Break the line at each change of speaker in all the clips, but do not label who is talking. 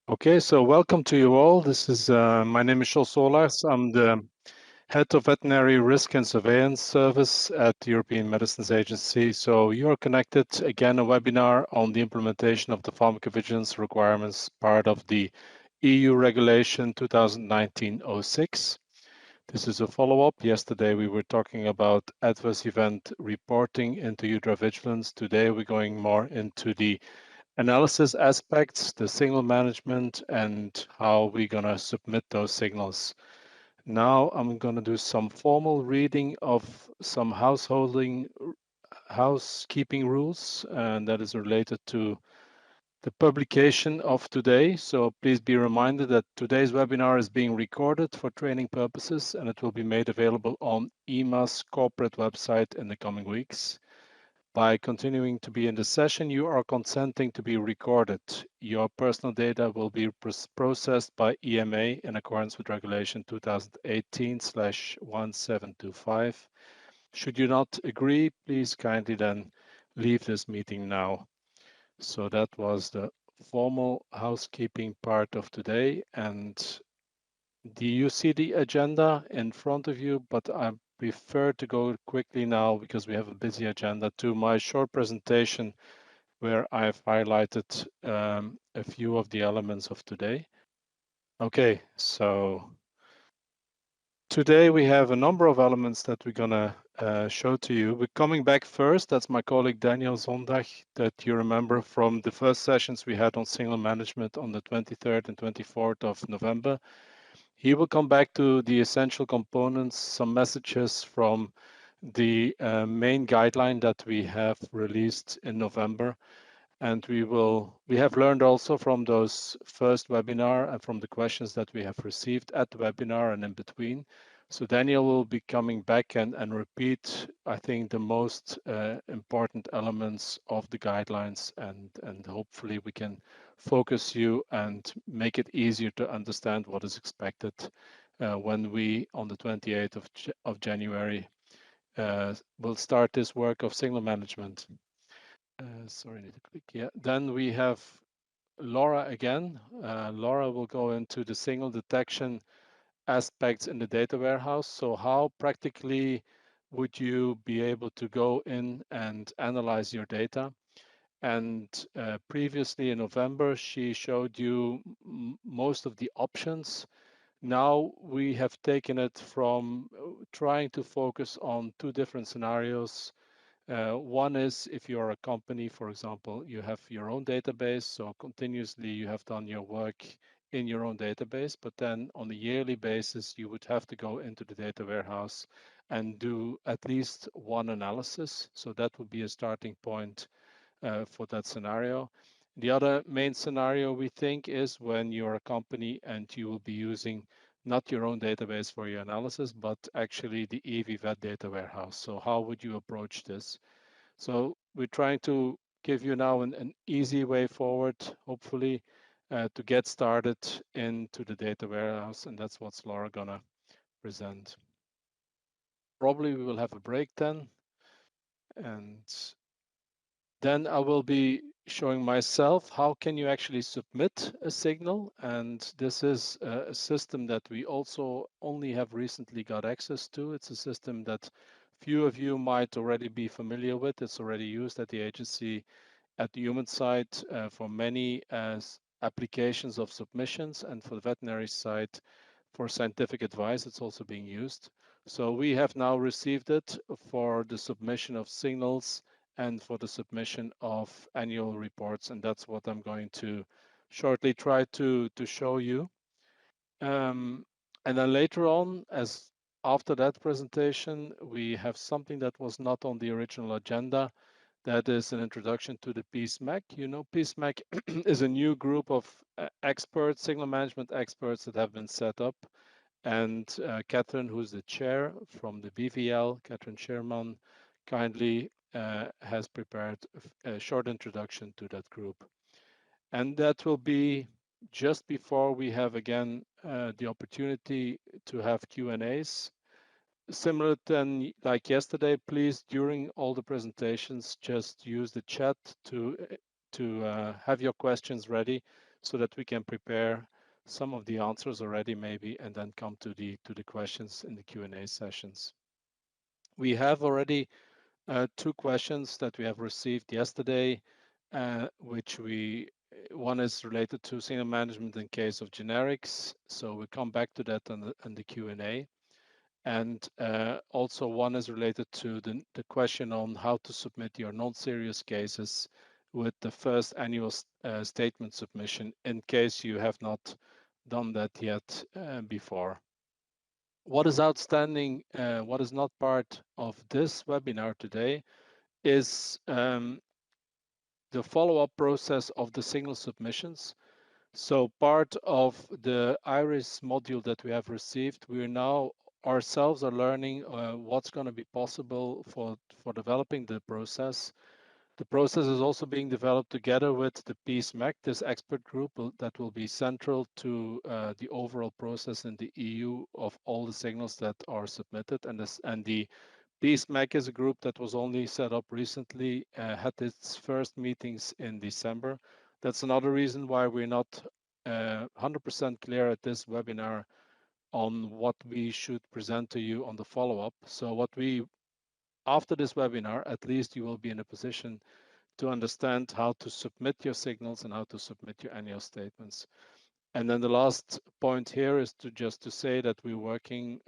Okay, so welcome to you all. This is my name is Jos Solas. I'm the head of veterinary risk and surveillance service at the European Medicines Agency. So you are connected again a webinar on the implementation of the pharmacovigilance requirements, part of the EU regulation 2019-06. This is a follow-up. Yesterday we were talking about adverse event reporting into vigilance. Today we're going more into the analysis aspects, the signal management, and how we're going to submit those signals. Now I'm going to do some formal reading of some housekeeping rules, and that is related to the publication of today. So please be reminded that today's webinar is being recorded for training purposes, and it will be made available on EMA's corporate website in the coming weeks. By continuing to be in the session, you are consenting to be recorded. Your personal data will be processed by EMA in accordance with Regulation 2018/1725. Should you not agree, please kindly then leave this meeting now. So that was the formal housekeeping part of today. And do you see the agenda in front of you? But I prefer to go quickly now because we have a busy agenda to my short presentation where I've highlighted a few of the elements of today. Okay, so today we have a number of elements that we're gonna show to you. We're coming back first, that's my colleague Daniel Zondag, that you remember from the first sessions we had on signal management on the 23rd and 24th of November. He will come back to the essential components, some messages from the main guideline that we have released in November. And we have learned also from those first webinar and from the questions that we have received at the webinar and in between. So Daniel will be coming back and repeat, I think, the most important elements of the guidelines, and hopefully we can focus you and make it easier to understand what is expected when we, on the 28th of January, will start this work of signal management. Sorry, I need to click. Yeah, then we have Laura again. Laura will go into the signal detection aspects in the data warehouse. So how practically would you be able to go in and analyze your data? And previously in November, she showed you most of the options. Now we have taken it from trying to focus on two different scenarios. One is if you're a company, for example, you have your own database, so continuously you have done your work in your own database, but then on a yearly basis, you would have to go into the data warehouse and do at least one analysis. So that would be a starting point for that scenario. The other main scenario we think is when you're a company and you will be using not your own database for your analysis, but actually the EV-Vet data warehouse. So how would you approach this? So we're trying to give you now an easy way forward, hopefully, to get started into the data warehouse, and that's what Laura gonna present. Probably we will have a break then, and then I will be showing myself how can you actually submit a signal, and this is a system that we also only have recently got access to. It's a system that few of you might already be familiar with. It's already used at the agency at the human side for many applications of submissions, and for the veterinary side for scientific advice, it's also being used. So we have now received it for the submission of signals and for the submission of annual reports, and that's what I'm going to shortly try to show you. And then later on, as after that presentation, we have something that was not on the original agenda. That is an introduction to the P-SMEG. You know, P-SMEG is a new group of experts, signal management experts that have been set up. And Catherine, who's the chair from the BVL, Catherine Sherman, kindly has prepared a short introduction to that group. And that will be just before we have again the opportunity to have Q&As. Similar to like yesterday, please, during all the presentations, just use the chat to have your questions ready. so that we can prepare some of the answers already maybe, and then come to the questions in the Q&A sessions. We have already two questions that we have received yesterday, which one is related to signal management in case of generics. So we come back to that on the Q&A. And also one is related to the question on how to submit your non-serious cases with the first annual statement submission in case you have not done that yet before. What is outstanding, what is not part of this webinar today is the follow-up process of the signal submissions. So part of the IRIS module that we have received, we are now ourselves are learning what's going to be possible for developing the process. The process is also being developed together with the P-SMEG, this expert group that will be central to the overall process in the EU of all the signals that are submitted. And the P-SMEG is a group that was only set up recently, had its first meetings in December. That's another reason why we're not 100% clear at this webinar on what we should present to you on the follow-up. So after this webinar, at least you will be in a position to understand how to submit your signals and how to submit your annual statements. And then the last point here is to say that we're working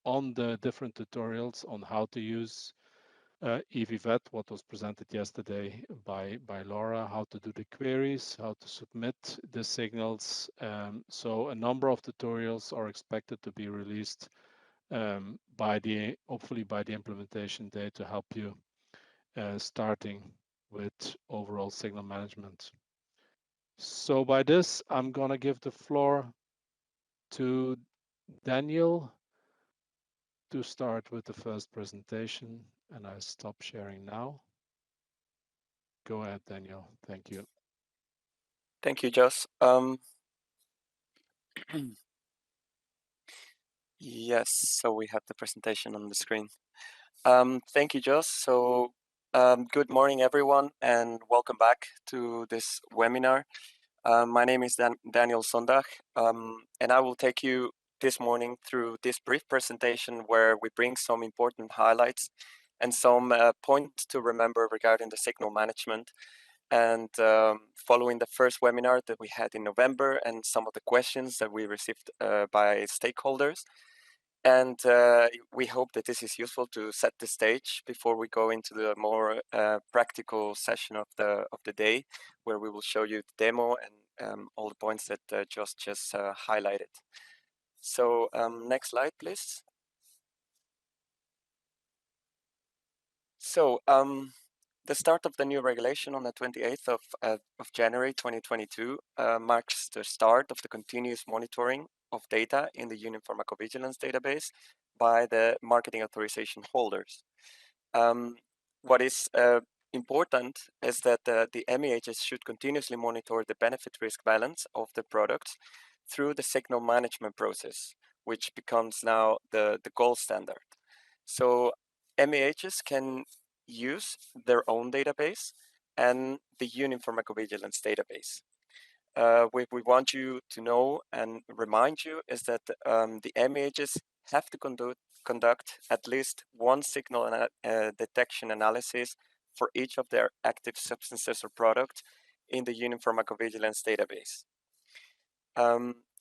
on the different tutorials on how to use EVVET, what was presented yesterday by Laura, how to do the queries, how to submit the signals. So a number of tutorials are expected to be released hopefully by the implementation day to help you starting with overall signal management. So by this, I'm going to give the floor to Daniel to start with the first presentation, and I stop sharing now. Go ahead, Daniel. Thank you.
Thank you, Jos. Yes, so we have the presentation on the screen. Thank you, Jos. So good morning, everyone, and welcome back to this webinar. My name is Daniel Sondag, and I will take you this morning through this brief presentation where we bring some important highlights and some points to remember regarding the signal management. And following the first webinar that we had in November and some of the questions that we received by stakeholders. And we hope that this is useful to set the stage before we go into the more practical session of the day, where we will show you the demo and all the points that Jos just highlighted. So next slide, please. So the start of the new regulation on the 28th of January 2022 marks the start of the continuous monitoring of data in the Union Pharmacovigilance Database by the marketing authorization holders. What is important is that the MEHs should continuously monitor the benefit-risk balance of the products through the signal management process, which becomes now the gold standard. So MEHs can use their own database and the Union Pharmacovigilance Database. What we want you to know and remind you is that the MEHs have to conduct at least one signal detection analysis for each of their active substances or products in the Union Pharmacovigilance Database.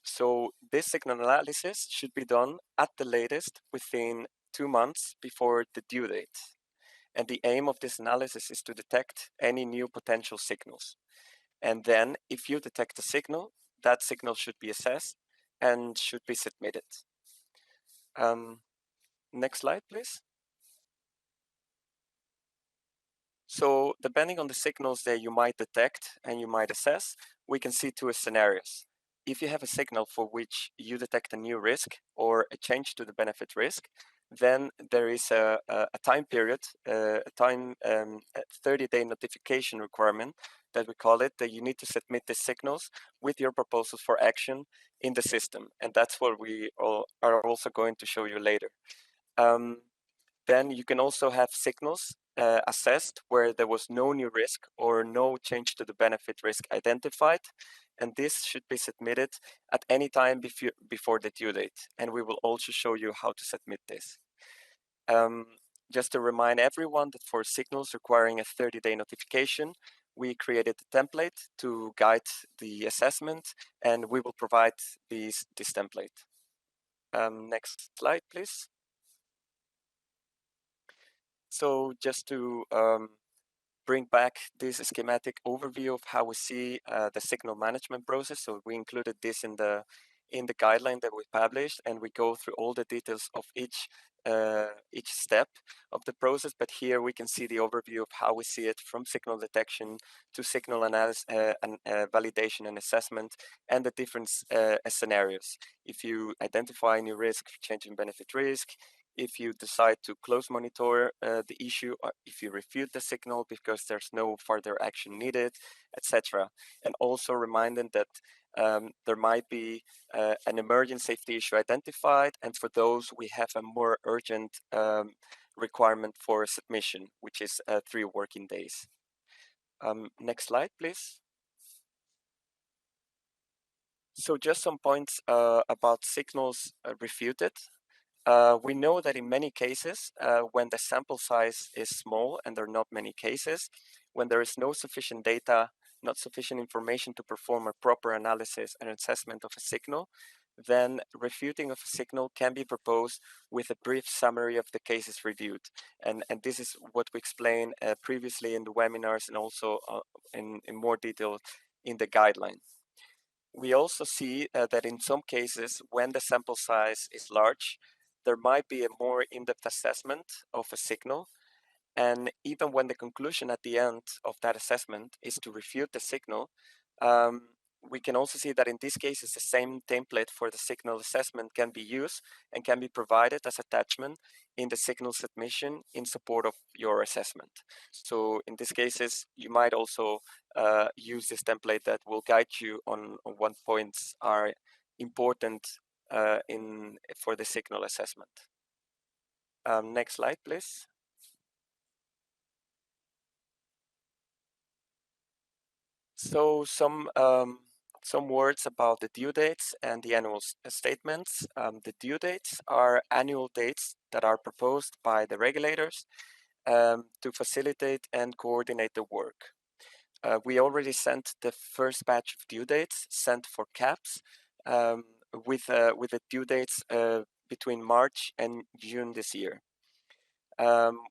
So this signal analysis should be done at the latest within 2 months before the due date. And the aim of this analysis is to detect any new potential signals. And then if you detect a signal, that signal should be assessed and should be submitted. Next slide, please. So depending on the signals that you might detect and you might assess, we can see two scenarios. If you have a signal for which you detect a new risk or a change to the benefit risk, then there is a time period, a 30-day notification requirement that we call it, that you need to submit the signals with your proposals for action in the system. And that's what we are also going to show you later. Then you can also have signals assessed where there was no new risk or no change to the benefit risk identified. and this should be submitted at any time before the due date, and we will also show you how to submit this. Just to remind everyone that for signals requiring a 30-day notification, we created a template to guide the assessment, and we will provide this template. Next slide, please. So just to bring back this schematic overview of how we see the signal management process. So we included this in the guideline that we published, and we go through all the details of each step of the process. But here we can see the overview of how we see it from signal detection to signal analysis and validation and assessment, and the different scenarios. If you identify new risk, change in benefit risk, if you decide to close monitor the issue, or if you refute the signal because there's no further action needed, etc. And also reminding that there might be an emergent safety issue identified, and for those we have a more urgent requirement for submission, which is 3 working days. Next slide, please. So just some points about signals refuted. We know that in many cases, when the sample size is small and there are not many cases, when there is no sufficient data, not sufficient information to perform a proper analysis and assessment of a signal, then refuting of a signal can be proposed with a brief summary of the cases reviewed. And this is what we explained previously in the webinars, and also in more detail in the guideline. We also see that in some cases, when the sample size is large, there might be a more in-depth assessment of a signal. And even when the conclusion at the end of that assessment is to refute the signal, we can also see that in these cases, the same template for the signal assessment can be used and can be provided as attachment in the signal submission in support of your assessment. So in these cases, you might also use this template that will guide you on what points are important for the signal assessment. Next slide, please. So some words about the due dates and the annual statements. The due dates are annual dates that are proposed by the regulators to facilitate and coordinate the work. We already sent the first batch of due dates sent for CAPS with the due dates between March and June this year.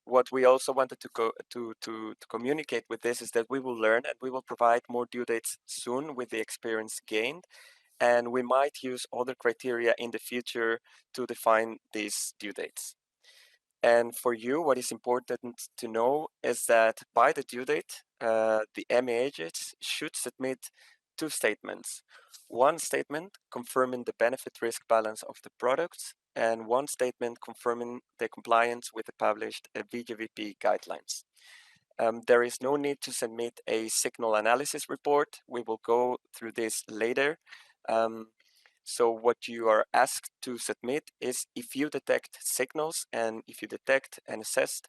What we also wanted to communicate with this is that we will learn and we will provide more due dates soon with the experience gained, and we might use other criteria in the future to define these due dates. And for you, what is important to know is that by the due date, the MAHs should submit 2 statements. One statement confirming the benefit risk balance of the products, and one statement confirming the compliance with the published VGVP guidelines. There is no need to submit a signal analysis report. We will go through this later. So what you are asked to submit is if you detect signals, and if you detect and assess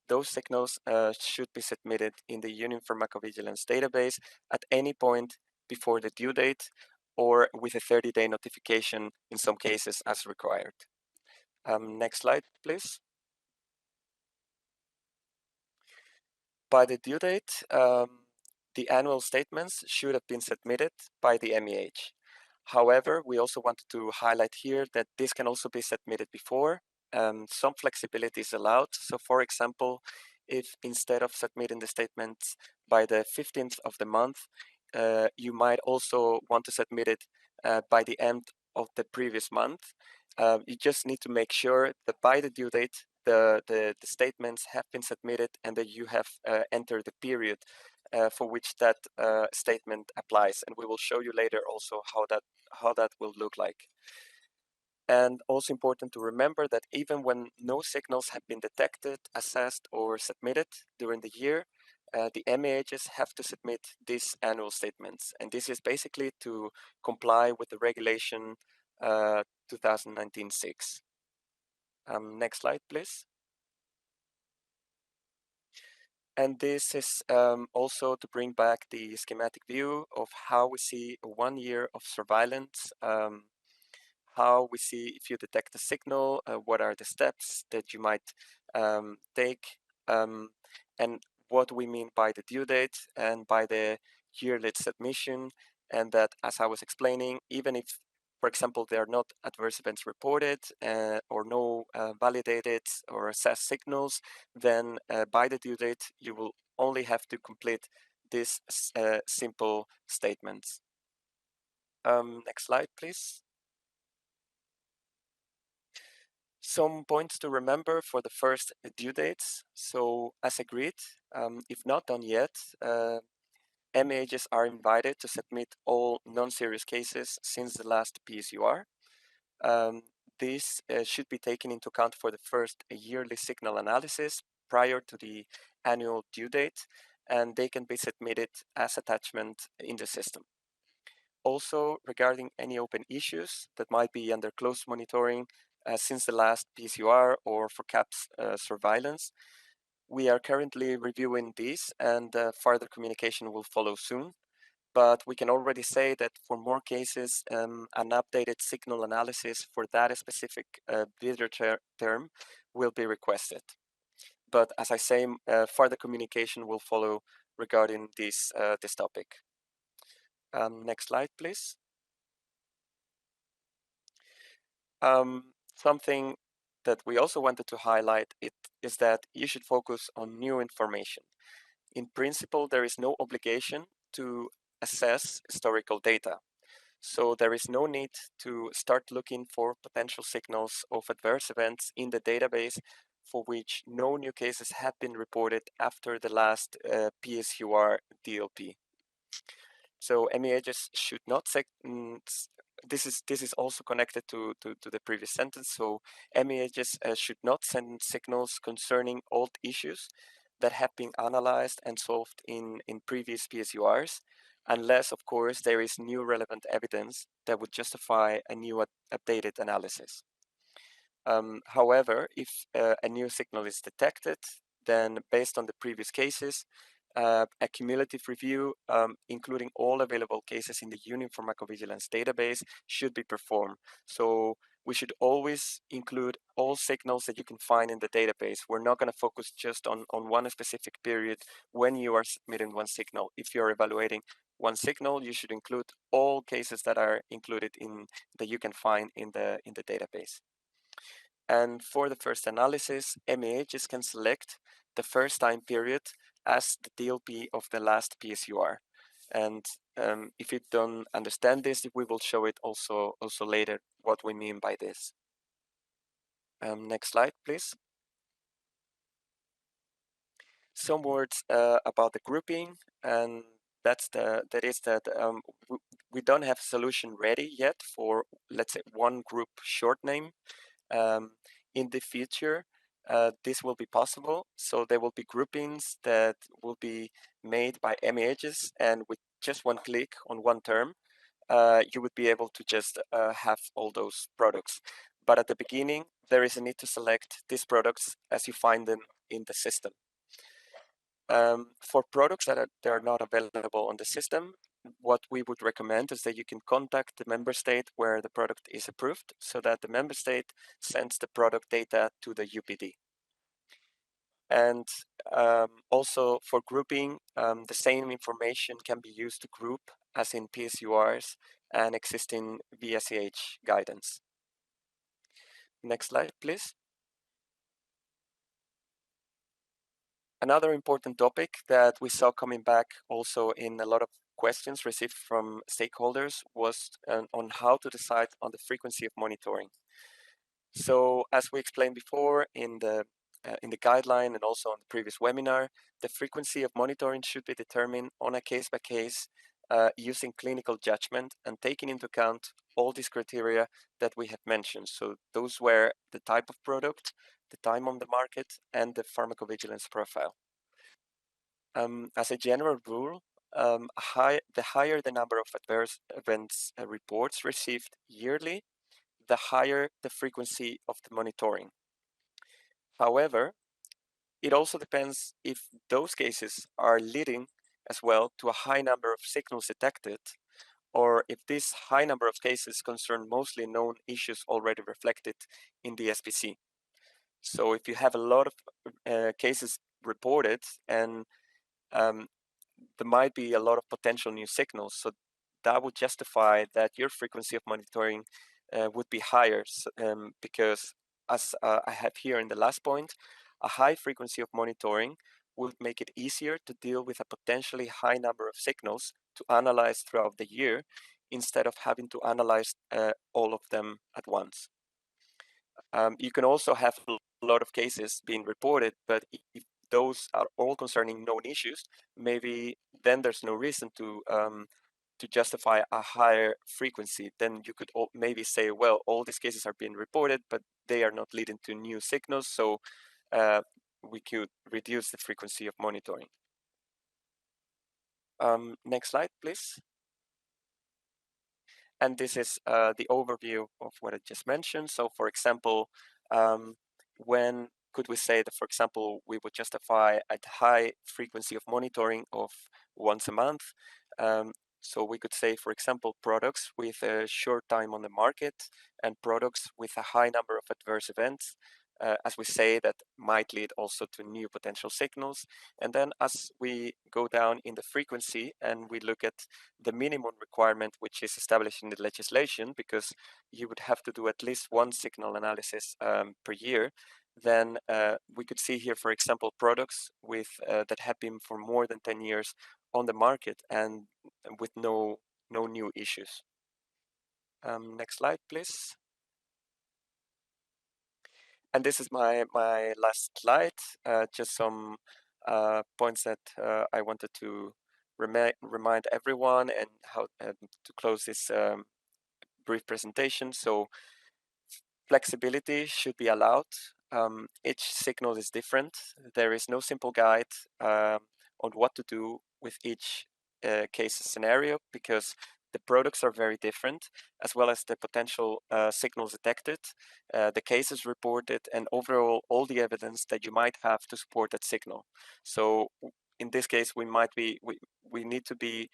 those signals should be submitted in the Union Pharmacovigilance Database at any point before the due date, or with a 30-day notification in some cases as required. Next slide, please. By the due date, the annual statements should have been submitted by the MEH. However, we also wanted to highlight here that this can also be submitted before. Some flexibility is allowed. So for example, if instead of submitting the statements by the 15th of the month, you might also want to submit it by the end of the previous month. You just need to make sure that by the due date, the statements have been submitted and that you have entered the period for which that statement applies. And we will show you later also how that will look like. And also important to remember that even when no signals have been detected, assessed, or submitted during the year, the MAHs have to submit these annual statements. And this is basically to comply with the regulation 2019-6. Next slide, please. And this is also to bring back the schematic view of how we see 1 year of surveillance, how we see if you detect a signal, what are the steps that you might take, and what we mean by the due date and by the yearly submission. And that, as I was explaining, even if, for example, there are not adverse events reported or no validated or assessed signals, then by the due date, you will only have to complete these simple statements. Next slide, please. Some points to remember for the first due dates. So, as agreed, if not done yet, MAHs are invited to submit all non-serious cases since the last PSUR. Um, this should be taken into account for the first yearly signal analysis prior to the annual due date, and they can be submitted as attachment in the system. Also, regarding any open issues that might be under close monitoring since the last PSUR or for CAPS surveillance, we are currently reviewing these, and further communication will follow soon. But we can already say that for more cases, an updated signal analysis for that specific visitor term will be requested. But as I say, further communication will follow regarding this topic. Next slide, please. Something that we also wanted to highlight is that you should focus on new information. In principle, there is no obligation to assess historical data. So there is no need to start looking for potential signals of adverse events in the database for which no new cases have been reported after the last PSUR DLP. So MEHs should not this is also connected to the previous sentence. So MEHs should not send signals concerning old issues that have been analyzed and solved in previous PSURs, unless, of course, there is new relevant evidence that would justify a new updated analysis. However, if a new signal is detected, then based on the previous cases, a cumulative review, including all available cases in the Union Pharmacovigilance Database, should be performed. So we should always include all signals that you can find in the database. We're not going to focus just on one specific period when you are submitting one signal. If you're evaluating one signal, you should include all cases that are included in that you can find in the database. And for the first analysis, MEHs can select the first time period as the DLP of the last PSUR. And if you don't understand this, we will show it also later what we mean by this. Next slide, please. Some words about the grouping, and that is that we don't have a solution ready yet for, let's say, one group short name. In the future, this will be possible. So there will be groupings that will be made by MEHs, and with just one click on one term, you would be able to just have all those products. But at the beginning, there is a need to select these products as you find them in the system. For products that are not available on the system, what we would recommend is that you can contact the member state where the product is approved so that the member state sends the product data to the UPD. And also for grouping, the same information can be used to group as in PSURs and existing VSCH guidance. Next slide, please. Another important topic that we saw coming back also in a lot of questions received from stakeholders was on how to decide on the frequency of monitoring. So as we explained before in the guideline and also on the previous webinar, the frequency of monitoring should be determined on a case-by-case using clinical judgment and taking into account all these criteria that we have mentioned. So those were the type of product, the time on the market, and the pharmacovigilance profile. As a general rule, the higher the number of adverse events reports received yearly, the higher the frequency of the monitoring. However, It also depends if those cases are leading as well to a high number of signals detected, or if this high number of cases concern mostly known issues already reflected in the SPC. So if you have a lot of cases reported and there might be a lot of potential new signals, so that would justify that your frequency of monitoring would be higher, because as I have here in the last point, a high frequency of monitoring would make it easier to deal with a potentially high number of signals to analyze throughout the year instead of having to analyze all of them at once. You can also have a lot of cases being reported, but if those are all concerning known issues, maybe then there's no reason to justify a higher frequency. Then you could maybe say, well, all these cases are being reported, but they are not leading to new signals, so we could reduce the frequency of monitoring. Next slide, please. And this is the overview of what I just mentioned. So for example, when could we say that, for example, we would justify a high frequency of monitoring of once a month? So we could say, for example, products with a short time on the market and products with a high number of adverse events, as we say, that might lead also to new potential signals. And then as we go down in the frequency and we look at the minimum requirement, which is established in the legislation, because you would have to do at least one signal analysis per year, then we could see here, for example, products with that have been for more than 10 years on the market and with no new issues. Next slide, please. And this is my last slide, just some points that I wanted to remind everyone and how to close this brief presentation. So flexibility should be allowed. Each signal is different. There is no simple guide on what to do with each case scenario, because the products are very different, as well as the potential signals detected, the cases reported, and overall all the evidence that you might have to support that signal. So in this case, we need to be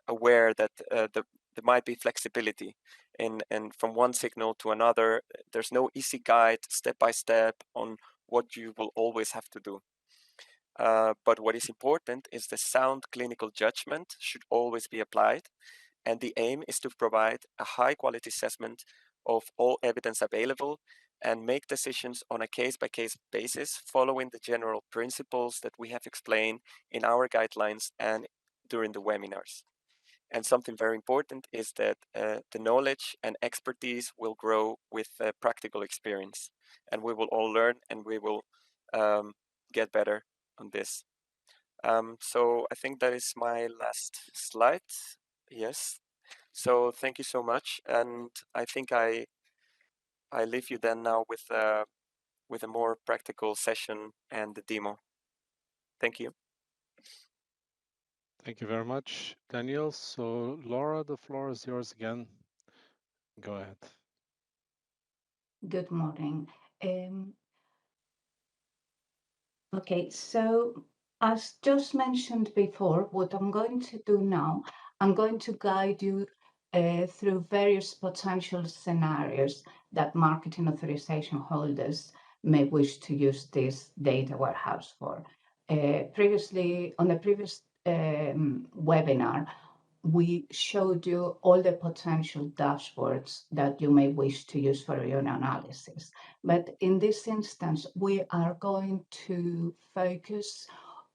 aware that there might be flexibility and from one signal to another. There's no easy guide step by step on what you will always have to do. But what is important is the sound clinical judgment should always be applied, and the aim is to provide a high quality assessment of all evidence available and make decisions on a case-by-case basis following the general principles that we have explained in our guidelines and during the webinars. And something very important is that the knowledge and expertise will grow with practical experience, and we will all learn and we will get better on this. So I think that is my last slide. Yes. So thank you so much, and I think I leave you then now with a more practical session and the demo. Thank you.
Thank you very much, Daniel. So Laura, the floor is yours again. Go ahead.
Good morning. Okay, so as just mentioned before, what I'm going to do now, I'm going to guide you through various potential scenarios that marketing authorization holders may wish to use this data warehouse for. Previously, on the previous webinar, we showed you all the potential dashboards that you may wish to use for your analysis. But in this instance, we are going to focus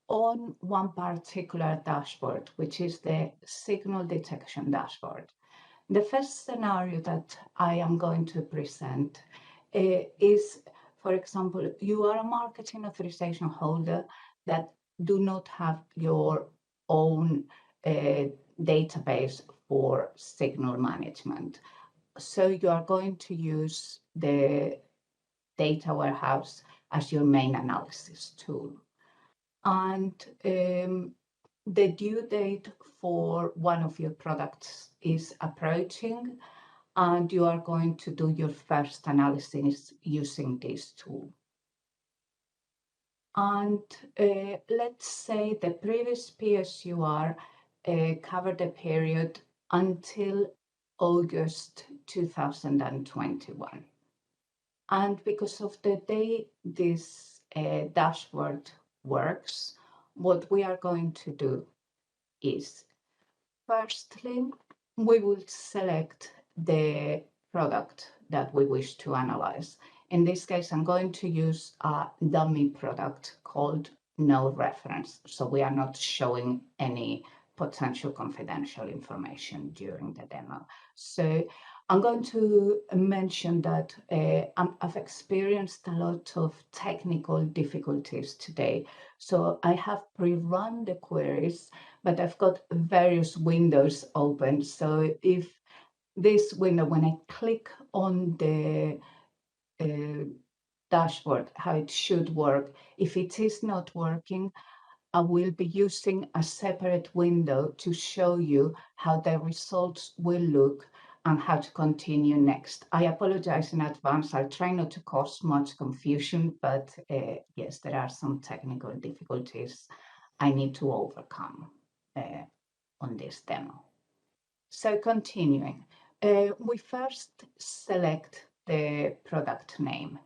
on one particular dashboard, which is the signal detection dashboard. The first scenario that I am going to present is, for example, you are a marketing authorization holder that do not have your own database for signal management. So you are going to use the data warehouse as your main analysis tool. And the due date for one of your products is approaching, and you are going to do your first analysis using this tool. And let's say the previous PSUR covered the period until August 2021. And because of the day this dashboard works, what we are going to do is, firstly, we will select the product that we wish to analyze. In this case, I'm going to use a dummy product called no reference. So we are not showing any potential confidential information during the demo. So I'm going to mention that I've experienced a lot of technical difficulties today. So I have pre-run the queries, but I've got various windows open. So if this window, when I click on the dashboard, how it should work, if it is not working, I will be using a separate window to show you how the results will look and how to continue next. I apologize in advance. I'll try not to cause much confusion, but yes, there are some technical difficulties I need to overcome on this demo. So continuing, we first select the product name.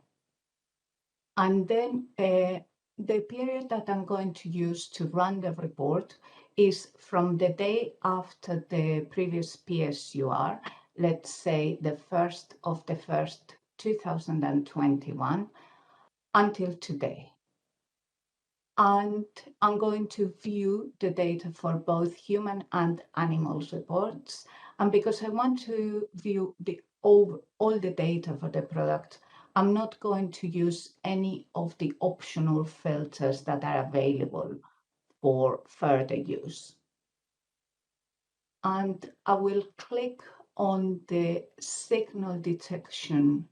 And then the period that I'm going to use to run the report is from the day after the previous PSUR, let's say the 1st of the 1st, 2021, until today. And I'm going to view the data for both human and animals reports. And because I want to view all the data for the product, I'm not going to use any of the optional filters that are available for further use. And I will click on the signal detection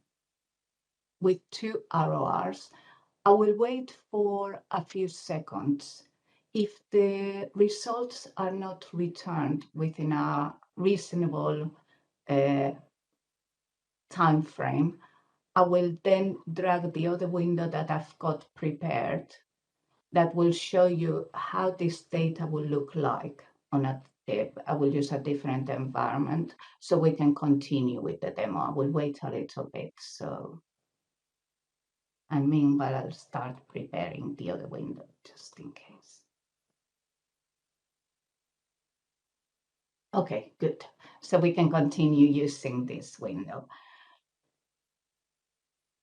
with 2 arrows. I will wait for a few seconds. If the results are not returned within a reasonable time frame, I will then drag the other window that I've got prepared that will show you how this data will look like on a tip. I will use a different environment so we can continue with the demo. I will wait a little bit. So, and meanwhile, I'll start preparing the other window just in case. Okay, good. So we can continue using this window.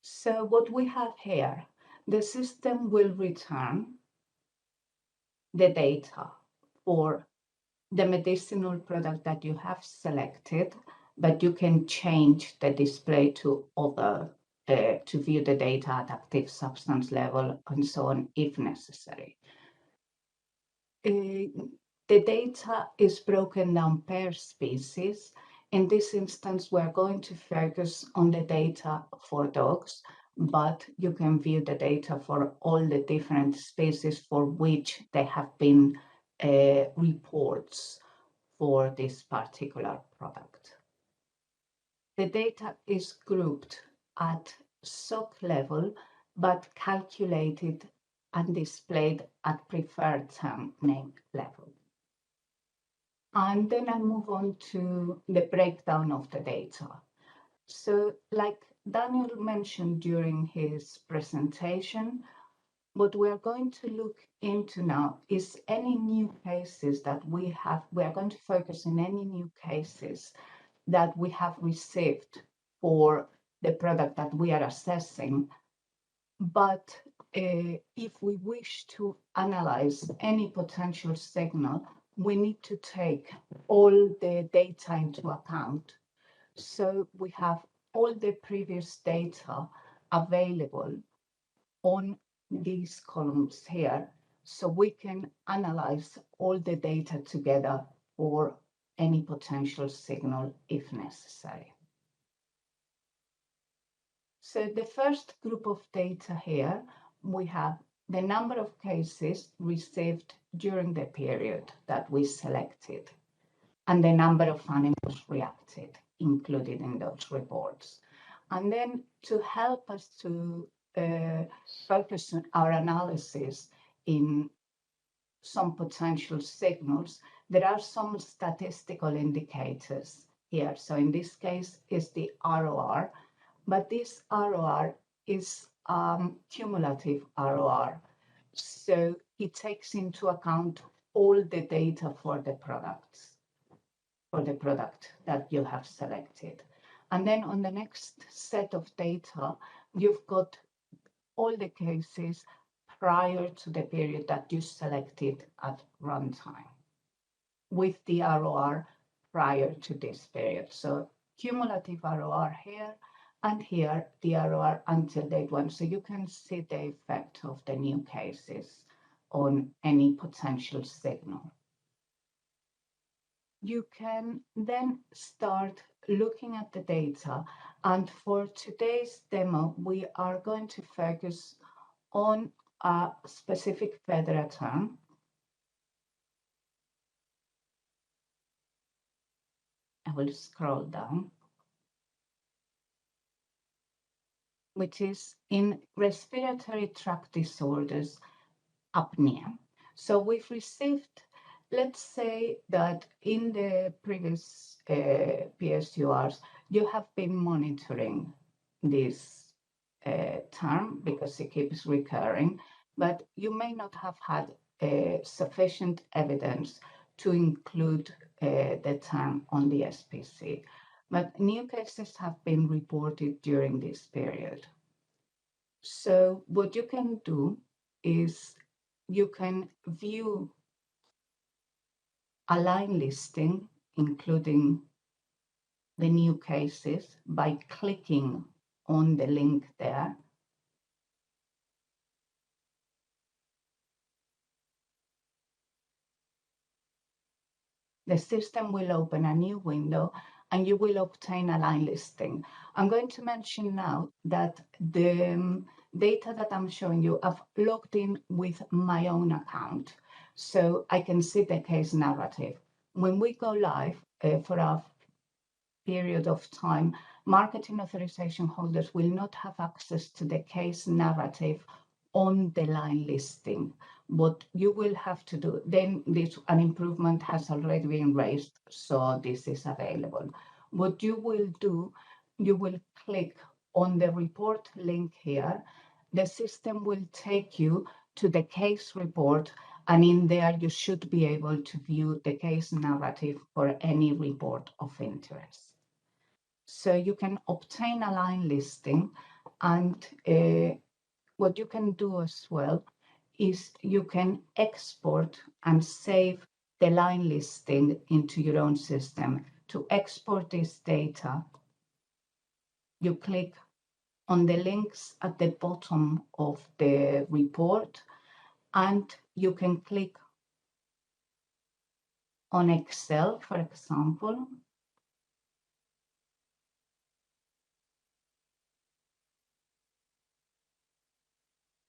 So what we have here, the system will return the data for the medicinal product that you have selected, but you can change the display to other, to view the data at active substance level and so on if necessary. The data is broken down per species. In this instance, we're going to focus on the data for dogs, but you can view the data for all the different species for which there have been reports for this particular product. The data is grouped at SOC level, but calculated and displayed at preferred term name level. And then I move on to the breakdown of the data. So like Daniel mentioned during his presentation, what we are going to look into now is any new cases that we have. We are going to focus on any new cases that we have received for the product that we are assessing. But if we wish to analyze any potential signal, we need to take all the data into account. So we have all the previous data available on these columns here, so we can analyze all the data together for any potential signal if necessary. So the first group of data here, we have the number of cases received during the period that we selected and the number of animals reacted included in those reports. And then to help us to focus our analysis in some potential signals, there are some statistical indicators here. So in this case is the ROR, but this ROR is cumulative ROR. So it takes into account all the data for the products, for the product that you have selected. And then on the next set of data, you've got all the cases prior to the period that you selected at runtime with the ROR prior to this period. So cumulative ROR here, and here the ROR until date one. So you can see the effect of the new cases on any potential signal. You can then start looking at the data, and for today's demo, we are going to focus on a specific federal term. I will scroll down, which is in respiratory tract disorders, apnea. So we've received, let's say that in the previous PSURs, you have been monitoring this term because it keeps recurring, but you may not have had sufficient evidence to include the term on the SPC. But new cases have been reported during this period. So what you can do is you can view a line listing, including the new cases, by clicking on the link there. The system will open a new window and you will obtain a line listing. I'm going to mention now that the data that I'm showing you, I've logged in with my own account, so I can see the case narrative. When we go live for a period of time, marketing authorization holders will not have access to the case narrative on the line listing. What you will have to do, then an improvement has already been raised, so this is available. What you will do, you will click on the report link here. The system will take you to the case report, and in there you should be able to view the case narrative for any report of interest. So you can obtain a line listing, and what you can do as well is you can export and save the line listing into your own system. To export this data, you click on the links at the bottom of the report, and you can click on Excel, for example.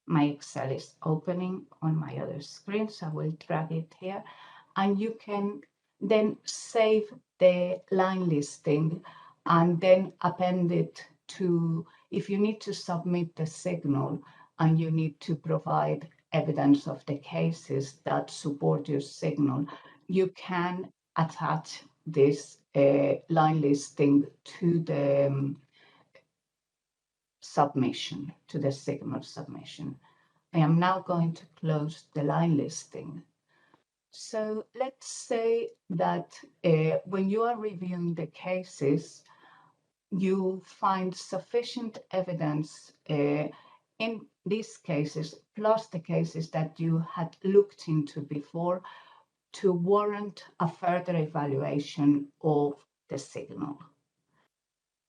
My Excel is opening on my other screen, so I will drag it here. And you can then save the line listing and then append it to, if you need to submit the signal and you need to provide evidence of the cases that support your signal, you can attach this line listing to the submission, to the signal submission. I am now going to close the line listing. So let's say that when you are reviewing the cases, you find sufficient evidence in these cases, plus the cases that you had looked into before, to warrant a further evaluation of the signal.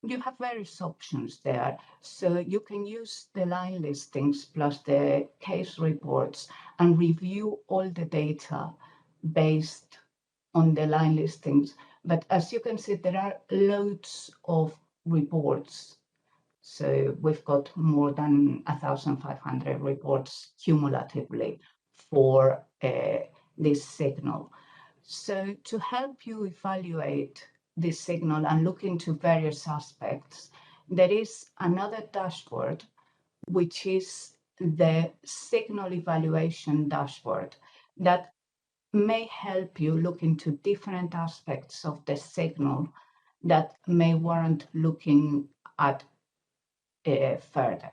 You have various options there. So you can use the line listings plus the case reports and review all the data based on the line listings. But as you can see, there are loads of reports. So we've got more than 1,500 reports cumulatively for this signal. So to help you evaluate this signal and look into various aspects, there is another dashboard which is the signal evaluation dashboard that may help you look into different aspects of the signal that may warrant looking at further.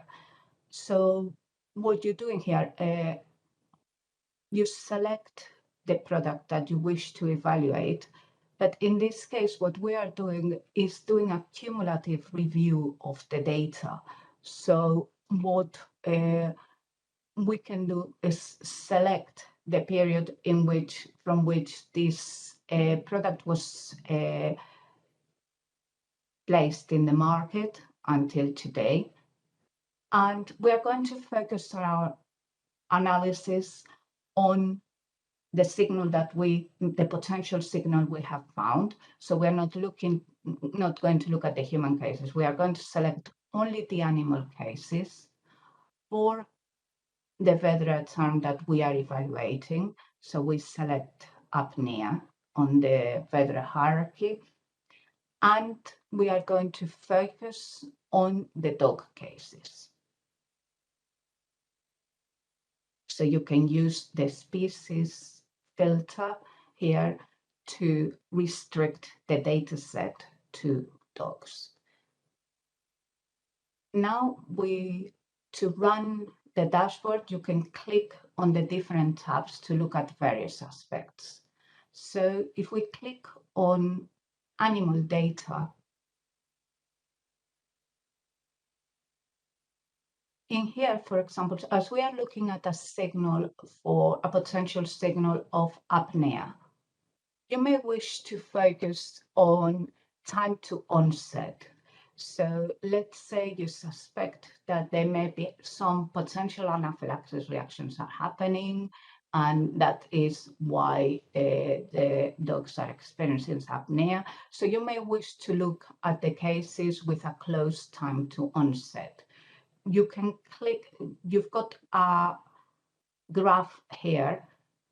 So what you're doing here, you select the product that you wish to evaluate. But in this case, what we are doing is doing a cumulative review of the data. So what we can do is select the period from which this product was placed in the market until today. And we are going to focus our analysis on the signal the potential signal we have found. So we're not going to look at the human cases. We are going to select only the animal cases for the VEDRA term that we are evaluating. So we select apnea on the VEDRA hierarchy, and we are going to focus on the dog cases. So you can use the species filter here to restrict the data set to dogs. Now to run the dashboard, you can click on the different tabs to look at various aspects. So if we click on animal data, in here, for example, as we are looking at a signal for a potential signal of apnea, you may wish to focus on time to onset. So let's say you suspect that there may be some potential anaphylaxis reactions are happening, and that is why the dogs are experiencing apnea. So you may wish to look at the cases with a close time to onset. You can click, you've got a graph here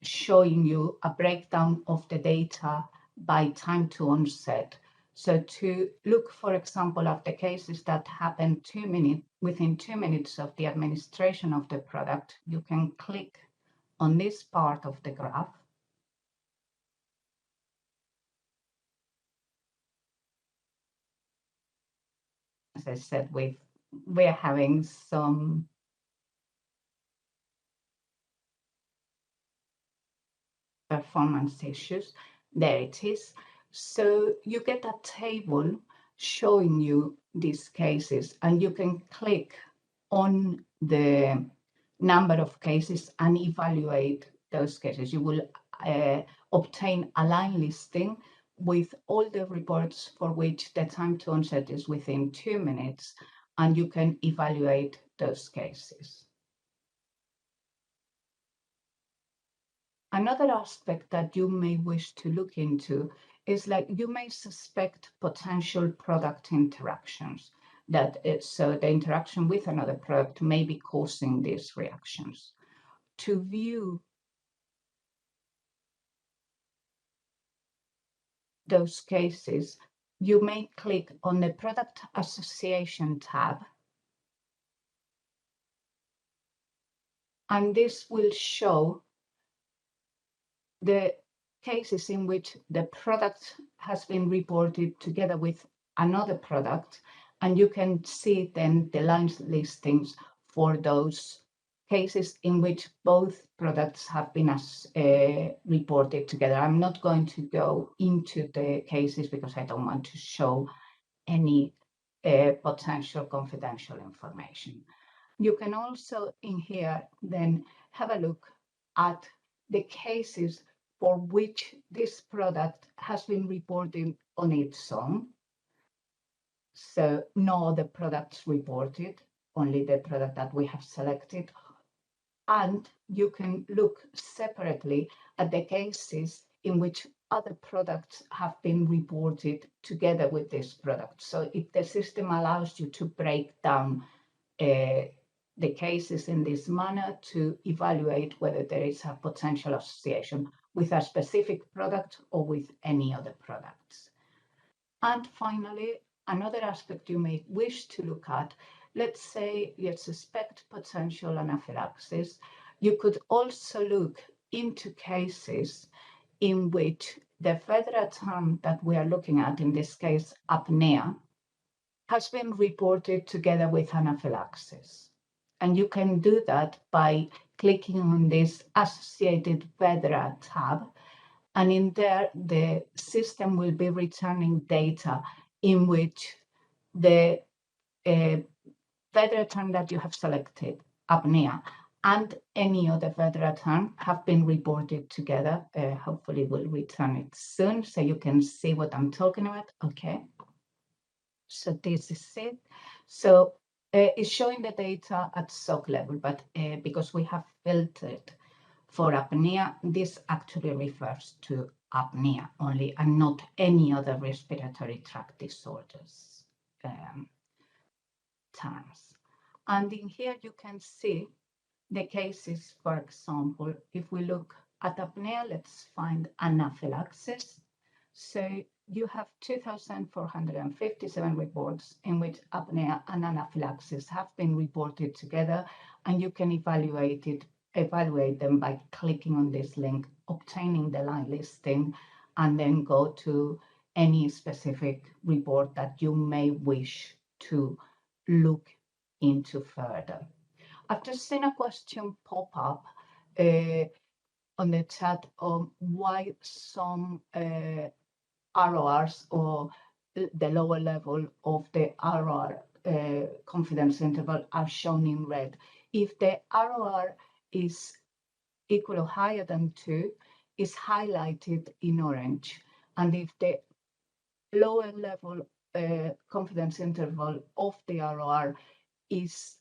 showing you a breakdown of the data by time to onset. So to look, for example, at the cases that happen within 2 minutes of the administration of the product, you can click on this part of the graph. As I said, we're having some performance issues. There it is. So you get a table showing you these cases, and you can click on the number of cases and evaluate those cases. You will obtain a line listing with all the reports for which the time to onset is within 2 minutes, and you can evaluate those cases. Another aspect that you may wish to look into is like you may suspect potential product interactions so the interaction with another product may be causing these reactions. To view those cases, you may click on the Product Association tab, and this will show the cases in which the product has been reported together with another product, and you can see then the line listings for those cases in which both products have been reported together. I'm not going to go into the cases because I don't want to show any potential confidential information. You can also in here then have a look at the cases for which this product has been reported on its own. So no other products reported, only the product that we have selected. And you can look separately at the cases in which other products have been reported together with this product. So if the system allows you to break down the cases in this manner to evaluate whether there is a potential association with a specific product or with any other products. And finally, another aspect you may wish to look at let's say you suspect potential anaphylaxis, you could also look into cases in which the federal term that we are looking at, in this case, apnea, has been reported together with anaphylaxis. And you can do that by clicking on this associated federal tab. And in there, the system will be returning data in which the federal term that you have selected, apnea, and any other federal term have been reported together. Hopefully we'll return it soon so you can see what I'm talking about. Okay. So this is it. So it's showing the data at SOC level, but because we have filtered for apnea, this actually refers to apnea only and not any other respiratory tract disorders terms. And in here you can see the cases, for example, if we look at apnea, let's find anaphylaxis. So you have 2,457 reports in which apnea and anaphylaxis have been reported together, and you can evaluate them by clicking on this link, obtaining the line listing, and then go to any specific report that you may wish to look into further. I've just seen a question pop up on the chat on why some RORs or the lower level of the ROR confidence interval are shown in red. If the ROR is equal or higher than 2, is highlighted in orange. And if the lower level confidence interval of the ROR is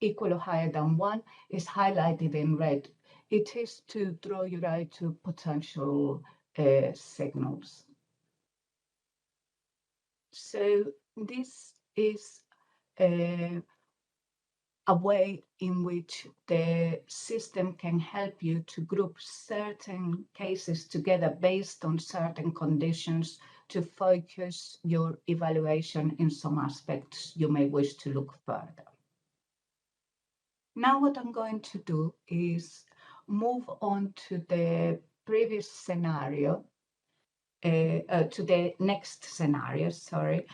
equal or higher than 1, is highlighted in red. It is to draw your eye to potential signals. So this is a way in which the system can help you to group certain cases together based on certain conditions to focus your evaluation in some aspects you may wish to look further. Now what I'm going to do is move on to the previous scenario, to the next scenario, sorry,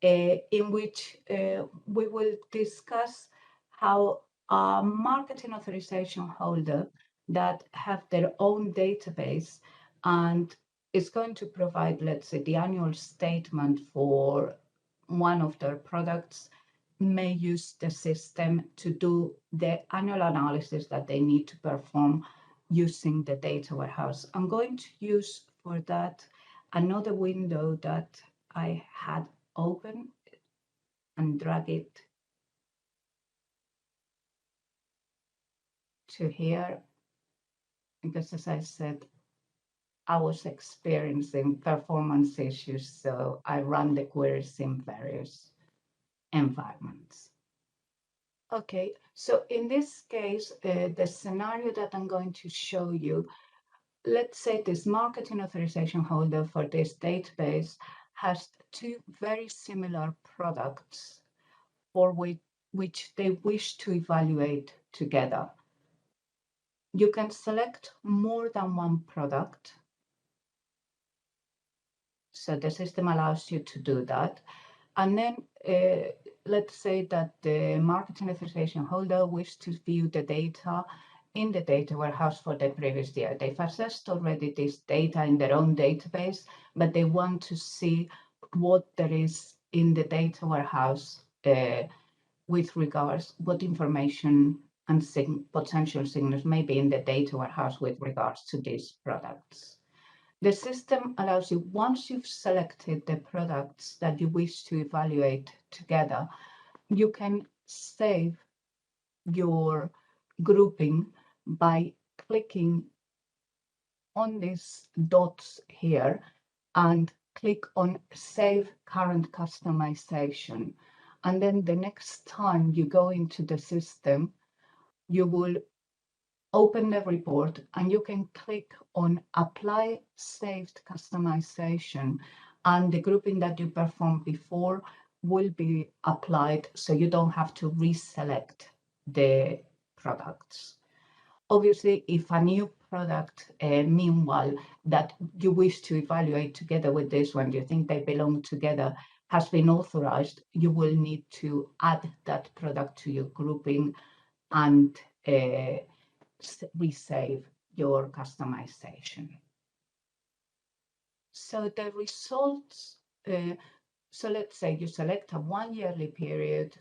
in which we will discuss how a marketing authorization holder that have their own database and is going to provide, let's say, the annual statement for one of their products may use the system to do the annual analysis that they need to perform using the data warehouse. I'm going to use for that another window that I had open and drag it to here, because as I said, I was experiencing performance issues, so I run the queries in various environments. Okay, so in this case, the scenario that I'm going to show you, let's say this marketing authorization holder for this database has two very similar products for which they wish to evaluate together. You can select more than one product. So the system allows you to do that. And then let's say that the marketing authorization holder wishes to view the data in the data warehouse for the previous year. They've accessed already this data in their own database, but they want to see what there is in the data warehouse with regards what information and potential signals may be in the data warehouse with regards to these products. The system allows you, once you've selected the products that you wish to evaluate together, you can save your grouping by clicking on these dots here and click on Save Current Customization. And then the next time you go into the system, you will open the report and you can click on Apply Saved Customization, and the grouping that you performed before will be applied, so you don't have to reselect the products. Obviously, if a new product, meanwhile, that you wish to evaluate together with this one, you think they belong together, has been authorized, you will need to add that product to your grouping and resave your customization. So the results, so let's say you select a 1 yearly period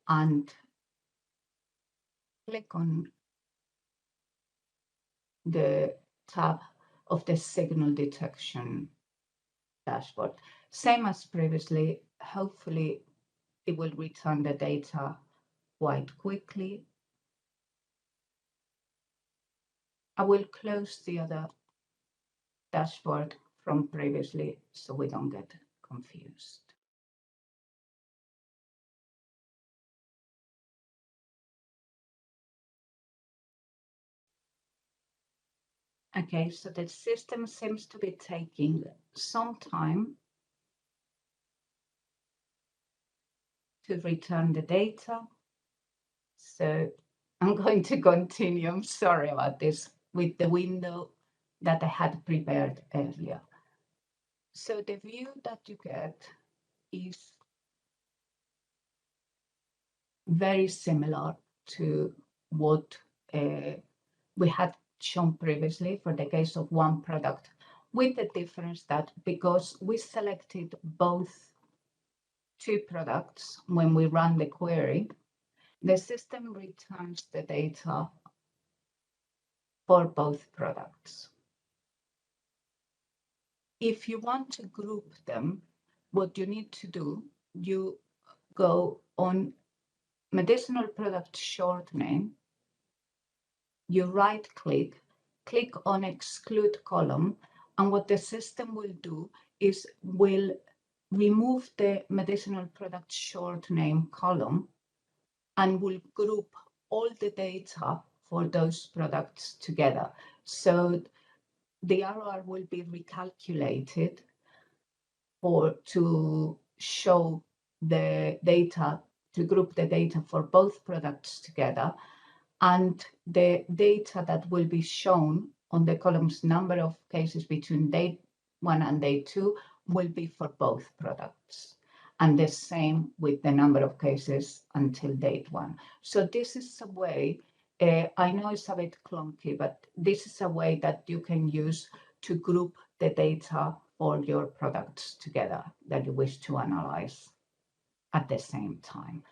and click on the tab of the signal detection dashboard. Same as previously, hopefully it will return the data quite quickly. I will close the other dashboard from previously so we don't get confused. Okay, so the system seems to be taking some time to return the data. So I'm going to continue, I'm sorry about this, with the window that I had prepared earlier. So the view that you get is very similar to what we had shown previously for the case of one product, with the difference that because we selected both two products when we run the query, the system returns the data for both products. If you want to group them, what you need to do, you go on medicinal product short name, you right click, click on exclude column, and what the system will do is will remove the medicinal product short name column and will group all the data for those products together. So the ROR will be recalculated to show the data, to group the data for both products together. And the data that will be shown on the columns number of cases between day 1 and day 2 will be for both products. And the same with the number of cases until date 1. So this is a way, I know it's a bit clunky, but this is a way that you can use to group the data for your products together that you wish to analyze at the same time.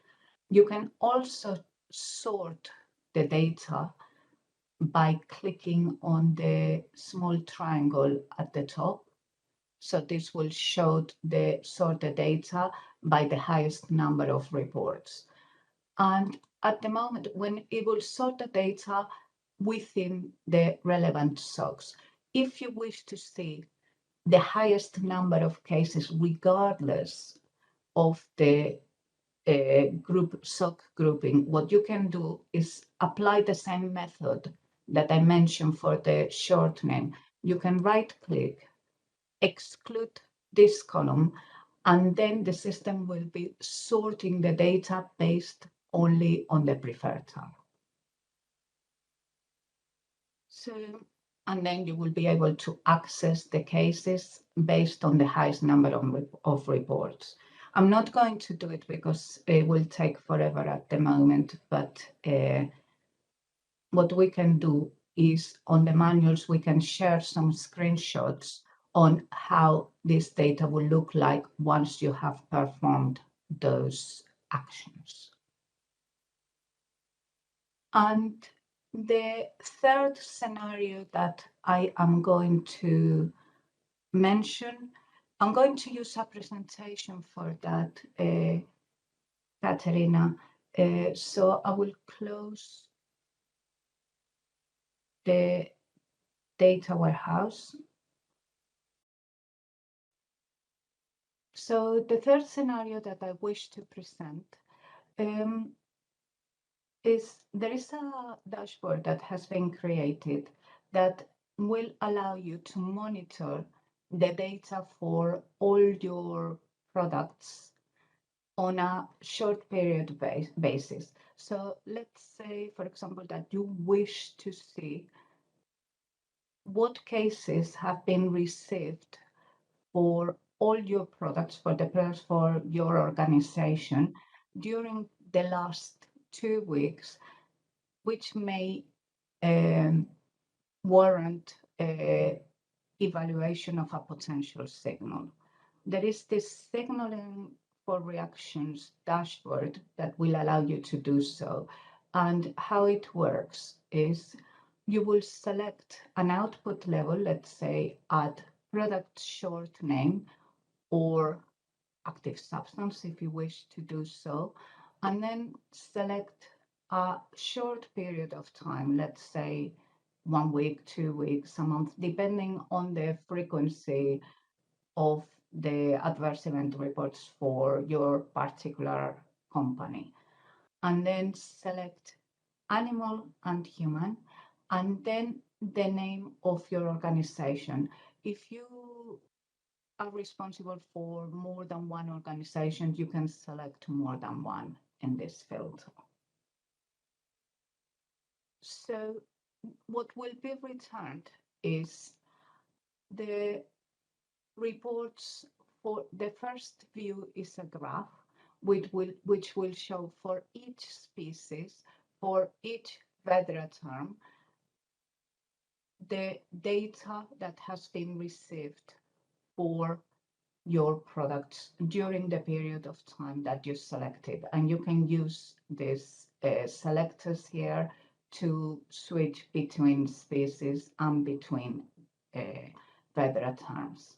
You can also sort the data by clicking on the small triangle at the top. So this will show the sorted data by the highest number of reports. And at the moment, when it will sort the data within the relevant SOCs, if you wish to see the highest number of cases, regardless of the group SOC grouping, what you can do is apply the same method that I mentioned for the short name. You can right click, exclude this column, and then the system will be sorting the data based only on the preferred tab. So, and then you will be able to access the cases based on the highest number of reports. I'm not going to do it because it will take forever at the moment, but what we can do is on the manuals, we can share some screenshots on how this data will look like once you have performed those actions. And the third scenario that I am going to mention, I'm going to use a presentation for that, Katerina. So I will close the data warehouse. So the third scenario that I wish to present is there is a dashboard that has been created that will allow you to monitor the data for all your products on a short period basis. So let's say, for example, that you wish to see what cases have been received for all your products, for the products for your organization during the last 2 weeks, which may warrant evaluation of a potential signal. There is this signaling for reactions dashboard that will allow you to do so. And how it works is you will select an output level, let's say at product short name or active substance if you wish to do so, and then select a short period of time, let's say 1 week, 2 weeks, a month, depending on the frequency of the adverse event reports for your particular company. And then select animal and human, and then the name of your organization. If you are responsible for more than one organization, you can select more than one in this field. So what will be returned is the reports. For the first view is a graph which will show for each species, for each VEDRA term, the data that has been received for your products during the period of time that you selected. And you can use these selectors here to switch between species and between VEDRA terms.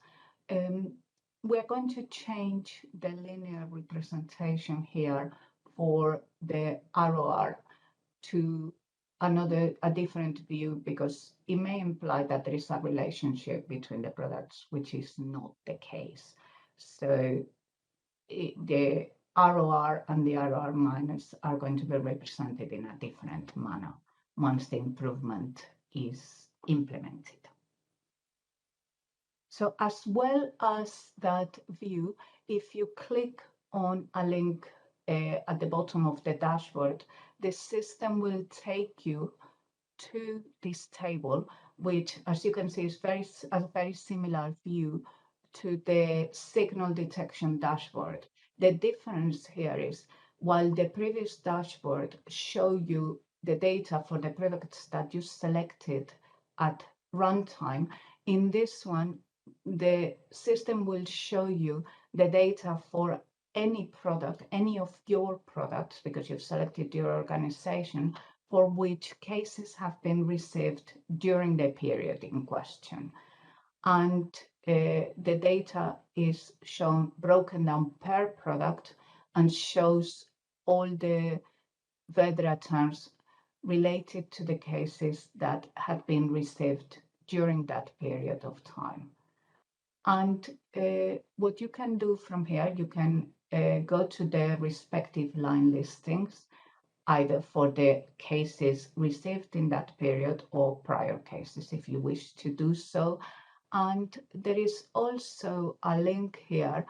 We're going to change the linear representation here for the ROR to a different view, because it may imply that there is a relationship between the products, which is not the case. So the ROR and the ROR minus are going to be represented in a different manner once the improvement is implemented. So as well as that view, if you click on a link at the bottom of the dashboard, the system will take you to this table, which, as you can see, is a very similar view to the signal detection dashboard. The difference here is, while the previous dashboard showed you the data for the products that you selected at runtime, in this one, the system will show you the data for any product, any of your products, because you've selected your organization, for which cases have been received during the period in question. And the data is shown broken down per product and shows all the VEDRA terms related to the cases that had been received during that period of time. And what you can do from here, you can go to the respective line listings, either for the cases received in that period or prior cases, if you wish to do so. And there is also a link here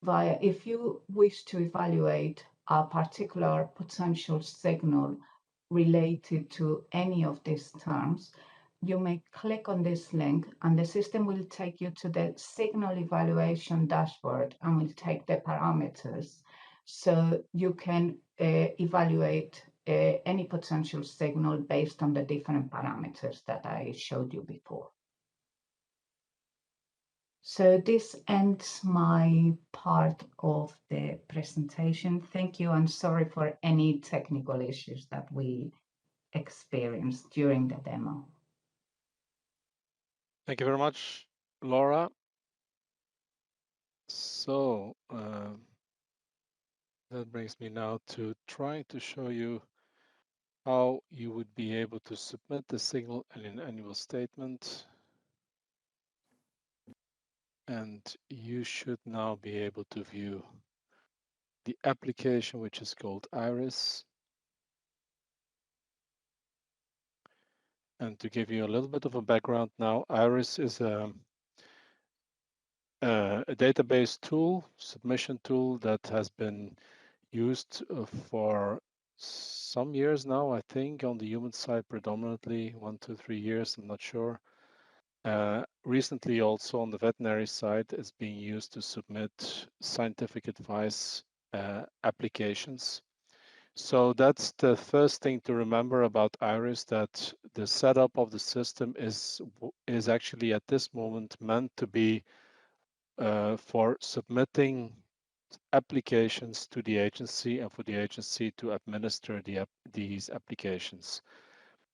via, if you wish to evaluate a particular potential signal related to any of these terms, you may click on this link and the system will take you to the signal evaluation dashboard and will take the parameters. So you can evaluate any potential signal based on the different parameters that I showed you before. So this ends my part of the presentation. Thank you, and sorry for any technical issues that we experienced during the demo.
Thank you very much, Laura. So that brings me now to try to show you how you would be able to submit the signal in an annual statement. And you should now be able to view the application, which is called Iris. And to give you a little bit of a background now, Iris is a a database tool, submission tool that has been used for some years now, I think, on the human side predominantly, 1 to 3 years, I'm not sure. Recently, also on the veterinary side, it's being used to submit scientific advice applications. So that's the first thing to remember about Iris, that the setup of the system is actually at this moment meant to be for submitting applications to the agency and for the agency to administer these applications.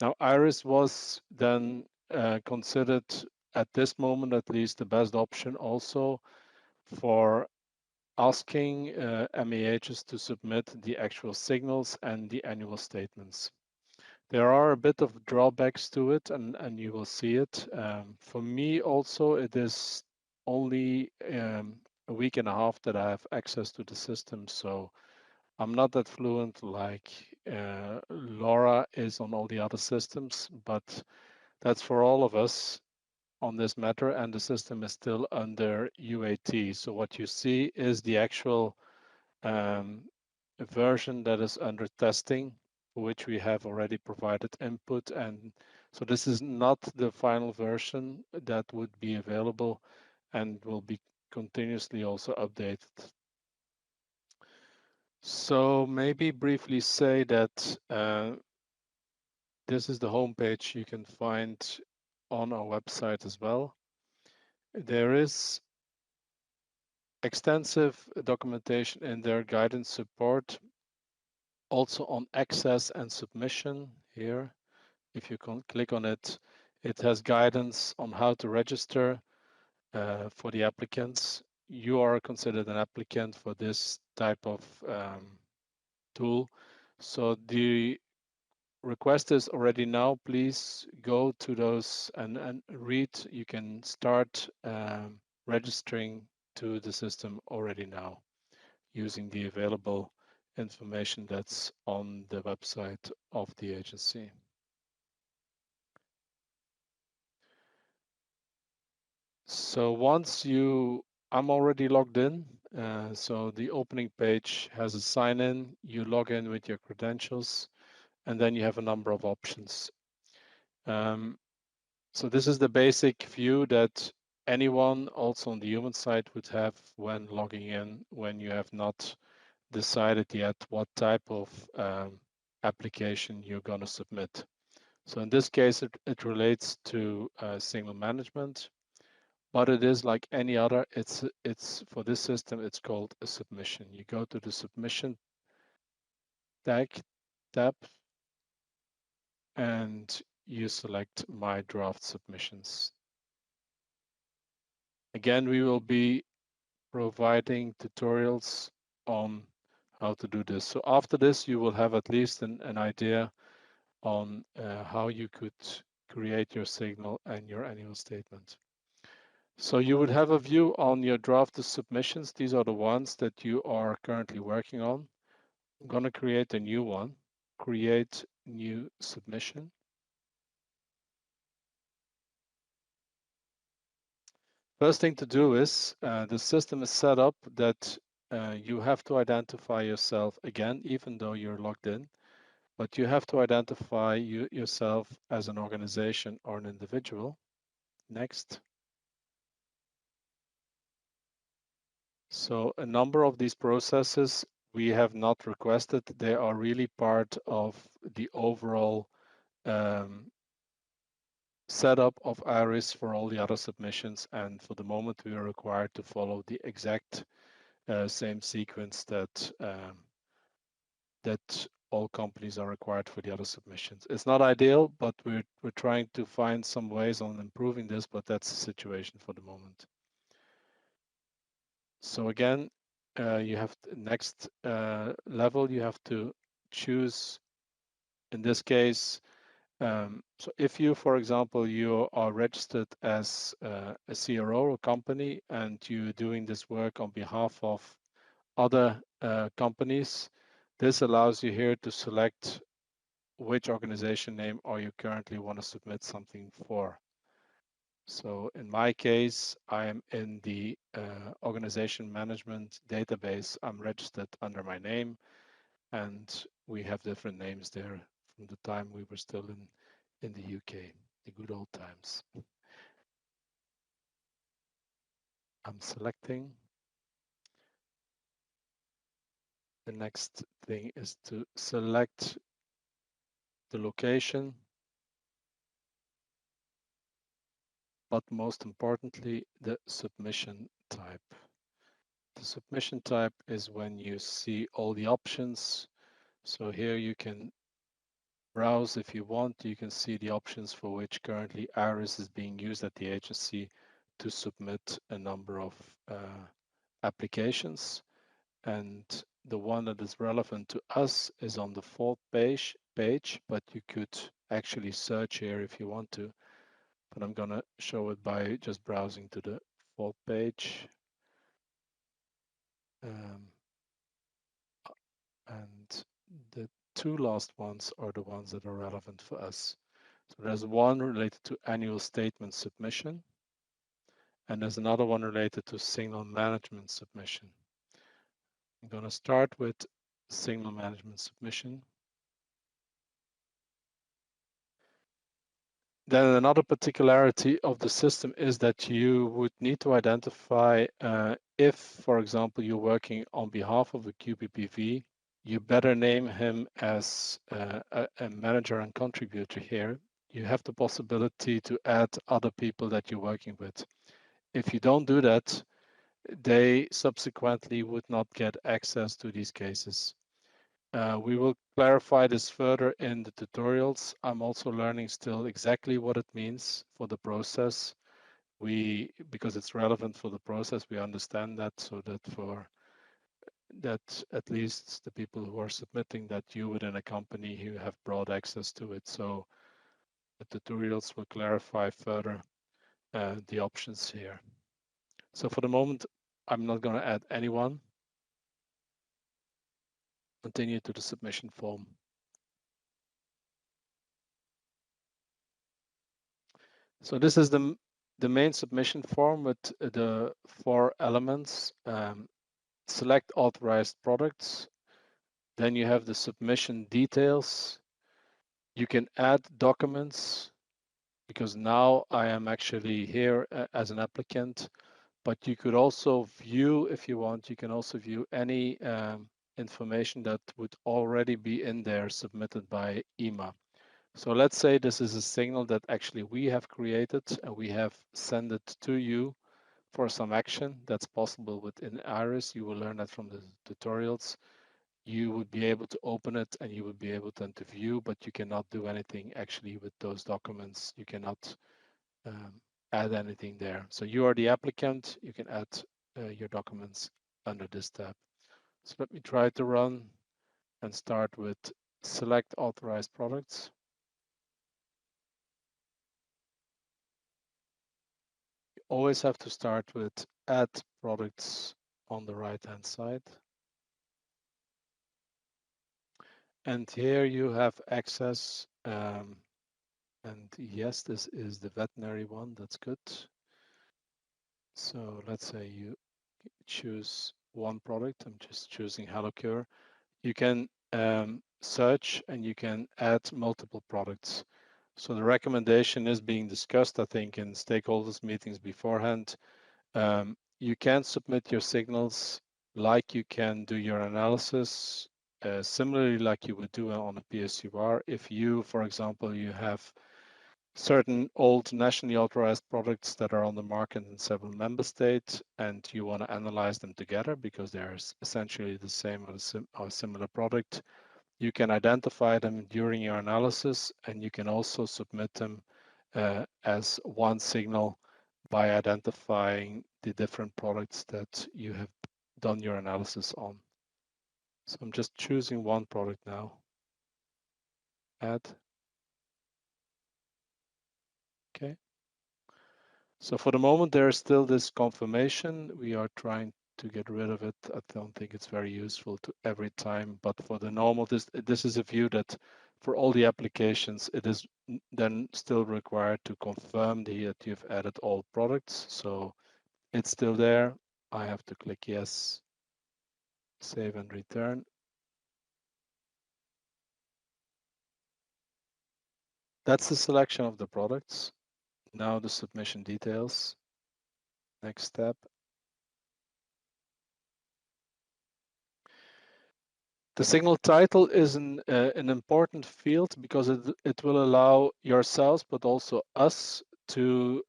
Now, Iris was then considered at this moment, at least, the best option also for asking MEHs to submit the actual signals and the annual statements. There are a bit of drawbacks to it, and you will see it. For me also, it is only a week and a half that I have access to the system, so I'm not that fluent like Laura is on all the other systems, but that's for all of us on this matter, and the system is still under UAT. So what you see is the actual version that is under testing, for which we have already provided input. And so this is not the final version that would be available and will be continuously also updated. So maybe briefly say that this is the homepage you can find on our website as well. There is extensive documentation in their guidance support, also on access and submission here. If you can click on it, it has guidance on how to register for the applicants. You are considered an applicant for this type of tool. So the request is already now. Please go to those and read. You can start registering to the system already now using the available information that's on the website of the agency. So once I'm already logged in. So the opening page has a sign in. You log in with your credentials, and then you have a number of options. So this is the basic view that anyone also on the human side would have when logging in, when you have not decided yet what type of application you're going to submit. So in this case, it relates to signal management, but it is like any other. It's for this system, it's called a submission. You go to the submission tab, and you select My Draft Submissions. Again, we will be providing tutorials on how to do this. So after this, you will have at least an idea on how you could create your signal and your annual statement. So you would have a view on your drafted submissions. These are the ones that you are currently working on. I'm going to create a new one, create new submission. First thing to do is the system is set up that you have to identify yourself again, even though you're logged in, but you have to identify yourself as an organization or an individual. Next. So a number of these processes we have not requested. They are really part of the overall setup of Iris for all the other submissions. And for the moment, we are required to follow the exact same sequence that all companies are required for the other submissions. It's not ideal, but we're trying to find some ways on improving this, but that's the situation for the moment. So again, you have next level, you have to choose, in this case, so if you, for example, you are registered as a CRO or company and you're doing this work on behalf of other companies, this allows you here to select which organization name are you currently want to submit something for. So in my case, I am in the organization management database. I'm registered under my name, and we have different names there from the time we were still in the UK, the good old times. I'm selecting. The next thing is to select the location, but most importantly, the submission type. The submission type is when you see all the options. So here you can browse if you want. You can see the options for which currently IRIS is being used at the agency to submit a number of applications. And the one that is relevant to us is on the fourth page, but you could actually search here if you want to. But I'm going to show it by just browsing to the fourth page. And the two last ones are the ones that are relevant for us. So there's one related to annual statement submission, and there's another one related to signal management submission. I'm going to start with signal management submission. Then another particularity of the system is that you would need to identify if, for example, you're working on behalf of a QPPV, you better name him as a manager and contributor here. You have the possibility to add other people that you're working with. If you don't do that, they subsequently would not get access to these cases. We will clarify this further in the tutorials. I'm also learning still exactly what it means for the process. Because it's relevant for the process, we understand that, so that for that at least the people who are submitting that you within a company who have broad access to it. So the tutorials will clarify further the options here. So for the moment, I'm not going to add anyone. Continue to the submission form. So this is the main submission form with the 4 elements. Select authorized products. Then you have the submission details. You can add documents because now I am actually here as an applicant, but you could also view, if you want, you can also view any information that would already be in there submitted by EMA. So let's say this is a signal that actually we have created and we have sent it to you for some action. That's possible within IRIS. You will learn that from the tutorials. You would be able to open it and you would be able then to view, but you cannot do anything actually with those documents. You cannot add anything there. So you are the applicant. You can add your documents under this tab. So let me try to run and start with select authorized products. You always have to start with add products on the right-hand side. And here you have access. And yes, this is the veterinary one. That's good. So let's say you choose one product. I'm just choosing HelloCure. You can search and you can add multiple products. So the recommendation is being discussed, I think, in stakeholders meetings beforehand. You can submit your signals like you can do your analysis, similarly like you would do on a PSUR. If you, for example, you have certain old nationally authorized products that are on the market in several member states, and you want to analyze them together because they're essentially the same or a similar product, you can identify them during your analysis, and you can also submit them as one signal by identifying the different products that you have done your analysis on. So I'm just choosing one product now. Add. Okay. So for the moment, there is still this confirmation. We are trying to get rid of it. I don't think it's very useful to every time, but for the normal, this is a view that for all the applications, it is then still required to confirm that you've added all products. So it's still there. I have to click yes, save and return. That's the selection of the products. Now the submission details. Next step. The signal title is an important field because it will allow yourselves, but also us, to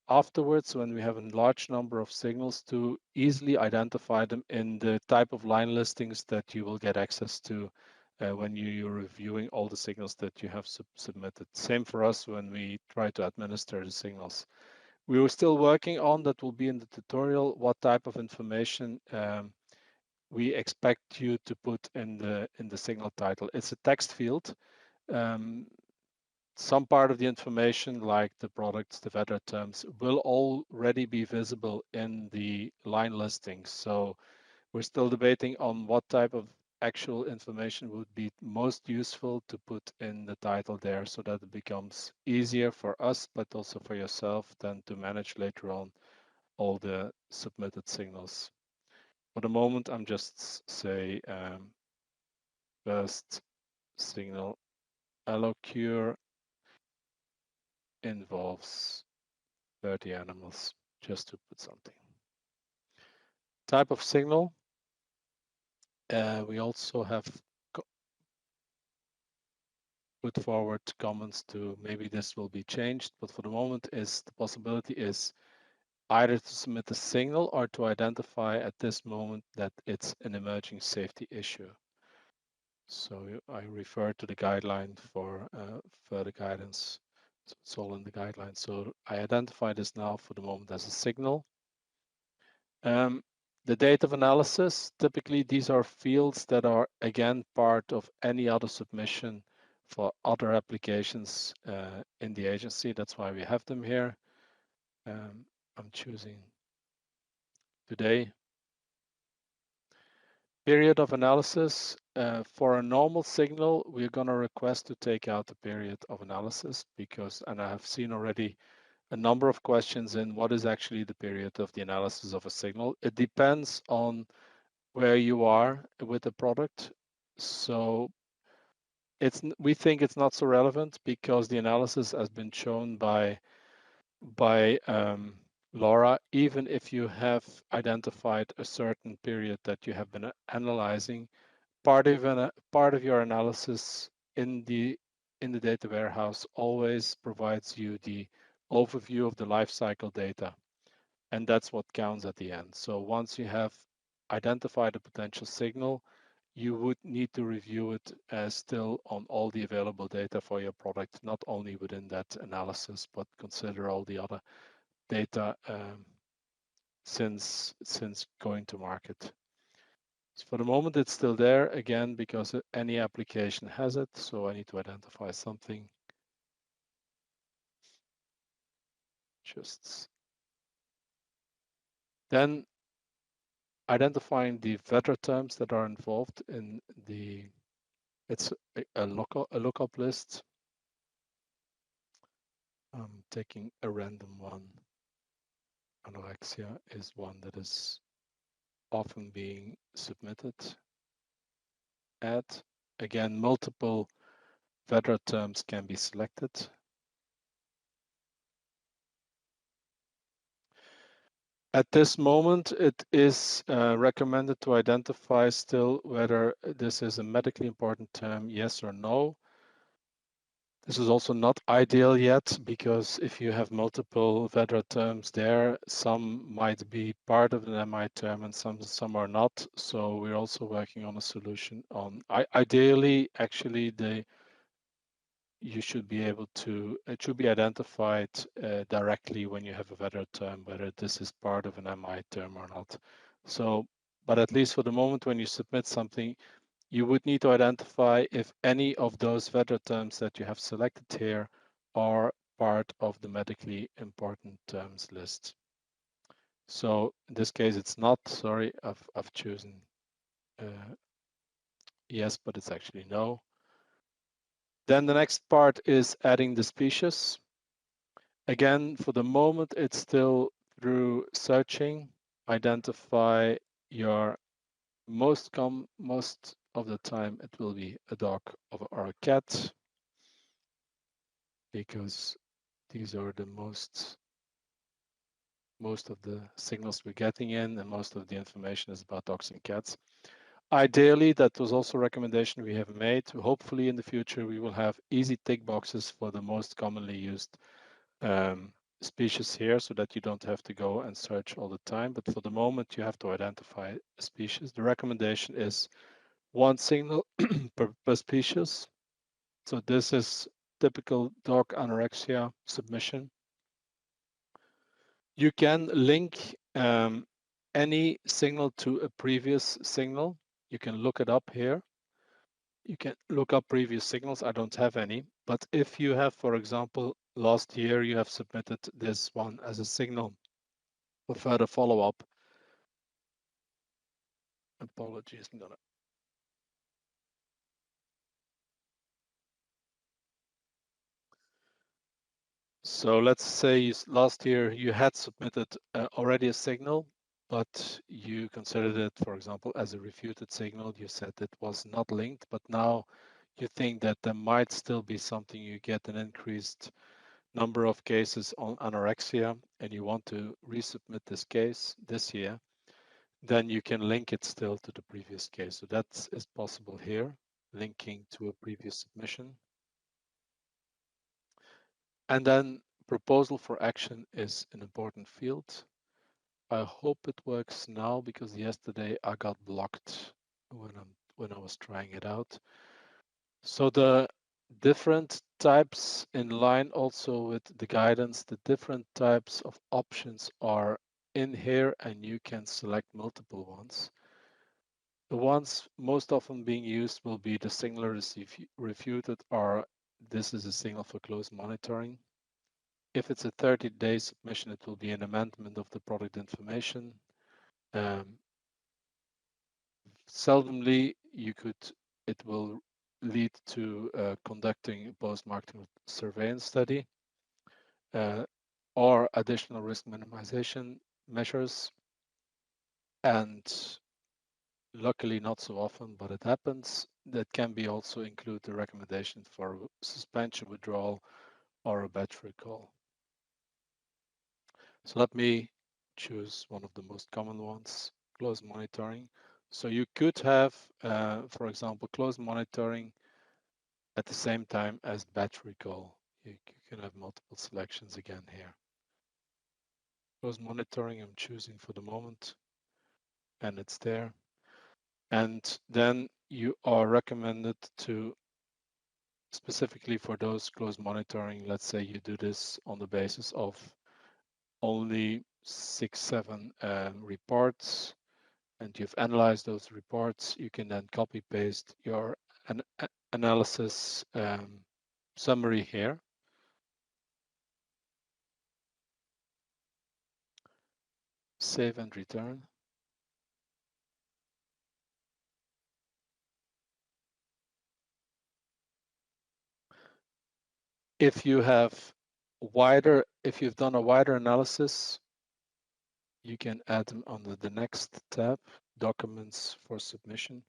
afterwards, when we have a large number of signals, to easily identify them in the type of line listings that you will get access to when you're reviewing all the signals that you have submitted. Same for us when we try to administer the signals. We were still working on, that will be in the tutorial, what type of information we expect you to put in the signal title. It's a text field. Some part of the information, like the products, the vendor terms, will already be visible in the line listings. So we're still debating on what type of actual information would be most useful to put in the title there, so that it becomes easier for us, but also for yourself then to manage later on all the submitted signals. For the moment, I'm just say first signal allocure involves 30 animals, just to put something. Type of signal. We also have put forward comments to maybe this will be changed, but for the moment is the possibility is either to submit a signal or to identify at this moment that it's an emerging safety issue. So I refer to the guideline for further guidance. So it's all in the guidelines. So I identify this now for the moment as a signal. The date of analysis, typically these are fields that are again part of any other submission for other applications in the agency. That's why we have them here. I'm choosing today. Period of analysis. For a normal signal, we're going to request to take out the period of analysis because, and I have seen already a number of questions in what is actually the period of the analysis of a signal. It depends on where you are with the product. So we think it's not so relevant because the analysis has been shown by Laura, even if you have identified a certain period that you have been analyzing, part of your analysis in the data warehouse always provides you the overview of the life cycle data, and that's what counts at the end. So once you have identified a potential signal, you would need to review it still on all the available data for your product, not only within that analysis, but consider all the other data since going to market. So for the moment, it's still there again because any application has it. So I need to identify something. Just then identifying the vendor terms that are involved in the. It's a lookup list. I'm taking a random one. Anorexia is one that is often being submitted. Add again, multiple vendor terms can be selected. At this moment, it is recommended to identify still whether this is a medically important term, yes or no. This is also not ideal yet because if you have multiple vendor terms there, some might be part of an MI term and some are not. So we're also working on a solution on ideally actually you should be able to, it should be identified directly when you have a vendor term, whether this is part of an MI term or not. So, but at least for the moment, when you submit something, you would need to identify if any of those vendor terms that you have selected here are part of the medically important terms list. So in this case, it's not, sorry, I've chosen yes, but it's actually no. Then the next part is adding the species. Again, for the moment, it's still through searching, identify your most of the time it will be a dog or a cat, because these are the most of the signals we're getting in, and most of the information is about dogs and cats. Ideally, that was also a recommendation we have made. Hopefully in the future, we will have easy tick boxes for the most commonly used species here, so that you don't have to go and search all the time. But for the moment, you have to identify a species. The recommendation is one signal per species. So this is typical dog anorexia submission. You can link any signal to a previous signal. You can look it up here. You can look up previous signals. I don't have any, but if you have, for example, last year you have submitted this one as a signal for further follow-up. Apologies, I'm gonna. So let's say last year you had submitted already a signal, but you considered it, for example, as a refuted signal. You said it was not linked, but now you think that there might still be something. You get an increased number of cases on anorexia, and you want to resubmit this case this year, then you can link it still to the previous case. So that is possible here, linking to a previous submission. And then proposal for action is an important field. I hope it works now, because yesterday I got blocked when I was trying it out. So the different types, in line also with the guidance, the different types of options are in here, and you can select multiple ones. The ones most often being used will be the signal refuted, or this is a signal for close monitoring. If it's a 30-day submission, it will be an amendment of the product information. Seldomly, it will lead to conducting a post-marketing surveillance study or additional risk minimization measures. And luckily, not so often, but it happens. That can be also include the recommendation for suspension, withdrawal, or a batch recall. So let me choose one of the most common ones, close monitoring. So you could have, for example, close monitoring at the same time as batch recall. You can have multiple selections again here. Close monitoring I'm choosing for the moment, and it's there. And then you are recommended to, specifically for those close monitoring, let's say you do this on the basis of only 6-7 reports, and you've analyzed those reports, you can then copy paste your analysis summary here. Save and return. If you've done a wider analysis, you can add them under the next tab, Documents for Submission.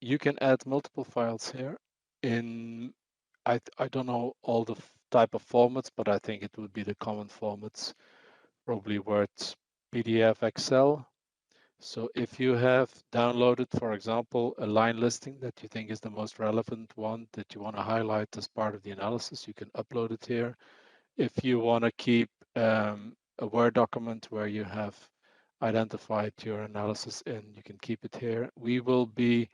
You can add multiple files here. I don't know all the type of formats, but I think it would be the common formats, probably Word, PDF, Excel. So if you have downloaded, for example, a line listing that you think is the most relevant one that you want to highlight as part of the analysis, you can upload it here. If you want to keep a Word document where you have identified your analysis in, you can keep it here. We will be,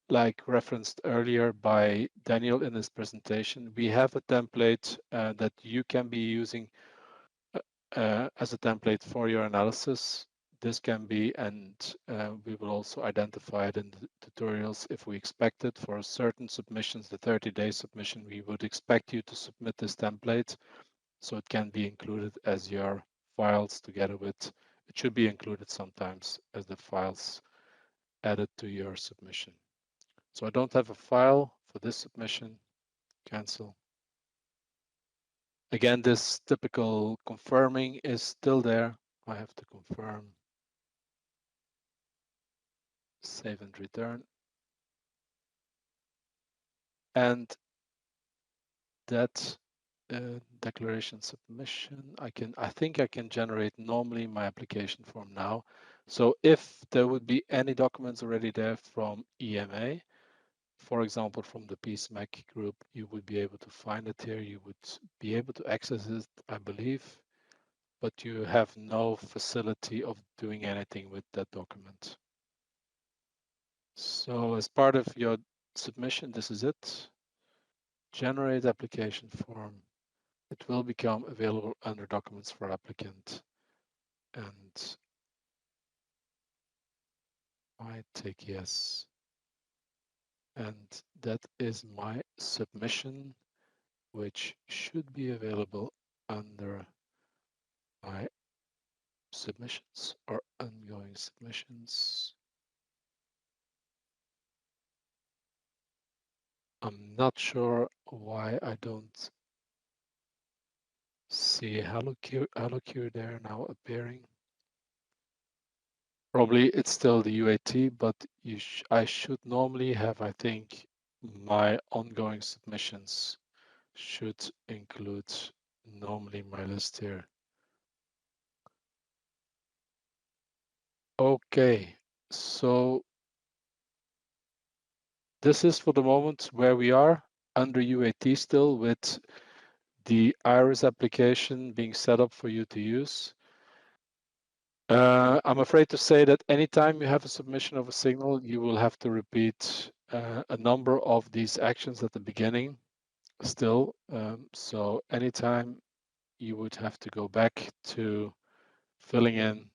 like referenced earlier by Daniel in his presentation, we have a template that you can be using as a template for your analysis. This can be, and we will also identify it in the tutorials if we expect it. For certain submissions, the 30-day submission, we would expect you to submit this template. So it can be included as your files together with, it should be included sometimes as the files added to your submission. So I don't have a file for this submission. Cancel. Again, this typical confirming is still there. I have to confirm. Save and return. And that declaration submission, I think I can generate normally my application form now. So if there would be any documents already there from EMA, for example, from the P-SMEG group, you would be able to find it here. You would be able to access it, I believe, but you have no facility of doing anything with that document. So as part of your submission, this is it. Generate application form. It will become available under documents for applicant. And I take yes. And that is my submission, which should be available under my submissions or ongoing submissions. I'm not sure why I don't see HelloQ there now appearing. Probably it's still the UAT, but I should normally have, I think, my ongoing submissions should include normally my list here. Okay, so this is for the moment where we are under UAT still with the Iris application being set up for you to use. I'm afraid to say that anytime you have a submission of a signal, you will have to repeat a number of these actions at the beginning still. So anytime you would have to go back to filling in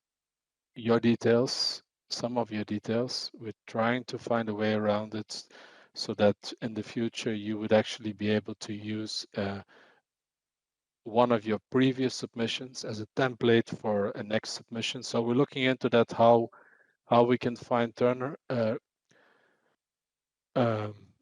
your details, some of your details. We're trying to find a way around it so that in the future you would actually be able to use one of your previous submissions as a template for a next submission. So we're looking into that, how we can find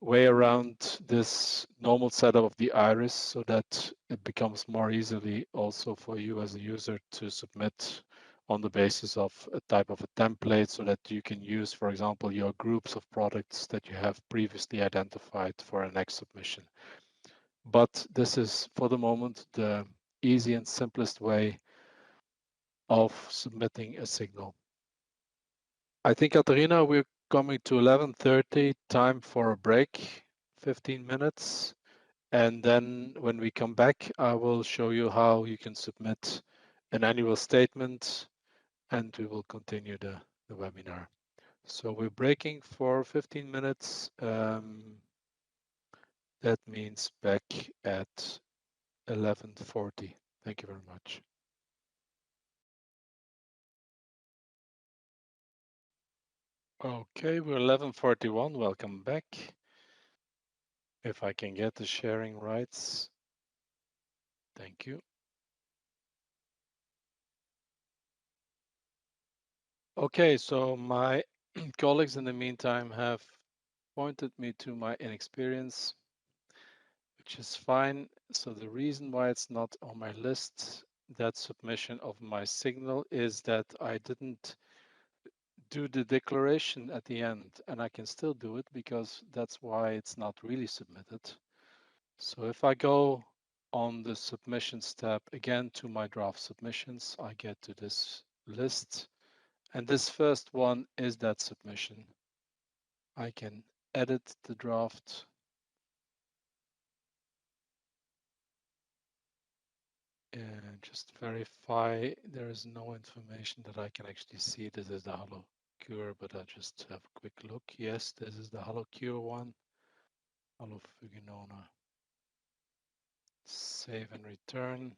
way around this normal setup of the iris so that it becomes more easily also for you as a user to submit on the basis of a type of a template so that you can use, for example, your groups of products that you have previously identified for a next submission. But this is, for the moment, the easy and simplest way of submitting a signal. I think, Katarina, we're coming to 11:30, time for a break, 15 minutes. And then when we come back, I will show you how you can submit an annual statement and we will continue the webinar. So we're breaking for 15 minutes. That means back at 11:40. Thank you very much. Okay, we're 11:41. Welcome back. If I can get the sharing rights. Thank you. Okay, so my colleagues in the meantime have pointed me to my inexperience, which is fine. So the reason why it's not on my list, that submission of my signal, is that I didn't do the declaration at the end, and I can still do it because that's why it's not really submitted. So if I go on the submissions tab again to my draft submissions, I get to this list, and this first one is that submission. I can edit the draft and just verify there is no information that I can actually see. This is the Hello Cure, but I just have a quick look. Yes, this is the Hello Cure one. Hello Fuginona. Save and return.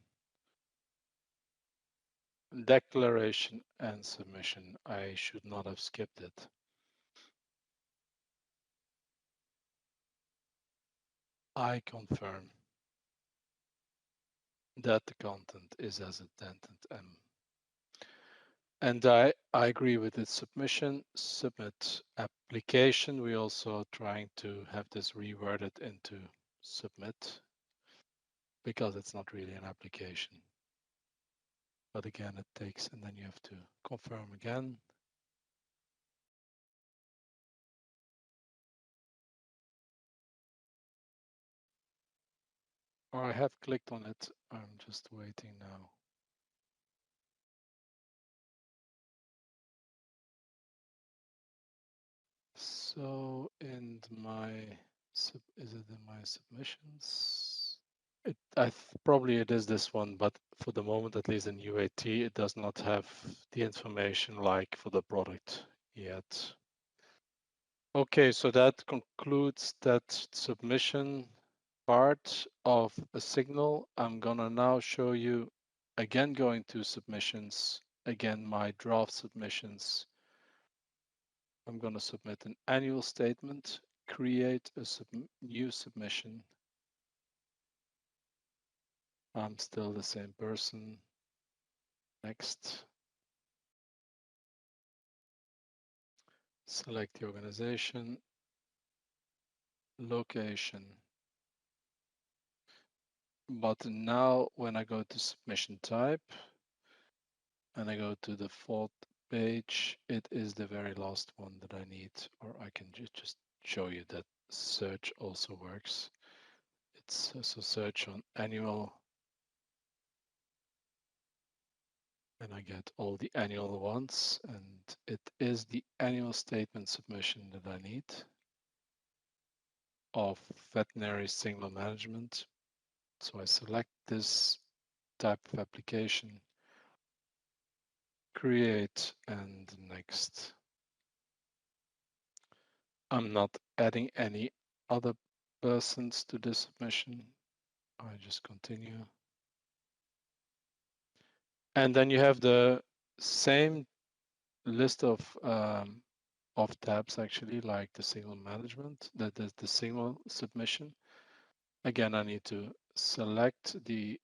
Declaration and submission. I should not have skipped it. I confirm that the content is as intended and I agree with its submission. Submit application. We're also trying to have this reworded into submit because it's not really an application. But again, it takes, and then you have to confirm again. Or I have clicked on it. I'm just waiting now. So in my, is it in my submissions? Probably it is this one, but for the moment, at least in UAT, it does not have the information like for the product yet. Okay, so that concludes that submission part of a signal. I'm gonna now show you, again, going to submissions, again, my draft submissions. I'm gonna submit an annual statement, create a new submission. I'm still the same person. Next. Select the organization, location. But now when I go to submission type and I go to the fourth page, it is the very last one that I need, or I can just show you that search also works. It's so search on annual and I get all the annual ones, and it is the annual statement submission that I need of veterinary signal management. So I select this type of application, create, and next. I'm not adding any other persons to this submission. I just continue. And then you have the same list of tabs actually, like the signal management, that is the signal submission. Again, I need to select the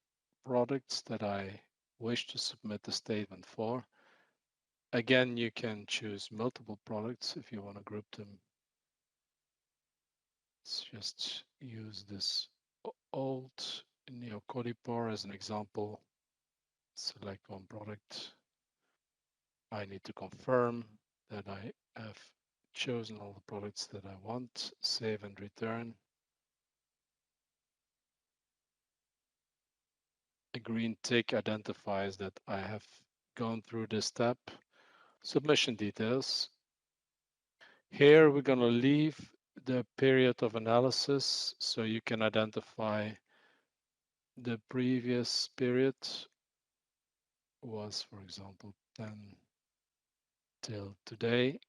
products that I wish to submit the statement for. Again, you can choose multiple products if you want to group them. Let's just use this old neocodipar as an example. Select one product. I need to confirm that I have chosen all the products that I want, save and return. A green tick identifies that I have gone through this step. Submission details. Here we're going to leave the period of analysis so you can identify the previous period was, for example, 10 till today.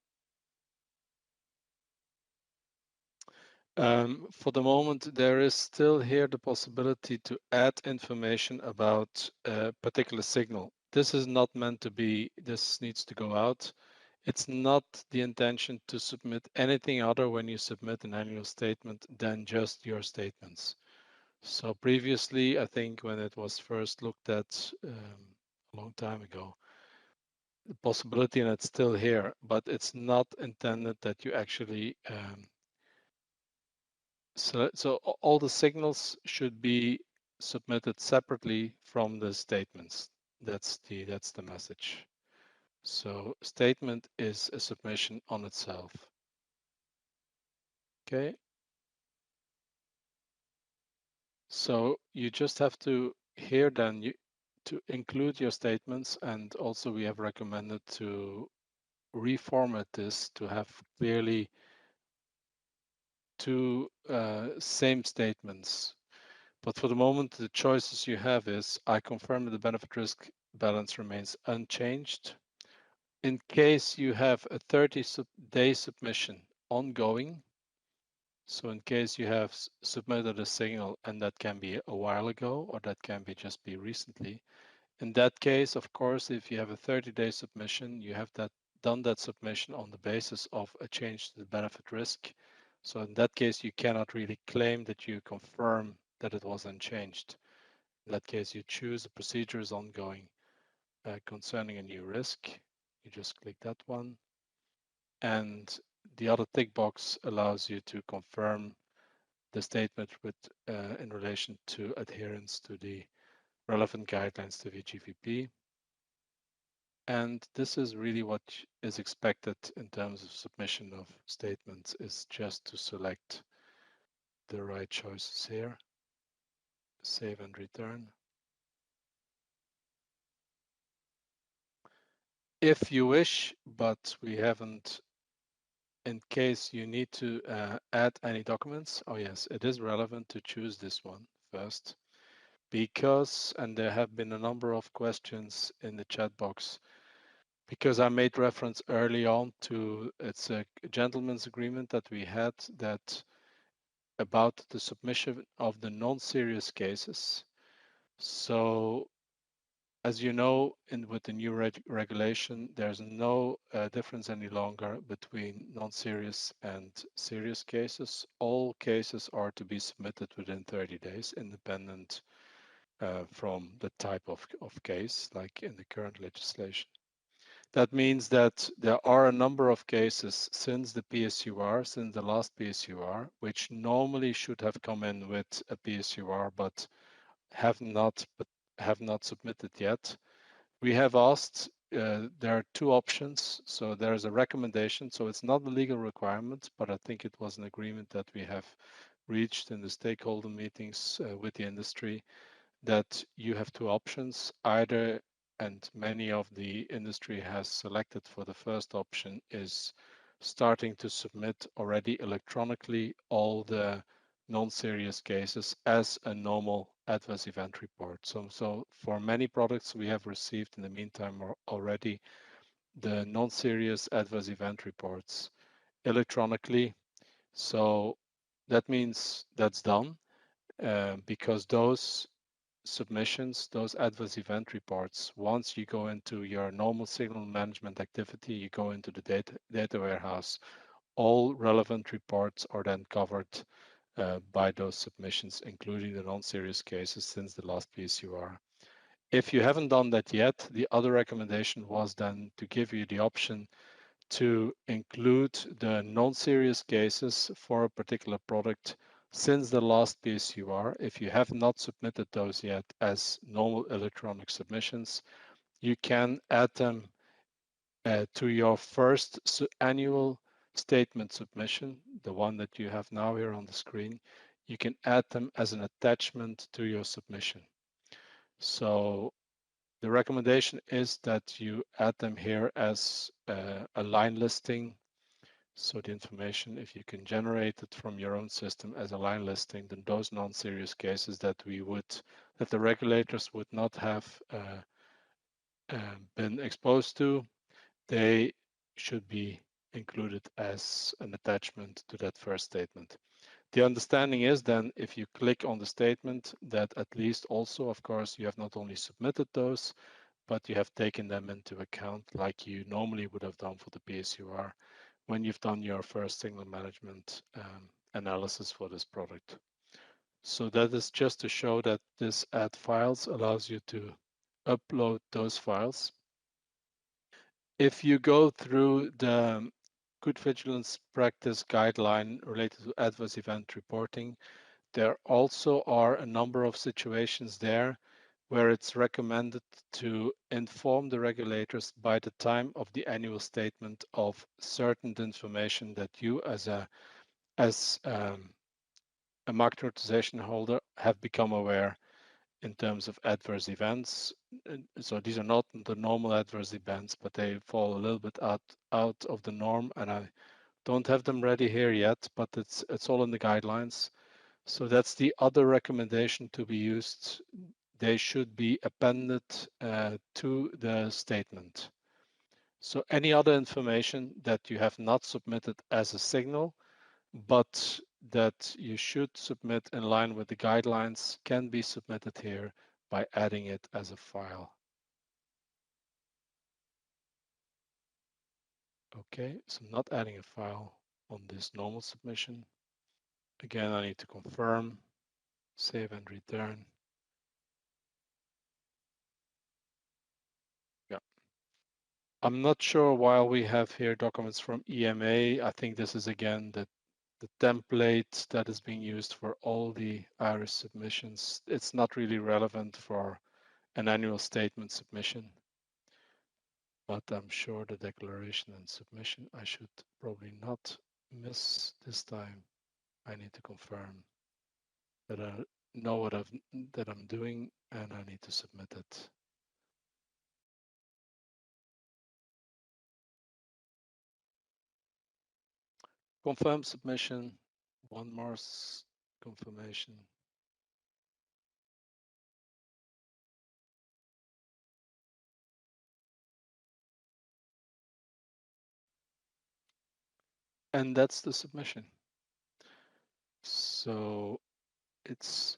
For the moment, there is still here the possibility to add information about a particular signal. This is not meant to be, this needs to go out. It's not the intention to submit anything other when you submit an annual statement than just your statements. So previously, I think when it was first looked at a long time ago, the possibility, and it's still here, but it's not intended that you actually so all the signals should be submitted separately from the statements. That's the message. So statement is a submission on itself. Okay. So you just have to here then to include your statements, and also we have recommended to reformat this to have clearly two same statements. But for the moment, the choices you have is I confirm that the benefit risk balance remains unchanged. In case you have a 30-day submission ongoing, so in case you have submitted a signal and that can be a while ago or that can be just be recently, in that case, of course, if you have a 30-day submission, you have done that submission on the basis of a change to the benefit risk. So in that case, you cannot really claim that you confirm that it was unchanged. In that case, you choose the procedure is ongoing concerning a new risk. You just click that one. And the other tick box allows you to confirm the statement with in relation to adherence to the relevant guidelines to VGVP. And this is really what is expected in terms of submission of statements, is just to select the right choices here, save and return. If you wish, but we haven't, in case you need to add any documents, oh yes, it is relevant to choose this one first, because, and there have been a number of questions in the chat box, because I made reference early on to, it's a gentleman's agreement that we had that about the submission of the non-serious cases. So as you know, with the new regulation, there's no difference any longer between non-serious and serious cases. All cases are to be submitted within 30 days, independent from the type of case, like in the current legislation. That means that there are a number of cases since the PSUR, since the last PSUR, which normally should have come in with a PSUR, but have not submitted yet. We have asked, there are two options. So there's a recommendation. So it's not a legal requirement, but I think it was an agreement that we have reached in the stakeholder meetings with the industry, that you have two options, either, and many of the industry has selected for the first option, is starting to submit already electronically all the non-serious cases as a normal adverse event report. So for many products, we have received in the meantime already the non-serious adverse event reports electronically. So that means that's done, because those submissions, those adverse event reports, once you go into your normal signal management activity, you go into the data warehouse, all relevant reports are then covered by those submissions, including the non-serious cases since the last PSUR. If you haven't done that yet, the other recommendation was then to give you the option to include the non-serious cases for a particular product since the last PSUR. If you have not submitted those yet as normal electronic submissions, you can add them to your first annual statement submission, the one that you have now here on the screen. You can add them as an attachment to your submission. So the recommendation is that you add them here as a line listing. So the information, if you can generate it from your own system as a line listing, then those non-serious cases that the regulators would not have been exposed to, they should be included as an attachment to that first statement. The understanding is then, if you click on the statement, that at least also, of course, you have not only submitted those, but you have taken them into account like you normally would have done for the PSUR when you've done your first signal management analysis for this product. So that is just to show that this add files allows you to upload those files. If you go through the good vigilance practice guideline related to adverse event reporting, there also are a number of situations there where it's recommended to inform the regulators by the time of the annual statement of certain information that you as a market authorization holder have become aware in terms of adverse events. So these are not the normal adverse events, but they fall a little bit out of the norm, and I don't have them ready here yet, but it's all in the guidelines. So that's the other recommendation to be used. They should be appended to the statement. So any other information that you have not submitted as a signal, but that you should submit in line with the guidelines, can be submitted here by adding it as a file. Okay, so I'm not adding a file on this normal submission. Again, I need to confirm, save and return. Yeah. I'm not sure why we have here documents from EMA. I think this is again the the template that is being used for all the IRIS submissions. It's not really relevant for an annual statement submission, but I'm sure the declaration and submission I should probably not miss this time. I need to confirm that I know that I'm doing and I need to submit it. Confirm submission, one more confirmation. And that's the submission. So it's,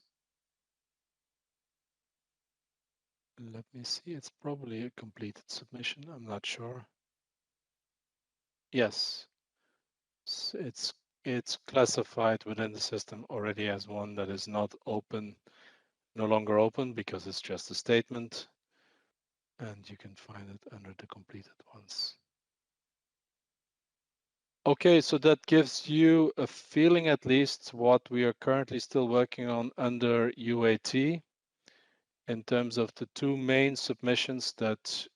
let me see, it's probably a completed submission. I'm not sure. Yes, it's classified within the system already as one that is not open, no longer open, because it's just a statement. And you can find it under the completed ones. Okay, so that gives you a feeling at least what we are currently still working on under UAT in terms of the two main submissions that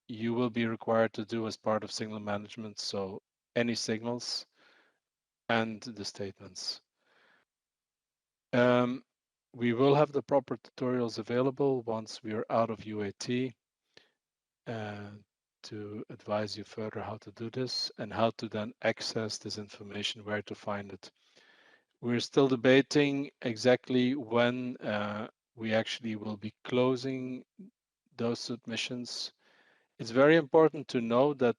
you will be required to do as part of signal management. So any signals and the statements. We will have the proper tutorials available once we are out of UAT to advise you further how to do this and how to then access this information, where to find it. We're still debating exactly when we actually will be closing those submissions. It's very important to know that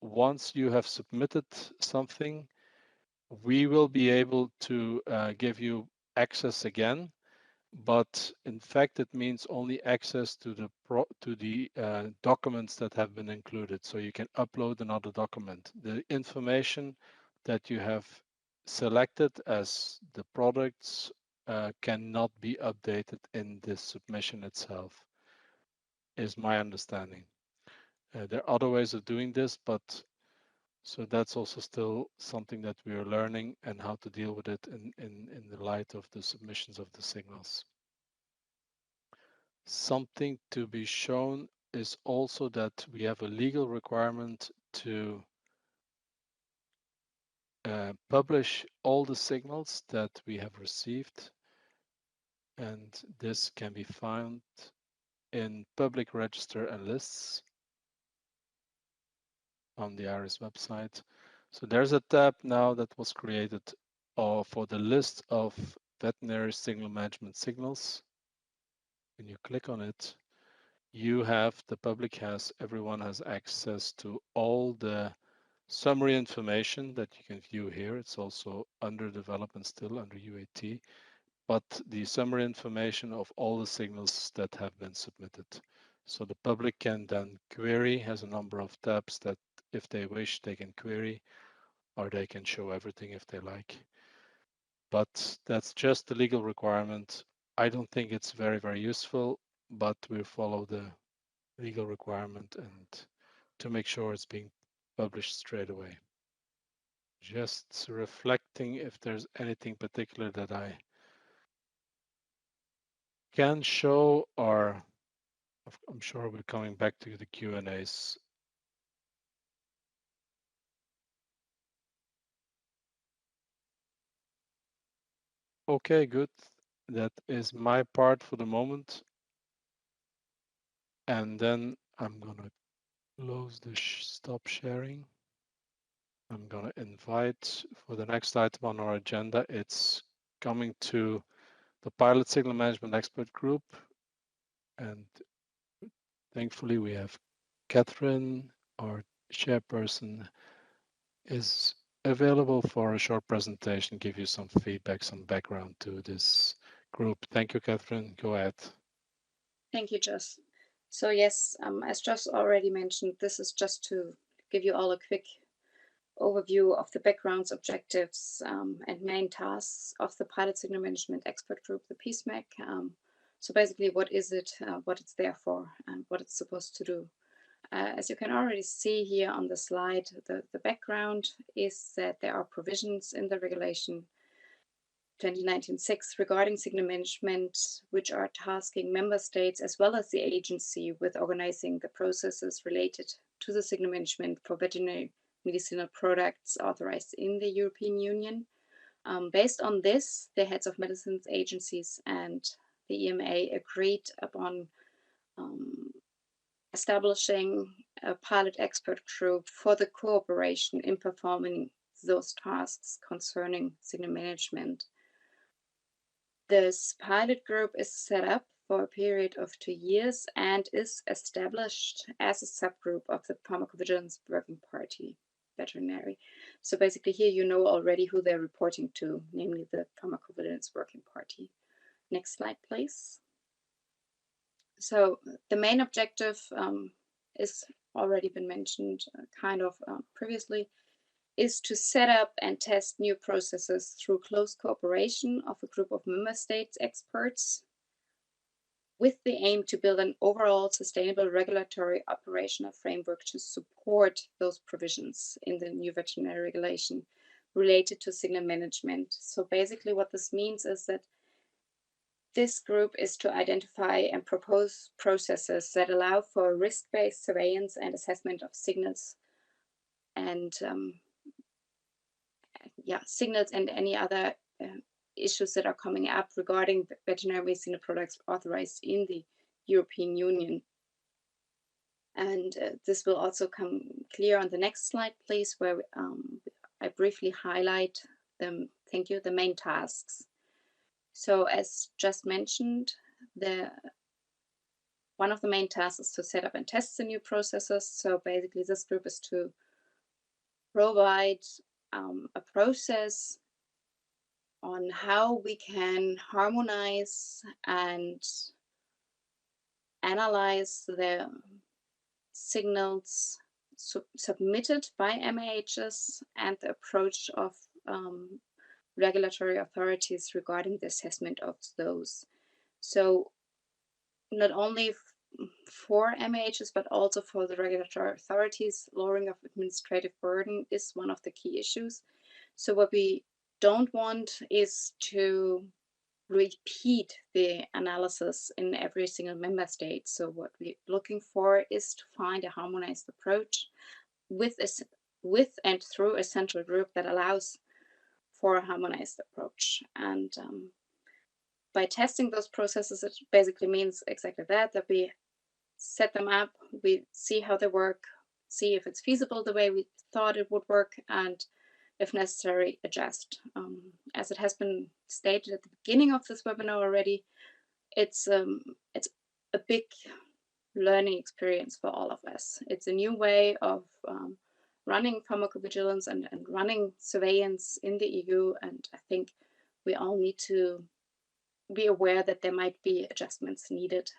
once you have submitted something, we will be able to give you access again, but in fact it means only access to the documents that have been included. So you can upload another document. The information that you have selected as the products cannot be updated in this submission itself, is my understanding. There are other ways of doing this, but so that's also still something that we are learning and how to deal with it in the light of the submissions of the signals. Something to be shown is also that we have a legal requirement to publish all the signals that we have received, and this can be found in public register and lists on the IRIS website. So there's a tab now that was created for the list of veterinary signal management signals. When you click on it, you have, the public has, everyone has access to all the summary information that you can view here. It's also under development still under UAT, but the summary information of all the signals that have been submitted. So the public can then query, has a number of tabs that if they wish, they can query, or they can show everything if they like. But that's just the legal requirement. I don't think it's very, very useful, but we follow the legal requirement and to make sure it's being published straight away. Just reflecting if there's anything particular that I can show, or I'm sure we're coming back to the Q&As. Okay, good. That is my part for the moment. And then I'm gonna close the stop sharing. I'm gonna invite for the next item on our agenda. It's coming to the Pilot Signal Management Expert Group. And thankfully we have Catherine, our chairperson, is available for a short presentation, give you some feedback, some background to this group. Thank you, Catherine. Go ahead.
Thank you, Joss. So yes, as Joss already mentioned, this is just to give you all a quick overview of the backgrounds, objectives, and main tasks of the Pilot Signal Management Expert Group, the P-SMEG. So basically, what is it, what it's there for, and what it's supposed to do. As you can already see here on the slide, the background is that there are provisions in the regulation 2019/6 regarding signal management, which are tasking member states as well as the agency with organizing the processes related to the signal management for veterinary medicinal products authorized in the European Union. Based on this, the heads of medicines agencies and the EMA agreed upon establishing a pilot expert group for the cooperation in performing those tasks concerning signal management. This pilot group is set up for a period of 2 years and is established as a subgroup of the Pharmacovigilance Working Party Veterinary. So basically here you know already who they're reporting to, namely the Pharmacovigilance Working Party. Next slide, please. So the main objective is already been mentioned previously, is to set up and test new processes through close cooperation of a group of member states experts with the aim to build an overall sustainable regulatory operational framework to support those provisions in the new veterinary regulation related to signal management. So basically what this means is that this group is to identify and propose processes that allow for risk-based surveillance and assessment of signals and signals and any other issues that are coming up regarding veterinary medicinal products authorized in the European Union. And this will also come clear on the next slide, please, where I briefly highlight them. Thank you. The main tasks. So as just mentioned, one of the main tasks is to set up and test the new processes. So basically this group is to provide a process on how we can harmonize and analyze the signals submitted by MAHs and the approach of regulatory authorities regarding the assessment of those. So not only for MAHs, but also for the regulatory authorities, lowering of administrative burden is one of the key issues. So what we don't want is to repeat the analysis in every single member state. So what we're looking for is to find a harmonized approach with and through a central group that allows for a harmonized approach. And by testing those processes, it basically means exactly that we set them up, we see how they work, see if it's feasible the way we thought it would work, and if necessary, adjust. As it has been stated at the beginning of this webinar already, it's a big learning experience for all of us. It's a new way of running pharmacovigilance and running surveillance in the EU, and I think we all need to be aware that there might be adjustments needed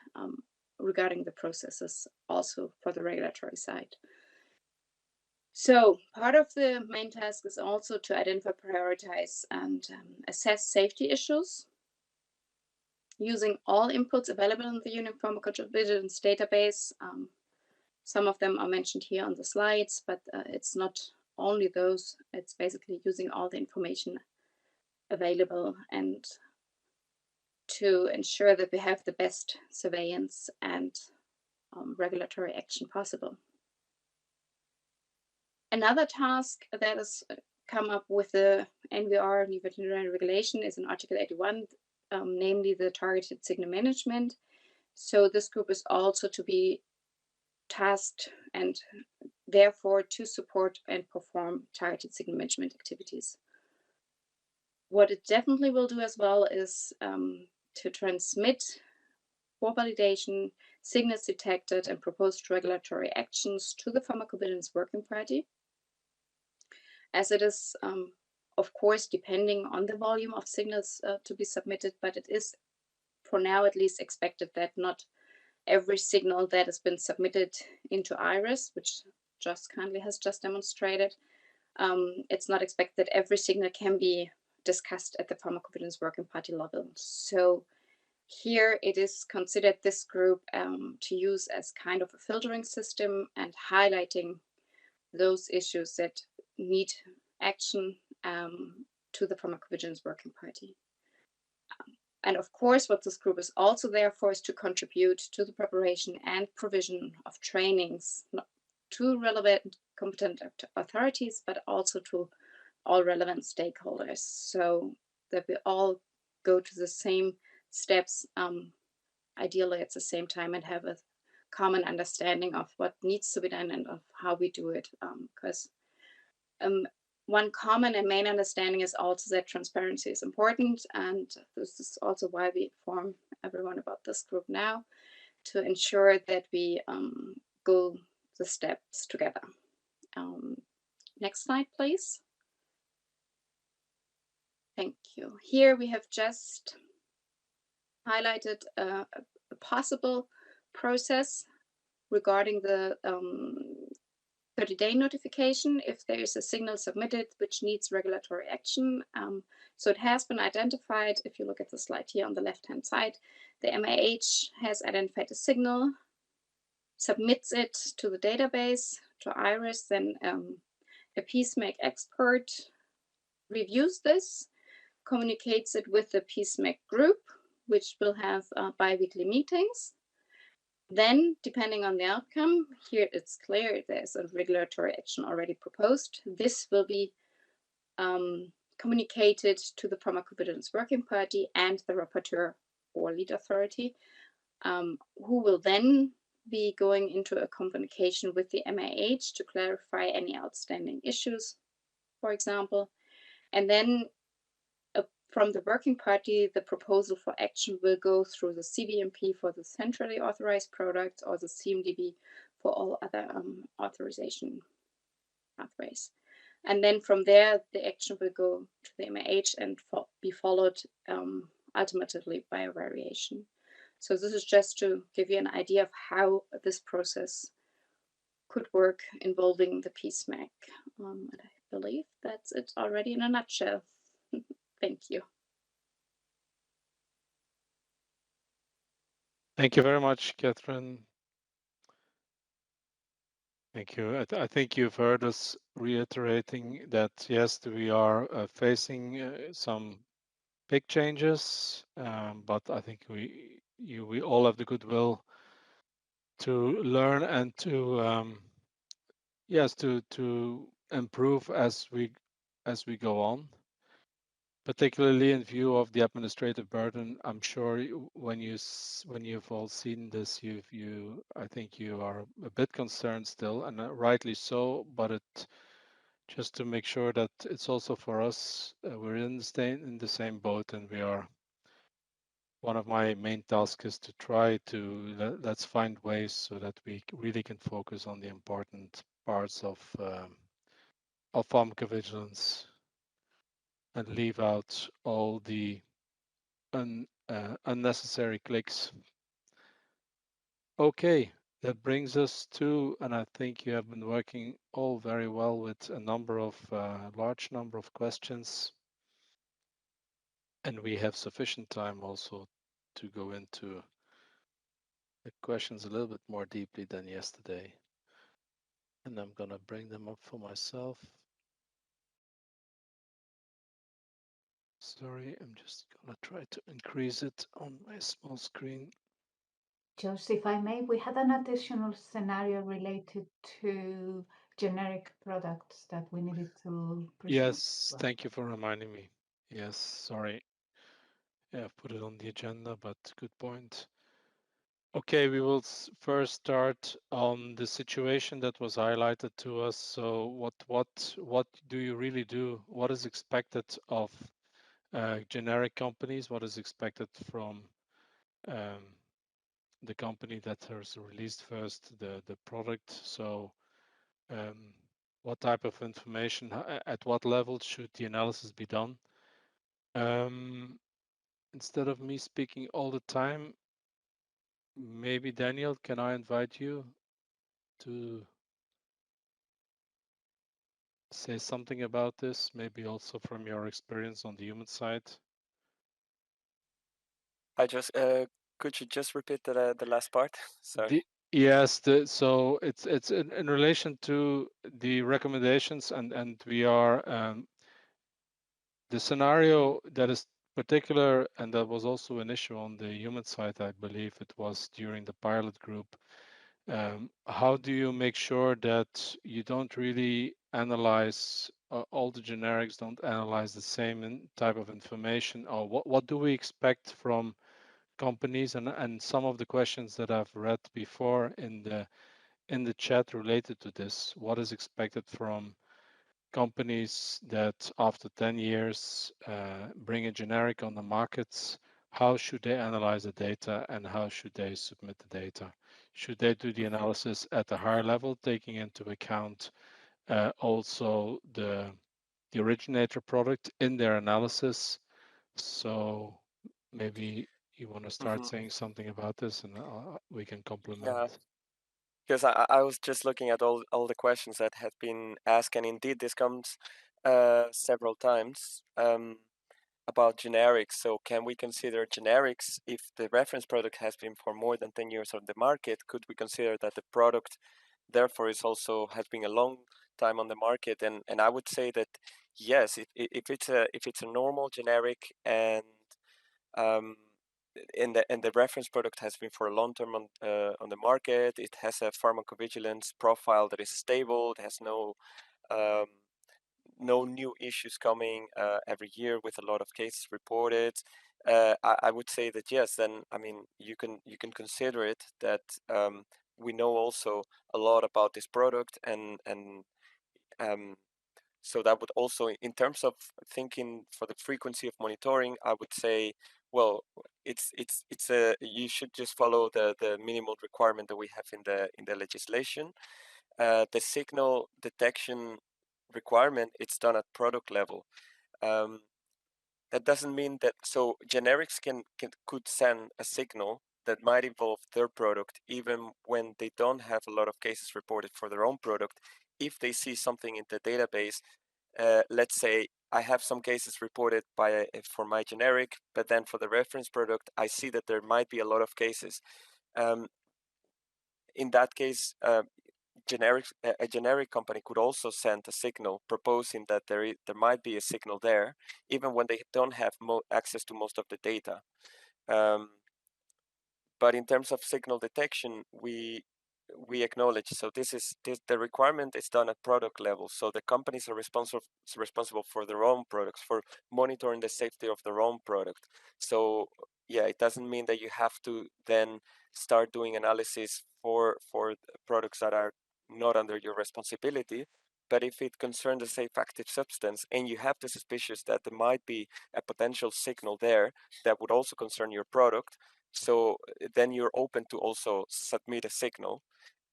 regarding the processes also for the regulatory side. So part of the main task is also to identify, prioritize, and assess safety issues using all inputs available in the Union Pharmacovigilance Database. Some of them are mentioned here on the slides, but it's not only those. It's basically using all the information available and to ensure that we have the best surveillance and regulatory action possible. Another task that has come up with the NVR, New Veterinary Regulation, is in Article 81, namely the targeted signal management. So this group is also to be tasked and therefore to support and perform targeted signal management activities. What it definitely will do as well is to transmit for validation signals detected and proposed regulatory actions to the Pharmacovigilance Working Party, as it is, of course, depending on the volume of signals to be submitted, but it is, for now at least, expected that not every signal that has been submitted into IRIS, which Joss kindly has just demonstrated, it's not expected that every signal can be discussed at the Pharmacovigilance Working Party level. So Here it is considered this group to use as kind of a filtering system and highlighting those issues that need action to the Pharmacovigilance Working Party. And of course, what this group is also there for is to contribute to the preparation and provision of trainings to relevant competent authorities, but also to all relevant stakeholders, so that we all go to the same steps, ideally at the same time, and have a common understanding of what needs to be done and of how we do it. Because one common and main understanding is also that transparency is important, and this is also why we inform everyone about this group now, to ensure that we go the steps together. Next slide, please. Thank you. Here we have just highlighted a possible process regarding the 30-day notification if there is a signal submitted which needs regulatory action. So it has been identified. If you look at the slide here on the left-hand side, the MAH has identified a signal, submits it to the database, to IRIS, then a P-SMEG expert reviews this, communicates it with the P-SMEG group, which will have bi-weekly meetings. Then, depending on the outcome, here it's clear there's a regulatory action already proposed. This will be communicated to the Pharmacovigilance Working Party and the rapporteur or lead authority, who will then be going into a communication with the MAH to clarify any outstanding issues, for example. And then from the working party, the proposal for action will go through the CVMP for the centrally authorized products or the CMDB for all other authorization pathways. And then from there, the action will go to the MAH and be followed ultimately by a variation. So this is just to give you an idea of how this process could work involving the P-SMEG. And I believe that's it already in a nutshell. Thank you.
Thank you very much, Catherine. Thank you. I think you've heard us reiterating that, yes, we are facing some big changes, but I think we all have the goodwill to learn and to yes, to improve as we go on, particularly in view of the administrative burden. I'm sure when you've all seen this, I think you are a bit concerned still, and rightly so. But it just to make sure that it's also for us, we're in the same boat, and we are. One of my main tasks is to try to let's find ways so that we really can focus on the important parts of pharmacovigilance and leave out all the unnecessary clicks. Okay, that brings us to, and I think you have been working all very well with a large number of questions, and we have sufficient time also to go into the questions a little bit more deeply than yesterday. And I'm gonna bring them up for myself. Sorry, I'm just gonna try to increase it on my small screen.
Just if I may, we had an additional scenario related to generic products that we needed to present.
Yes, thank you for reminding me. Yes, sorry. Yeah, I've put it on the agenda, but good point. Okay, we will first start on the situation that was highlighted to us. So what do you really do? What is expected of generic companies? What is expected from the company that has released first the product? So what type of information, at what level should the analysis be done? Instead of me speaking all the time, maybe Daniel, can I invite you to say something about this, maybe also from your experience on the human side?
I just could you just repeat the last part? Sorry.
Yes, so it's in relation to the recommendations, and we are the scenario that is particular, and that was also an issue on the human side, I believe it was during the pilot group. How do you make sure that you don't really analyze all the generics don't analyze the same type of information, or what do we expect from companies? And some of the questions that I've read before in the chat related to this, what is expected from companies that after 10 years bring a generic on the markets? How should they analyze the data, and how should they submit the data? Should they do the
Mm-hmm.
analysis at a higher level, taking into account also the originator product in their analysis? So maybe you want to start
Mm-hmm.
saying something about this, and we can complement.
Yeah, because I was just looking at all the questions that had been asked, and indeed this comes several times about generics. So can we consider generics if the reference product has been for more than 10 years on the market? Could we consider that the product therefore is also has been a long time on the market? And I would say that yes, if it's a normal generic um, and the reference product has been for a long term on the market. It has a pharmacovigilance profile that is stable. It has um, no new issues coming every year with a lot of cases reported. I would say that yes. Then I mean you can consider it that we know also a lot about this product and um, so that would also, in terms of thinking for the frequency of monitoring, I would say, well, it's a you should just follow the minimal requirement that we have in the legislation. The signal detection requirement, it's done at product level. Um, that doesn't mean that so generics could send a signal that might involve their product even when they don't have a lot of cases reported for their own product. If they see something in the database, let's say I have some cases reported for my generic, but then for the reference product, I see that there might be a lot of cases. Um, in that case, a generic company could also send a signal proposing that there might be a signal there, even when they don't have access to most of the data. Um, but in terms of signal detection, we acknowledge so the requirement is done at product level. So the companies are responsible for their own products, for monitoring the safety of their own product. So yeah, it doesn't mean that you have to then start doing analysis for products that are not under your responsibility. But if it concerns a safe active substance and you have the suspicious that there might be a potential signal there that would also concern your product, so then you're open to also submit a signal.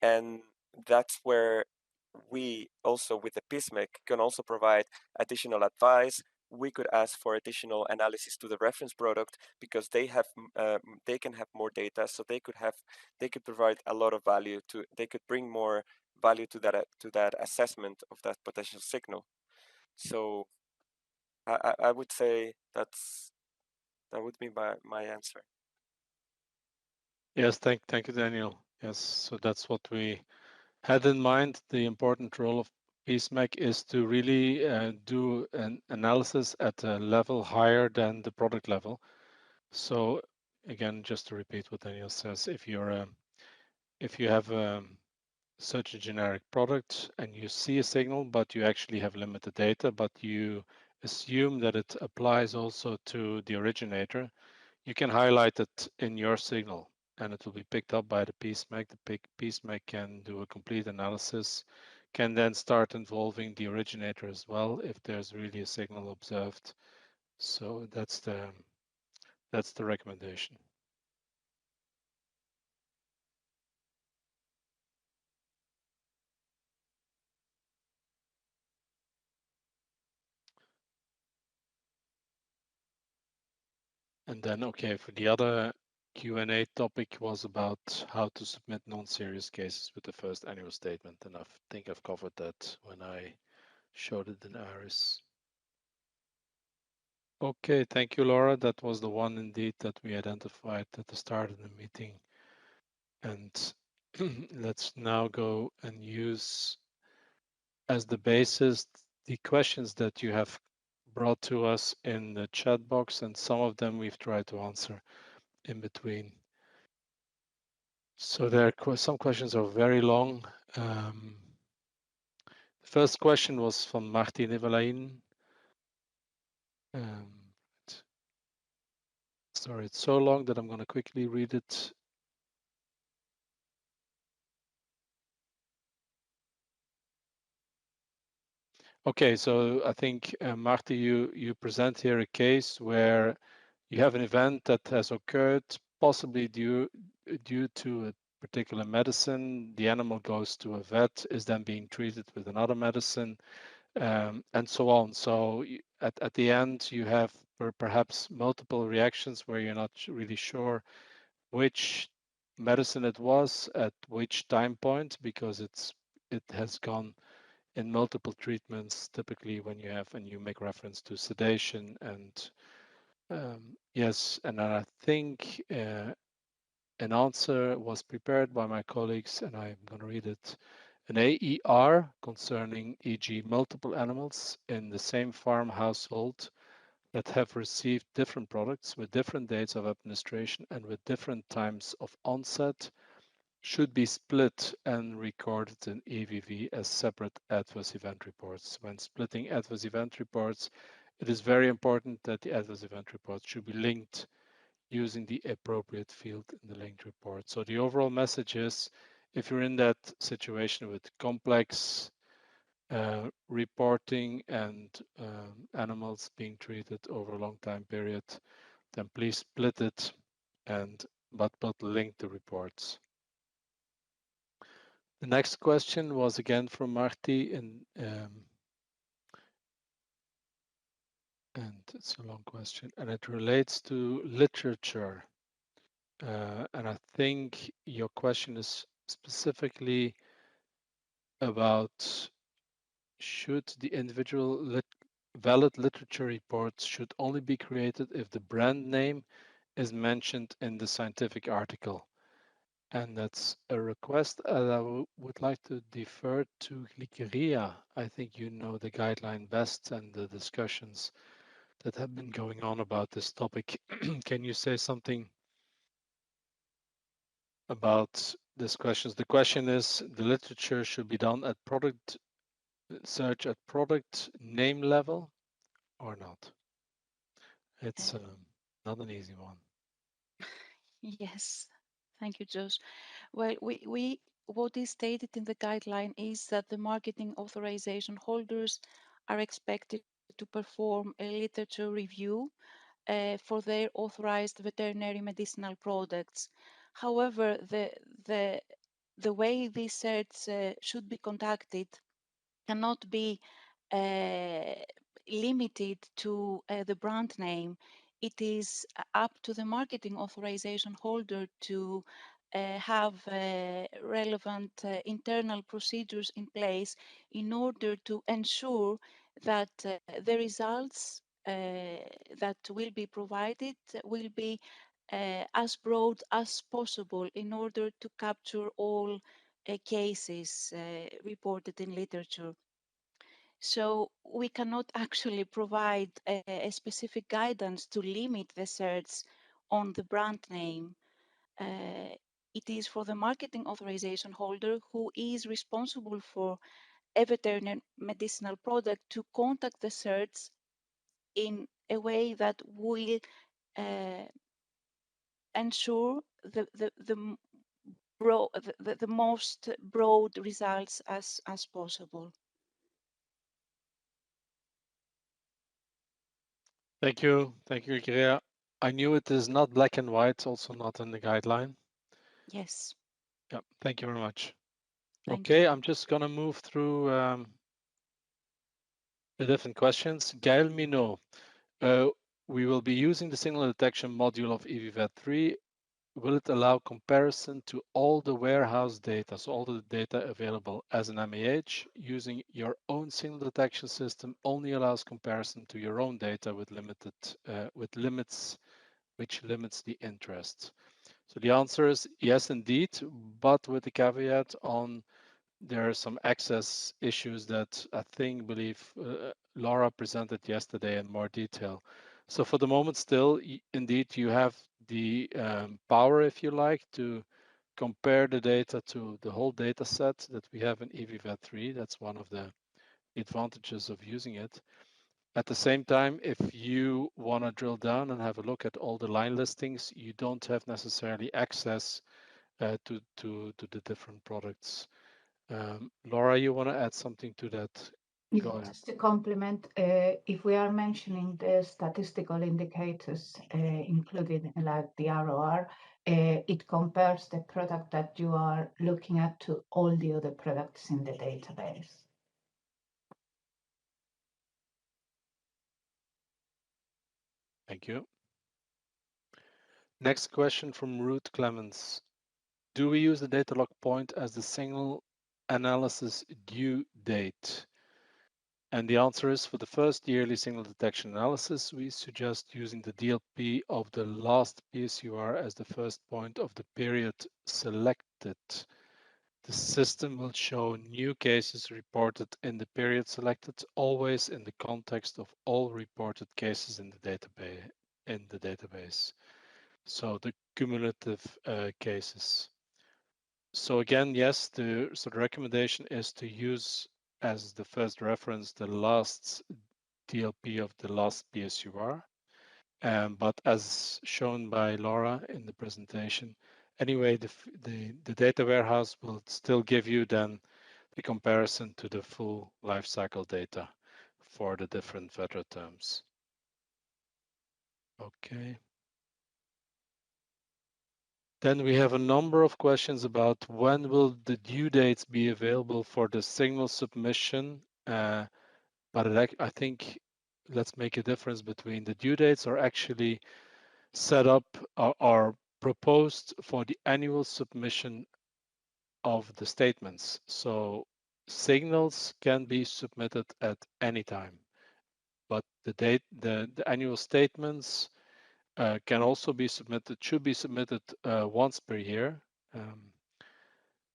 And that's where we also with the P-SMEG can also provide additional advice. We could ask for additional analysis to the reference product because they can have more data, so they could provide a lot of value to they could bring more value to that assessment of that potential signal. So I would say that would be my answer.
Yes, thank you, Daniel. Yes, so that's what we had in mind. The important role of P-SMEG is to really do an analysis at a level higher than the product level. So again, just to repeat what Daniel says, if you have such a generic product and you see a signal, but you actually have limited data, but you assume that it applies also to the originator, you can highlight it in your signal and it will be picked up by the P-SMEG. The P-SMEG can do a complete analysis, can then start involving the originator as well if there's really a signal observed. So that's the recommendation. And then, okay, for the other Q&A topic was about how to submit non-serious cases with the first annual statement. And I think I've covered that when I showed it in Iris. Okay, thank you, Laura. That was the one indeed that we identified at the start of the meeting. And let's now go and use as the basis the questions that you have brought to us in the chat box, and some of them we've tried to answer in between. So there are some questions are very long. The first question was from Martin Evelain. Sorry, it's so long that I'm going to quickly read it. Okay, so I think, Marty, you present here a case where you have an event that has occurred, possibly due to a particular medicine. The animal goes to a vet, is then being treated with another medicine, and so on. So at the end, you have perhaps multiple reactions where you're not really sure which medicine it was at which time point, because it has gone in multiple treatments, typically when you make reference to sedation. And yes, and I think an answer was prepared by my colleagues, and I'm going to read it. An AER concerning, e.g., multiple animals in the same farm household that have received different products with different dates of administration and with different times of onset should be split and recorded in EVV as separate adverse event reports. When splitting adverse event reports, it is very important that the adverse event reports should be linked using the appropriate field in the linked report. So the overall message is, if you're in that situation with complex reporting and animals being treated over a long time period, then please split it but link the reports. The next question was again from Marty, and it's a long question, and it relates to literature. And I think your question is specifically about, should the individual valid literature reports should only be created if the brand name is mentioned in the scientific article. And that's a request that I would like to defer to Glikeria. I think you know the guideline best and the discussions that have been going on about this topic. Can you say something about these questions? The question is, the literature should be done at product search at product name level or not? It's not an easy one.
Yes, thank you, Josh. Well, what is stated in the guideline is that the marketing authorization holders are expected to perform a literature review for their authorized veterinary medicinal products. However, the way these searches should be conducted cannot be limited to the brand name. It is up to the marketing authorization holder to have relevant internal procedures in place in order to ensure that the results that will be provided will be as broad as possible in order to capture all cases reported in literature. So we cannot actually provide a specific guidance to limit the search on the brand name. It is for the marketing authorization holder, who is responsible for a veterinary medicinal product, to contact the search in a way that will ensure the most broad results as possible.
Thank you, Ikea. I knew it is not black and white, also not in the guideline.
Yes.
Yeah, thank you very much.
Thank
Okay,
you.
I'm just gonna move through the different questions. Gail Minot, we will be using the signal detection module of EVVET3 will it allow comparison to all the warehouse data, so all the data available as an MEH using your own signal detection system only allows comparison to your own data with limits, which limits the interest. So the answer is yes, indeed, but with the caveat on there are some access issues that I believe Laura presented yesterday in more detail. So for the moment, still, indeed, you have the power, if you like, to compare the data to the whole data set that we have in EVVAT3. That's one of the advantages of using it. At the same time, if you want to drill down and have a look at all the line listings, you don't have necessarily access to the different products. Laura, you want to add something to that? Go ahead.
Just to complement, if we are mentioning the statistical indicators included, like the ROR, it compares the product that you are looking at to all the other products in the database.
Thank you. Next question from Ruth Clemens. Do we use the data log point as the signal analysis due date? And the answer is for the first yearly signal detection analysis, we suggest using the DLP of the last PSUR as the first point of the period selected. The system will show new cases reported in the period selected, always in the context of all reported cases in the database. So the cumulative cases. So again, yes, the recommendation is to use as the first reference the last DLP of the last PSUR. But as shown by Laura in the presentation, anyway, the data warehouse will still give you then the comparison to the full lifecycle data for the different VEDRA terms. Okay. Then we have a number of questions about when will the due dates be available for the signal submission. But I think let's make a difference between the due dates are actually set up or proposed for the annual submission of the statements. So signals can be submitted at any time, but the annual statements can also be submitted, should be submitted once per year.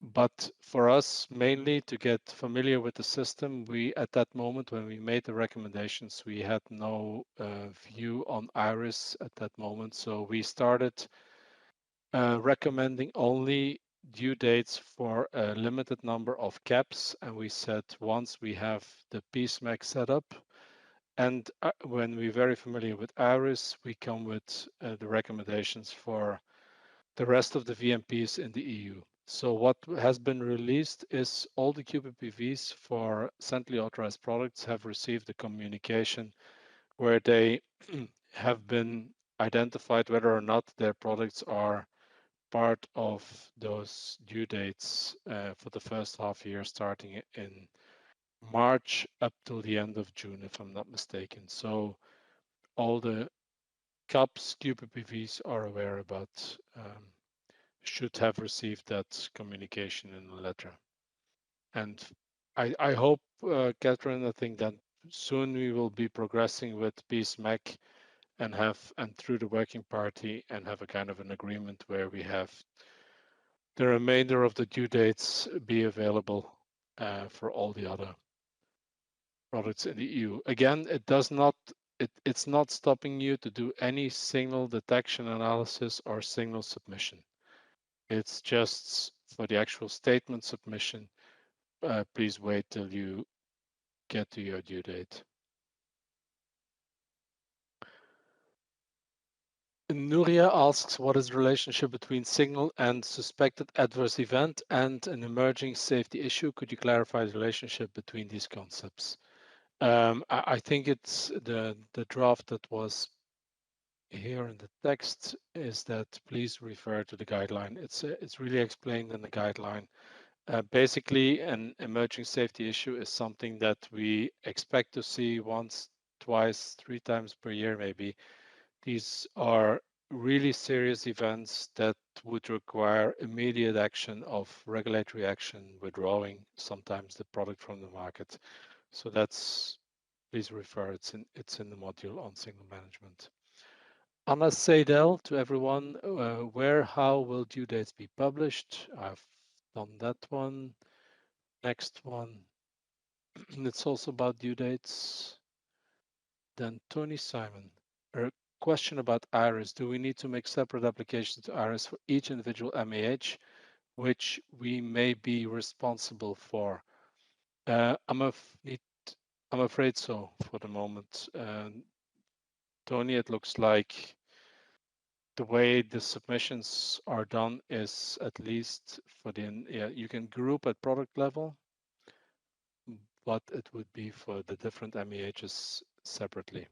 But for us, mainly to get familiar with the system, we, at that moment when we made the recommendations, we had no view on IRIS at that moment. So we started recommending only due dates for a limited number of caps. And we said once we have the P-SMEG set up, and when we're very familiar with IRIS, we come with the recommendations for the rest of the VMPs in the EU. So what has been released is all the QPPVs for centrally authorized products have received a communication where they have been identified whether or not their products are part of those due dates for the first half year starting in March up till the end of June, if I'm not mistaken. So all the CUPs, QPPVs are aware about should have received that communication in the letter. And I hope, Catherine, I think that soon we will be progressing with P-SMEG and through the working party and have a kind of an agreement where we have the remainder of the due dates be available for all the other products in the EU. Again, it's not stopping you to do any signal detection analysis or signal submission. It's just for the actual statement submission, please wait till you get to your due date. Nuria asks, what is the relationship between signal and suspected adverse event and an emerging safety issue? Could you clarify the relationship between these concepts? I think it's the draft that was here in the text is that please refer to the guideline. It's really explained in the guideline. Basically, an emerging safety issue is something that we expect to see once, twice, 3 times per year, maybe. These are really serious events that would require immediate action of regulatory action, withdrawing sometimes the product from the market. So that's, please refer, it's in the module on signal management. Anna Seidel, to everyone, where, how will due dates be published? I've done that one. Next one. It's also about due dates. Then Tony Simon, a question about IRIS. Do we need to make separate applications to IRIS for each individual MAH, which we may be responsible for? I'm afraid so for the moment. Tony, it looks like the way the submissions are done is, at least for the, you can group at product level, but it would be for the different MEHs separately.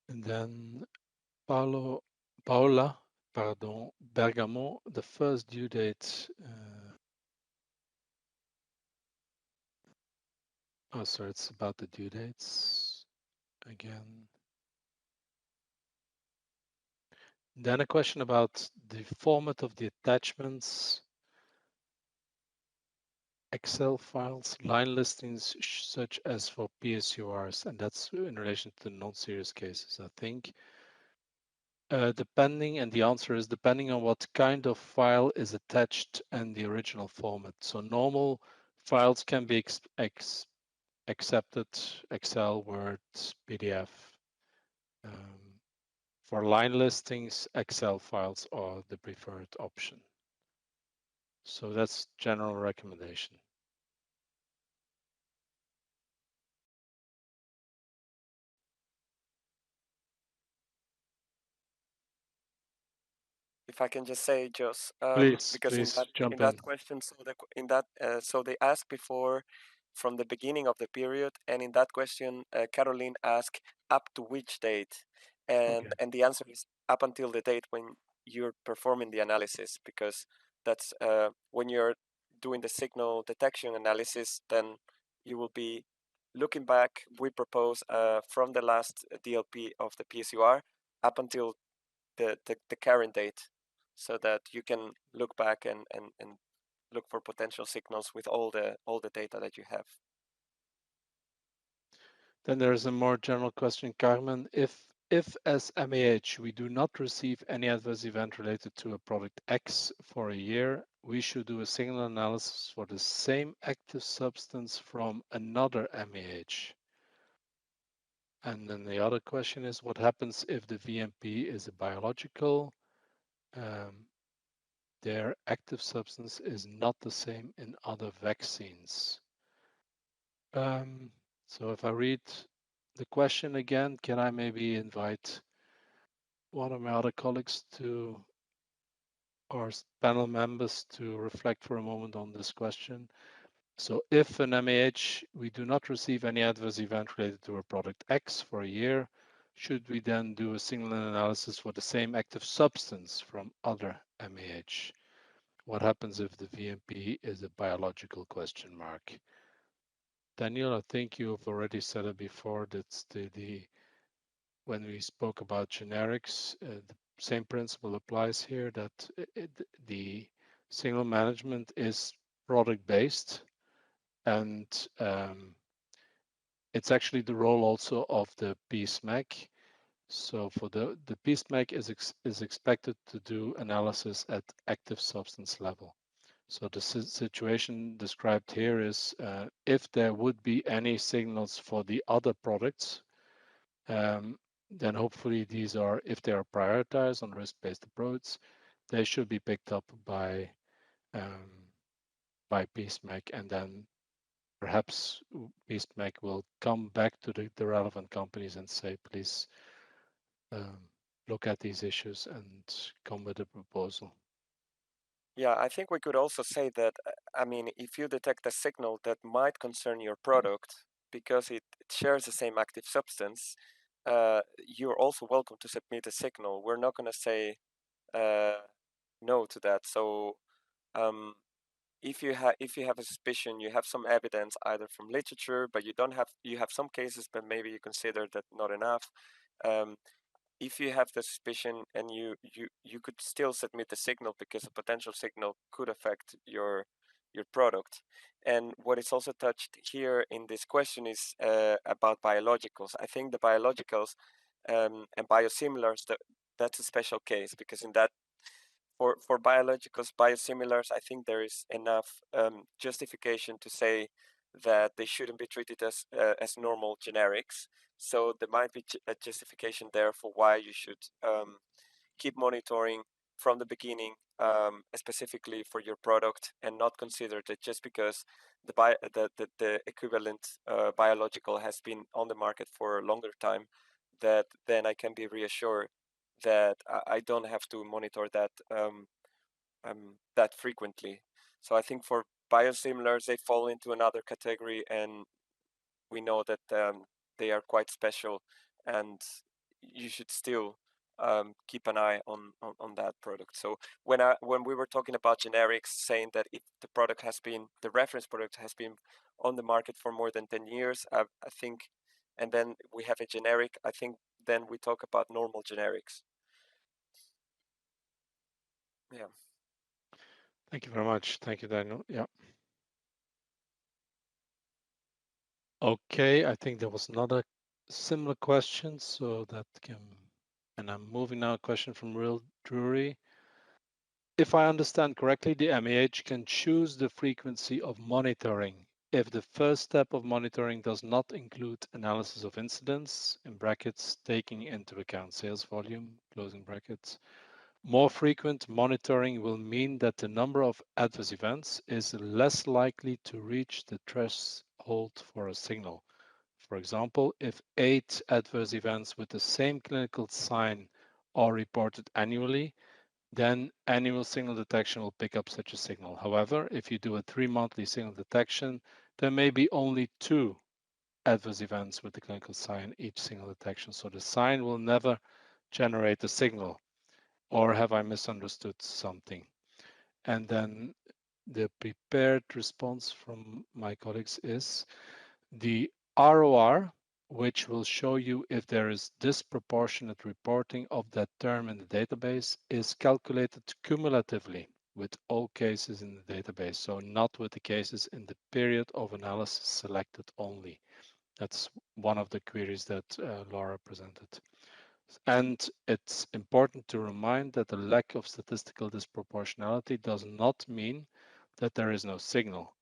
And then Paola, Bergamo, the first due date. Oh, sorry, it's about the due dates again. Then a question about the format of the attachments, Excel files, line listings, such as for PSURs, and that's in relation to non-serious cases, I think. Depending, and the answer is depending on what kind of file is attached and the original format. So normal files can be accepted, Excel, Word, PDF. For line listings, Excel files are the preferred option. So that's general recommendation.
If I can just say, Jos, because
Please jump
in that
in.
question, so they asked before from the beginning of the period, and in that question, Caroline asked up to which date, and
Okay.
the answer is up until the date when you're performing the analysis, because that's when you're doing the signal detection analysis, then you will be looking back. We propose from the last DLP of the PSUR up until the current date, so that you can look back and look for potential signals with all the data that you have.
Then there's a more general question, Carmen. If as MAH we do not receive any adverse event related to a product X for a year, we should do a signal analysis for the same active substance from another MAH. And then the other question is, what happens if the VMP is a biological? Their active substance is not the same in other vaccines. So if I read the question again, can I maybe invite one of my other colleagues to, or panel members, to reflect for a moment on this question? So if an MAH, we do not receive any adverse event related to a product X for a year, should we then do a single analysis for the same active substance from other MAH? What happens if the VMP is a biological question mark? Daniel, I think you've already said it before, that's when we spoke about generics, the same principle applies here, that the signal management is product-based, and it's actually the role also of the P-SMEG. So for the P-SMEG is expected to do analysis at active substance level. So the situation described here is if there would be any signals for the other products, then hopefully these are, if they are prioritized on risk-based approach, they should be picked up by P-SMEG, and then perhaps P-SMEG will come back to the relevant companies and say, please look at these issues and come with a proposal.
Yeah, I think we could also say that, I mean, if you detect a signal that might concern your product because it shares the same active substance, you're also welcome to submit a signal. We're not going to say no to that. So if you have a suspicion, you have some evidence either from literature, but you have some cases, but maybe you consider that not enough. Um, if you have the suspicion and you could still submit a signal because a potential signal could affect your product. And what is also touched here in this question is about biologicals. I think the biologicals and biosimilars, that's a special case, because in that for biologicals, biosimilars, I think there is enough justification to say that they shouldn't be treated as normal generics. So there might be a justification there for why you should keep monitoring from the beginning, specifically for your product, and not consider that just because the equivalent biological has been on the market for a longer time, that then I can be reassured that I don't have to monitor that frequently. So I think for biosimilars, they fall into another category, and we know that they are quite special, and you should still keep an eye on that product. So when we were talking about generics, saying that if the reference product has been on the market for more than 10 years, I think, and then we have a generic, I think then we talk about normal generics. Yeah.
Thank you very much. Thank you, Daniel. Yeah. Okay, I think there was another similar question, so that can, and I'm moving now. A question from Real Drury. If I understand correctly, the MAH can choose the frequency of monitoring if the first step of monitoring does not include analysis of incidents, in brackets, taking into account sales volume, closing brackets. More frequent monitoring will mean that the number of adverse events is less likely to reach the threshold for a signal. For example, if 8 adverse events with the same clinical sign are reported annually, then annual signal detection will pick up such a signal. However, if you do a 3-monthly signal detection, there may be only 2 adverse events with the clinical sign each signal detection. So the sign will never generate a signal. Or have I misunderstood something? And then the prepared response from my colleagues is the ROR, which will show you if there is disproportionate reporting of that term in the database, is calculated cumulatively with all cases in the database, so not with the cases in the period of analysis selected only. That's one of the queries that Laura presented. And it's important to remind that the lack of statistical disproportionality does not mean that there is no signal.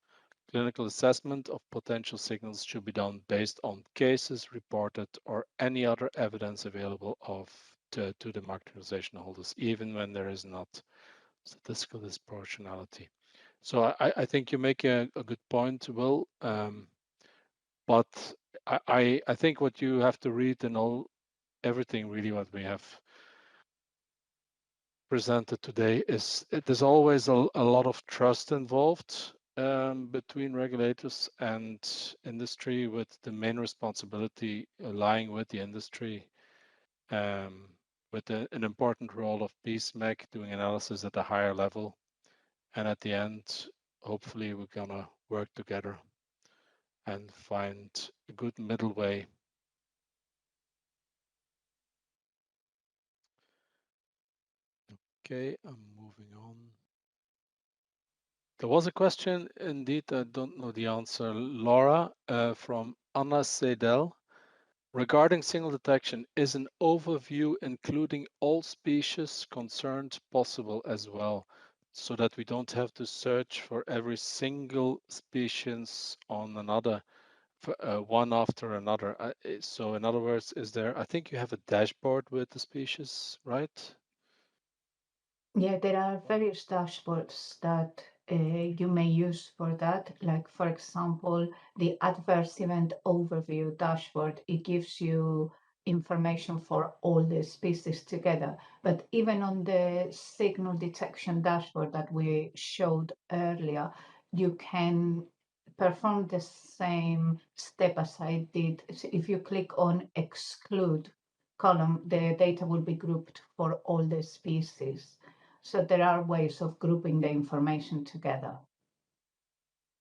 Clinical assessment of potential signals should be done based on cases reported or any other evidence available to the market authorization holders, even when there is not statistical disproportionality. So I think you make a good point, Will. But I think what you have to read in everything really what we have presented today is there's always a lot of trust involved between regulators and industry, with the main responsibility lying with the industry, with an important role of P-SMEG doing analysis at a higher level. And at the end, hopefully we're gonna work together and find a good middle way. Okay, I'm moving on. There was a question, indeed, I don't know the answer, Laura, from Anna Seidel. Regarding signal detection, is an overview including all species concerned possible as well, so that we don't have to search for every single species on another, one after another? So in other words, I think you have a dashboard with the species, right?
Yeah, there are various dashboards that you may use for that. Like, for example, the adverse event overview dashboard, it gives you information for all the species together. But even on the signal detection dashboard that we showed earlier, you can perform the same step as I did. So if you click on exclude column, the data will be grouped for all the species. So there are ways of grouping the information together.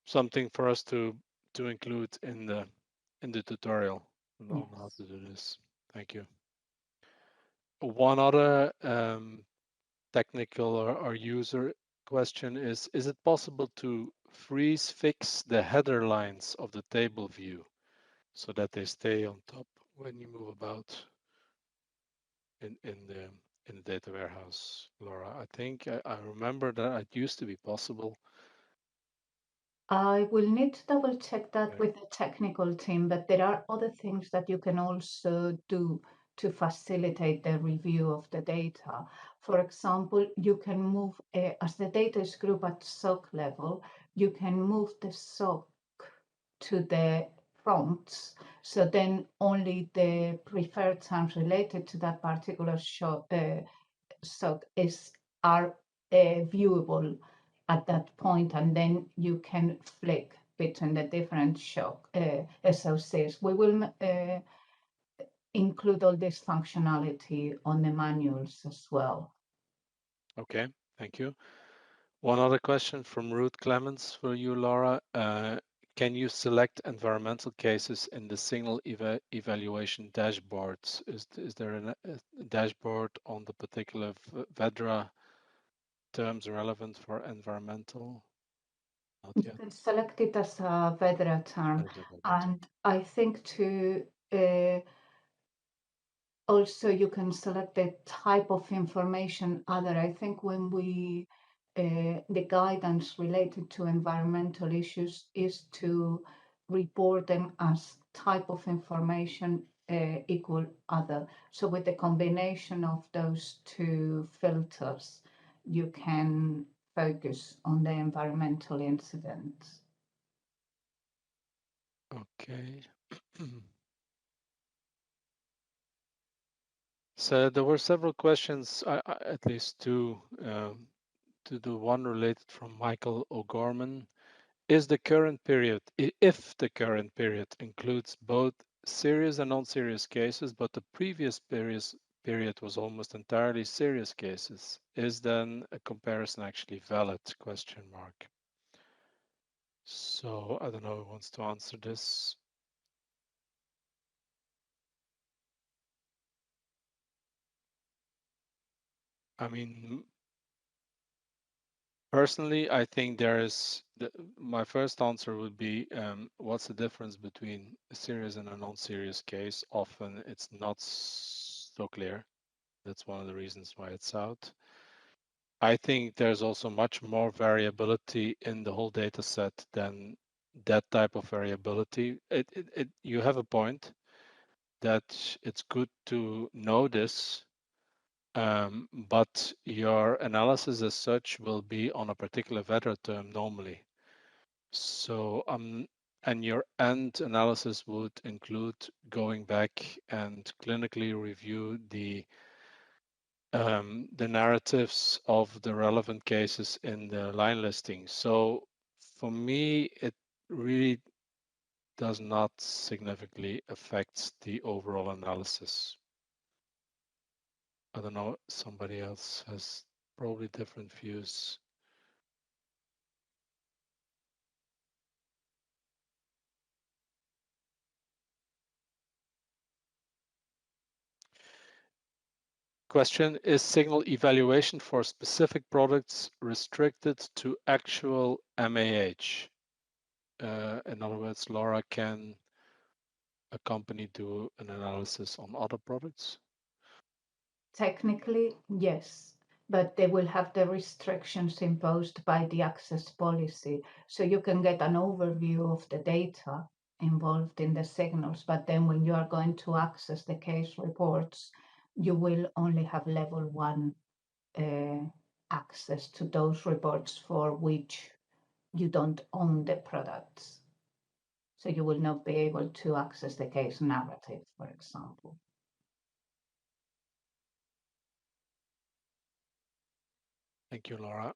something for us to include in the tutorial on how
Yes.
to do this. Thank you. One other technical or user question is it possible to freeze fix the header lines of the table view so that they stay on top when you move about in the data warehouse, Laura? I think I remember that it used to be possible.
I will need to double check that
Yeah.
with the technical team, but there are other things that you can also do to facilitate the review of the data. For example, you can move, as the data is grouped at SOC level, you can move the SOC to the prompts. So then only the preferred terms related to that particular SOC are viewable at that point, and then you can flick between the different SOCs. We will include all this functionality on the manuals as well.
Okay, thank you. One other question from Ruth Clements for you, Laura. Can you select environmental cases in the single evaluation dashboards? Is there a dashboard on the particular VEDRA terms relevant for environmental? Not
You
yet.
can select it as a VEDRA term,
As a VEDRA term.
and I think to also you can select the type of information other. I think when we the guidance related to environmental issues is to report them as type of information equal other. So with the combination of those two filters, you can focus on the environmental incidents.
Okay. So there were several questions, at least two, to the one related from Michael O'Gorman. Is the current period, if the current period includes both serious and non-serious cases, but the previous period was almost entirely serious cases, is then a comparison actually valid? Question mark. So I don't know who wants to answer this. I mean, personally, I think my first answer would be what's the difference between a serious and a non-serious case? Often it's not so clear. That's one of the reasons why it's out. I think there's also much more variability in the whole data set than that type of variability. You have a point that it's good to know this, but your analysis as such will be on a particular VEDRA term normally. So, and your end analysis would include going back and clinically review the narratives of the relevant cases in the line listing. So for me, it really does not significantly affect the overall analysis. I don't know, somebody else has probably different views. Question, is signal evaluation for specific products restricted to actual MAH? In other words, Laura, can a company do an analysis on other products?
Technically, yes, but they will have the restrictions imposed by the access policy. So you can get an overview of the data involved in the signals, but then when you are going to access the case reports, you will only have level 1 access to those reports for which you don't own the products. So you will not be able to access the case narrative, for example.
Thank you, Laura.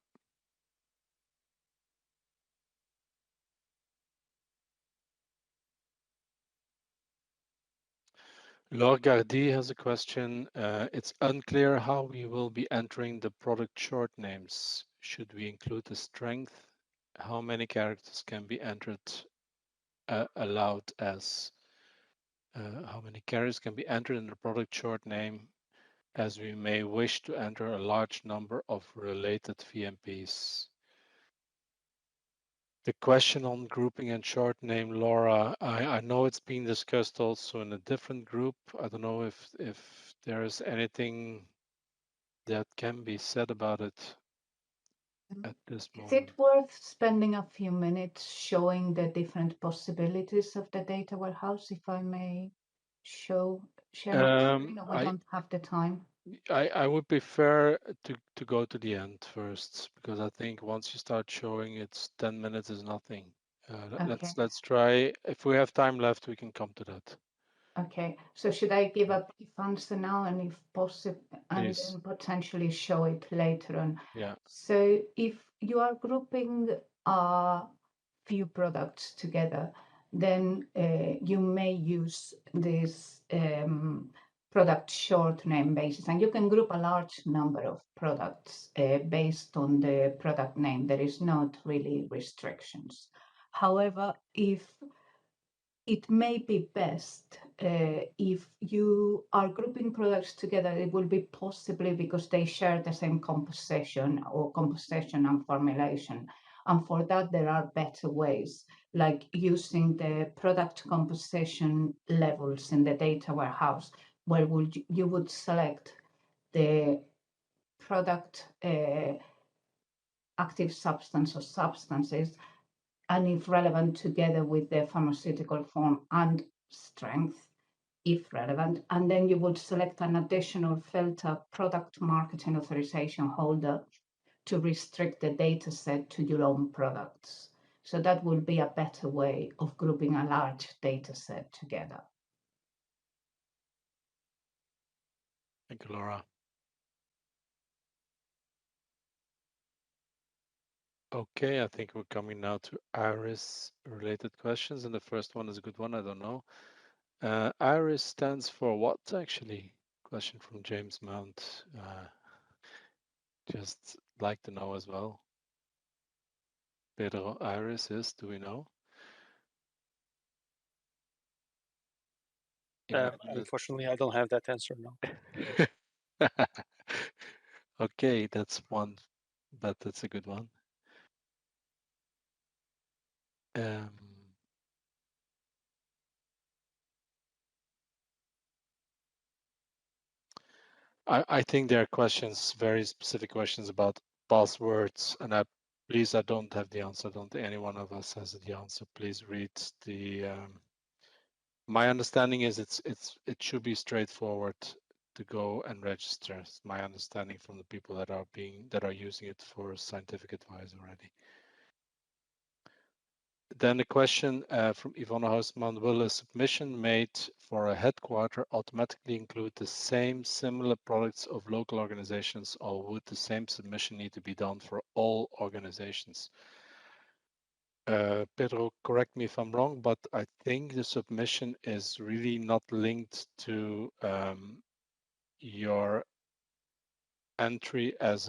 Laura Gardy has a question. It's unclear how we will be entering the product short names. Should we include the strength how many characters can be entered allowed as how many characters can be entered in the product short name, as we may wish to enter a large number of related VMPs. The question on grouping and short name, Laura, I know it's been discussed also in a different group. I don't know if there is anything that can be said about it at this
Is
moment.
it worth spending a few minutes showing the different possibilities of the data warehouse, if I may share my screen, or we don't have the time?
I would prefer to go to the end first, because I think once you start showing, it's 10 minutes is nothing.
Okay.
Let's try. If we have time left, we can come to that.
Okay, so should I give a brief answer now, and if possible, and
Please.
then potentially show it later on?
Yeah.
So if you are grouping a few products together, then you may use this product short name basis, and you can group a large number of products based on the product name. There is not really restrictions. However, if it may be best if you are grouping products together, it will be possibly because they share the same composition or composition and formulation. And for that, there are better ways, like using the product composition levels in the data warehouse, where you would select the product active substance or substances, and if relevant, together with the pharmaceutical form and strength, if relevant. And then you would select an additional filter, product marketing authorization holder, to restrict the data set to your own products. So that would be a better way of grouping a large data set together.
Thank you, Laura. Okay, I think we're coming now to IRIS-related questions, and the first one is a good one. I don't know. IRIS stands for what, actually? Question from James Mount. Just like to know as well. Pedro, IRIS is, do we know?
Unfortunately, I don't have that answer now.
Okay, that's one, but that's a good one. I think there are questions, very specific questions about buzzwords, and please, I don't have the answer. I don't think any one of us has the answer. Please read the. My understanding is it should be straightforward to go and register. It's my understanding from the people that are using it for scientific advice already. Then a question from Ivona Hausman: will a submission made for a headquarter automatically include the same similar products of local organizations, or would the same submission need to be done for all organizations? Pedro, correct me if I'm wrong, but I think the submission is really not linked to your entry as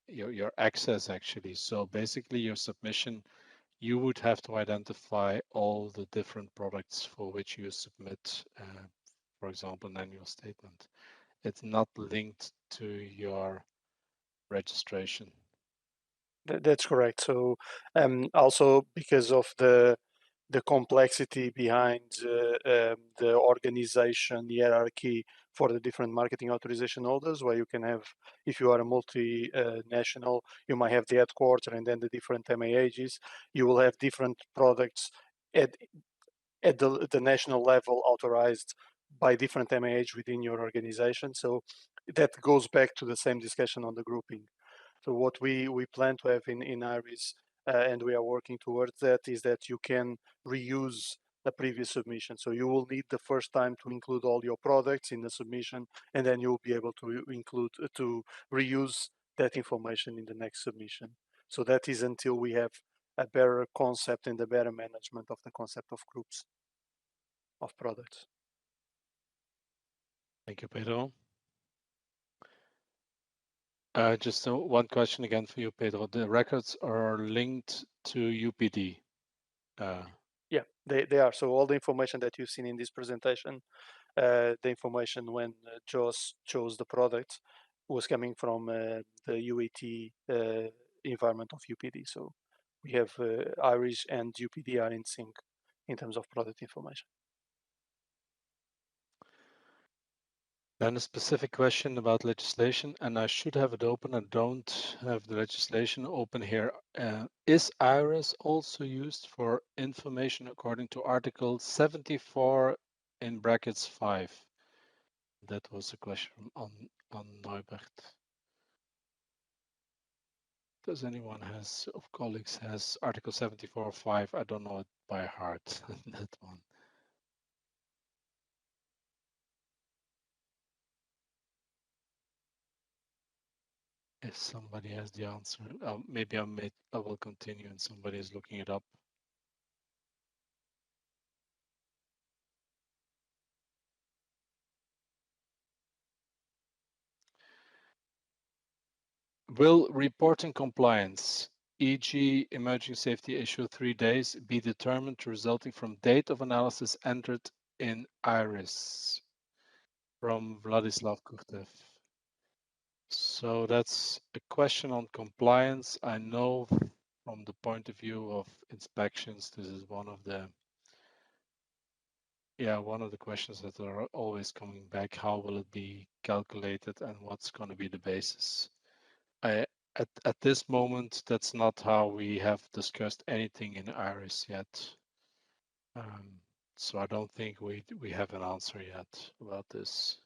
your access, actually. So basically, your submission, you would have to identify all the different products for which you submit, for example, an annual statement. It's not linked to your registration.
That's correct. So also because of the complexity behind the organization hierarchy for the different marketing authorization holders, where you can have, if you are a multinational, you might have the headquarter and then the different MAHs. You will have different products at the national level authorized by different MAH within your organization. So that goes back to the same discussion on the grouping. So what we plan to have in IRIS, and we are working towards that, is that you can reuse a previous submission. So you will need the first time to include all your products in the submission, and then you'll be able to reuse that information in the next submission. So that is until we have a better concept and a better management of the concept of groups of products.
Thank you, Pedro. Just one question again for you, Pedro. The records are linked to UPD.
Yeah, they are. So all the information that you've seen in this presentation, the information when Joss chose the product was coming from the UAT environment of UPD. So we have Irish and UPD are in sync in terms of product information.
Then a specific question about legislation, and I should have it open. I don't have the legislation open here. Is IRIS also used for information according to Article 74 in brackets 5? That was a question on Neubert. Does anyone of colleagues has Article 74.5? I don't know it by heart, that one. If somebody has the answer, maybe I will continue and somebody is looking it up. Will reporting compliance, e.g. emerging safety issue 3 days, be determined resulting from date of analysis entered in IRIS? From Vladislav Kurtev. So that's a question on compliance. I know from the point of view of inspections, this is one of the questions that are always coming back. How will it be calculated and what's going to be the basis? At this moment, that's not how we have discussed anything in IRIS yet. So I don't think we have an answer yet about this.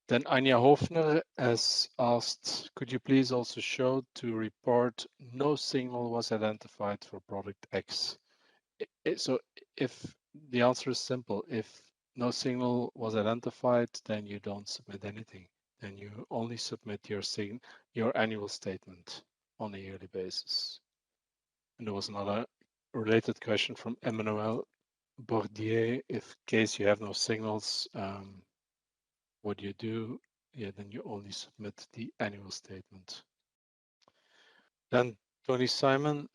Then Anja Hofner has asked, could you please also show to report no signal was identified for product X? So if the answer is simple, if no signal was identified, then you don't submit anything. Then you only submit your annual statement on a yearly basis. And there was another related question from Emmanuel Bordier. If case you have no signals, what do you do? Yeah, then you only submit the annual statement. Then Tony Simon,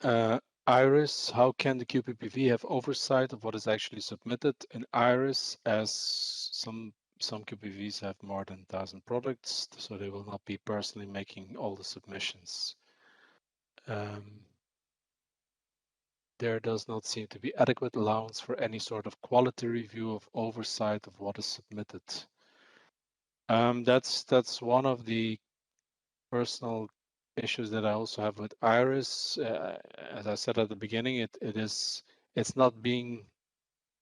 IRIS, how can the QPPV have oversight of what is actually submitted in IRIS, as some QPVs have more than 1,000 products, so they will not be personally making all the submissions. There does not seem to be adequate allowance for any sort of quality review of oversight of what is submitted. That's one of the personal issues that I also have with Iris. As I said at the beginning, it's not being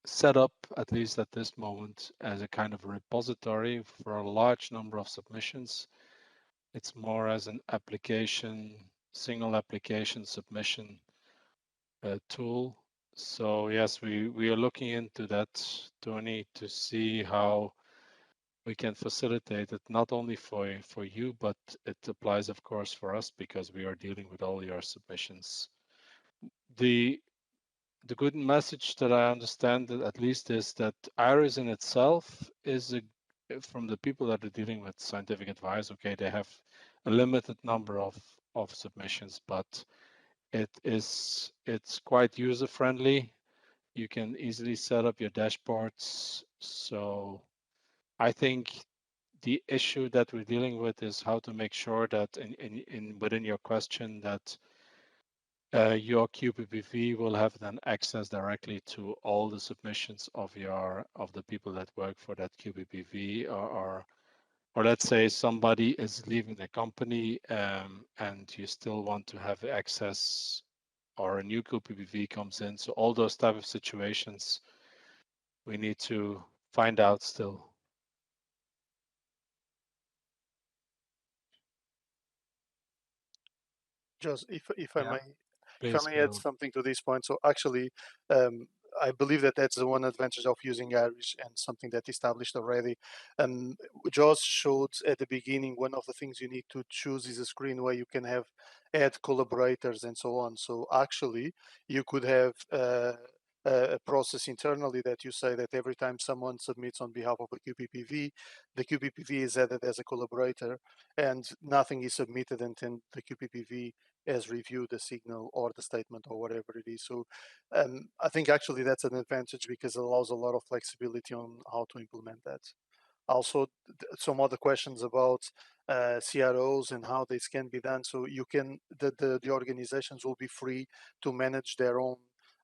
set up, at least at this moment, as a kind of repository for a large number of submissions. It's more as an single application submission tool. So yes, we are looking into that, Tony, to see how we can facilitate it not only for you, but it applies, of course, for us because we are dealing with all your submissions. The good message that I understand, at least, is that IRIS in itself is from the people that are dealing with scientific advice. Okay, they have a limited number of submissions, but it's quite user friendly. You can easily set up your dashboards. So I think the issue that we're dealing with is how to make sure that within your question that your QPPV will have then access directly to all the submissions of the people that work for that QPPV, or let's say somebody is leaving the company and you still want to have access, or a new QPPV comes in. So all those type of situations we need to find out still.
Just if I
Yeah.
may,
Please,
if I may add something to this point. So actually, I believe that that's the one advantage of using Irish and something that established already. Josh showed at the beginning, one of the things you need to choose is a screen where you can have add collaborators and so on. So actually, you could have a process internally that you say that every time someone submits on behalf of a QPPV, the QPPV is added as a collaborator, and nothing is submitted until the QPPV has reviewed the signal or the statement or whatever it is. So I think actually that's an advantage because it allows a lot of flexibility on how to implement that. Also, some other questions about CROs and how this can be done. So you can, the organizations will be free to manage their own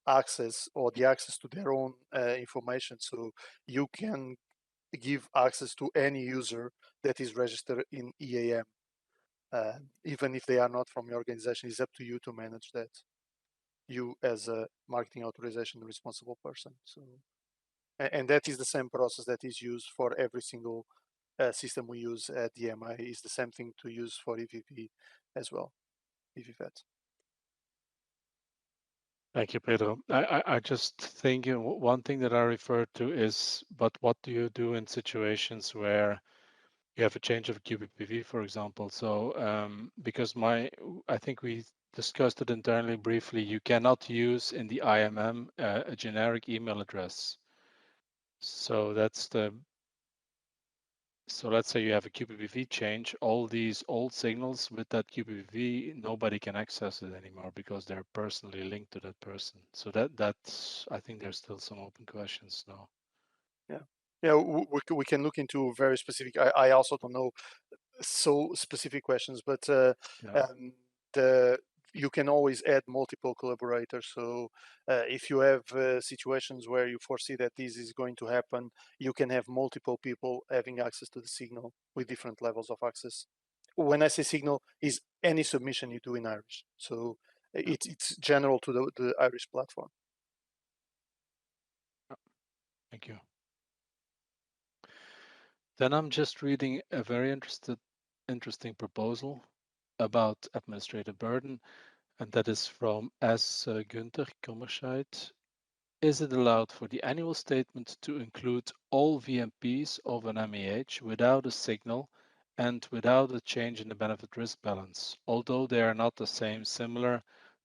access or the access to their own information. So you can give access to any user that is registered in EAM. Even if they are not from your organization, it's up to you to manage that. You as a marketing authorization responsible person. So, and that is the same process that is used for every single system we use at DMI. Is the same thing to use for EVP as well, EVVET.
Thank you, Pedro. I just think one thing that I referred to is, but what do you do in situations where you have a change of QPPV, for example? So because I think we discussed it internally briefly, you cannot use in the IMM a generic email address. So that's the so let's say you have a QPPV change, all these old signals with that QPPV, nobody can access it anymore because they're personally linked to that person. So that's I think there's still some open questions now.
Yeah, we can look into very specific. I also don't know so specific questions, but the you can always add multiple collaborators. So if you have situations where you foresee that this is going to happen, you can have multiple people having access to the signal with different levels of access. When I say signal, is any submission you do in Irish. So it's general to the Irish platform.
Thank you. Then I'm just reading a very interesting proposal about administrative burden, and that is from S. Günther Kummerscheid. Is it allowed for the annual statement to include all VMPs of an MEH without a signal and without a change in the benefit risk balance, although they are not the same, similar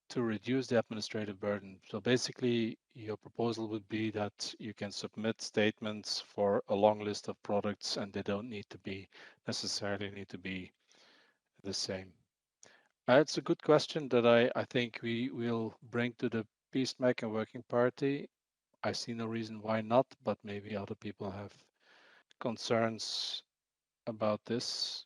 to reduce the administrative burden? So basically, your proposal would be that you can submit statements for a long list of products and they don't necessarily need to be the same. It's a good question that I think we will bring to the P-SMEG and Working Party. I see no reason why not, but maybe other people have concerns about this.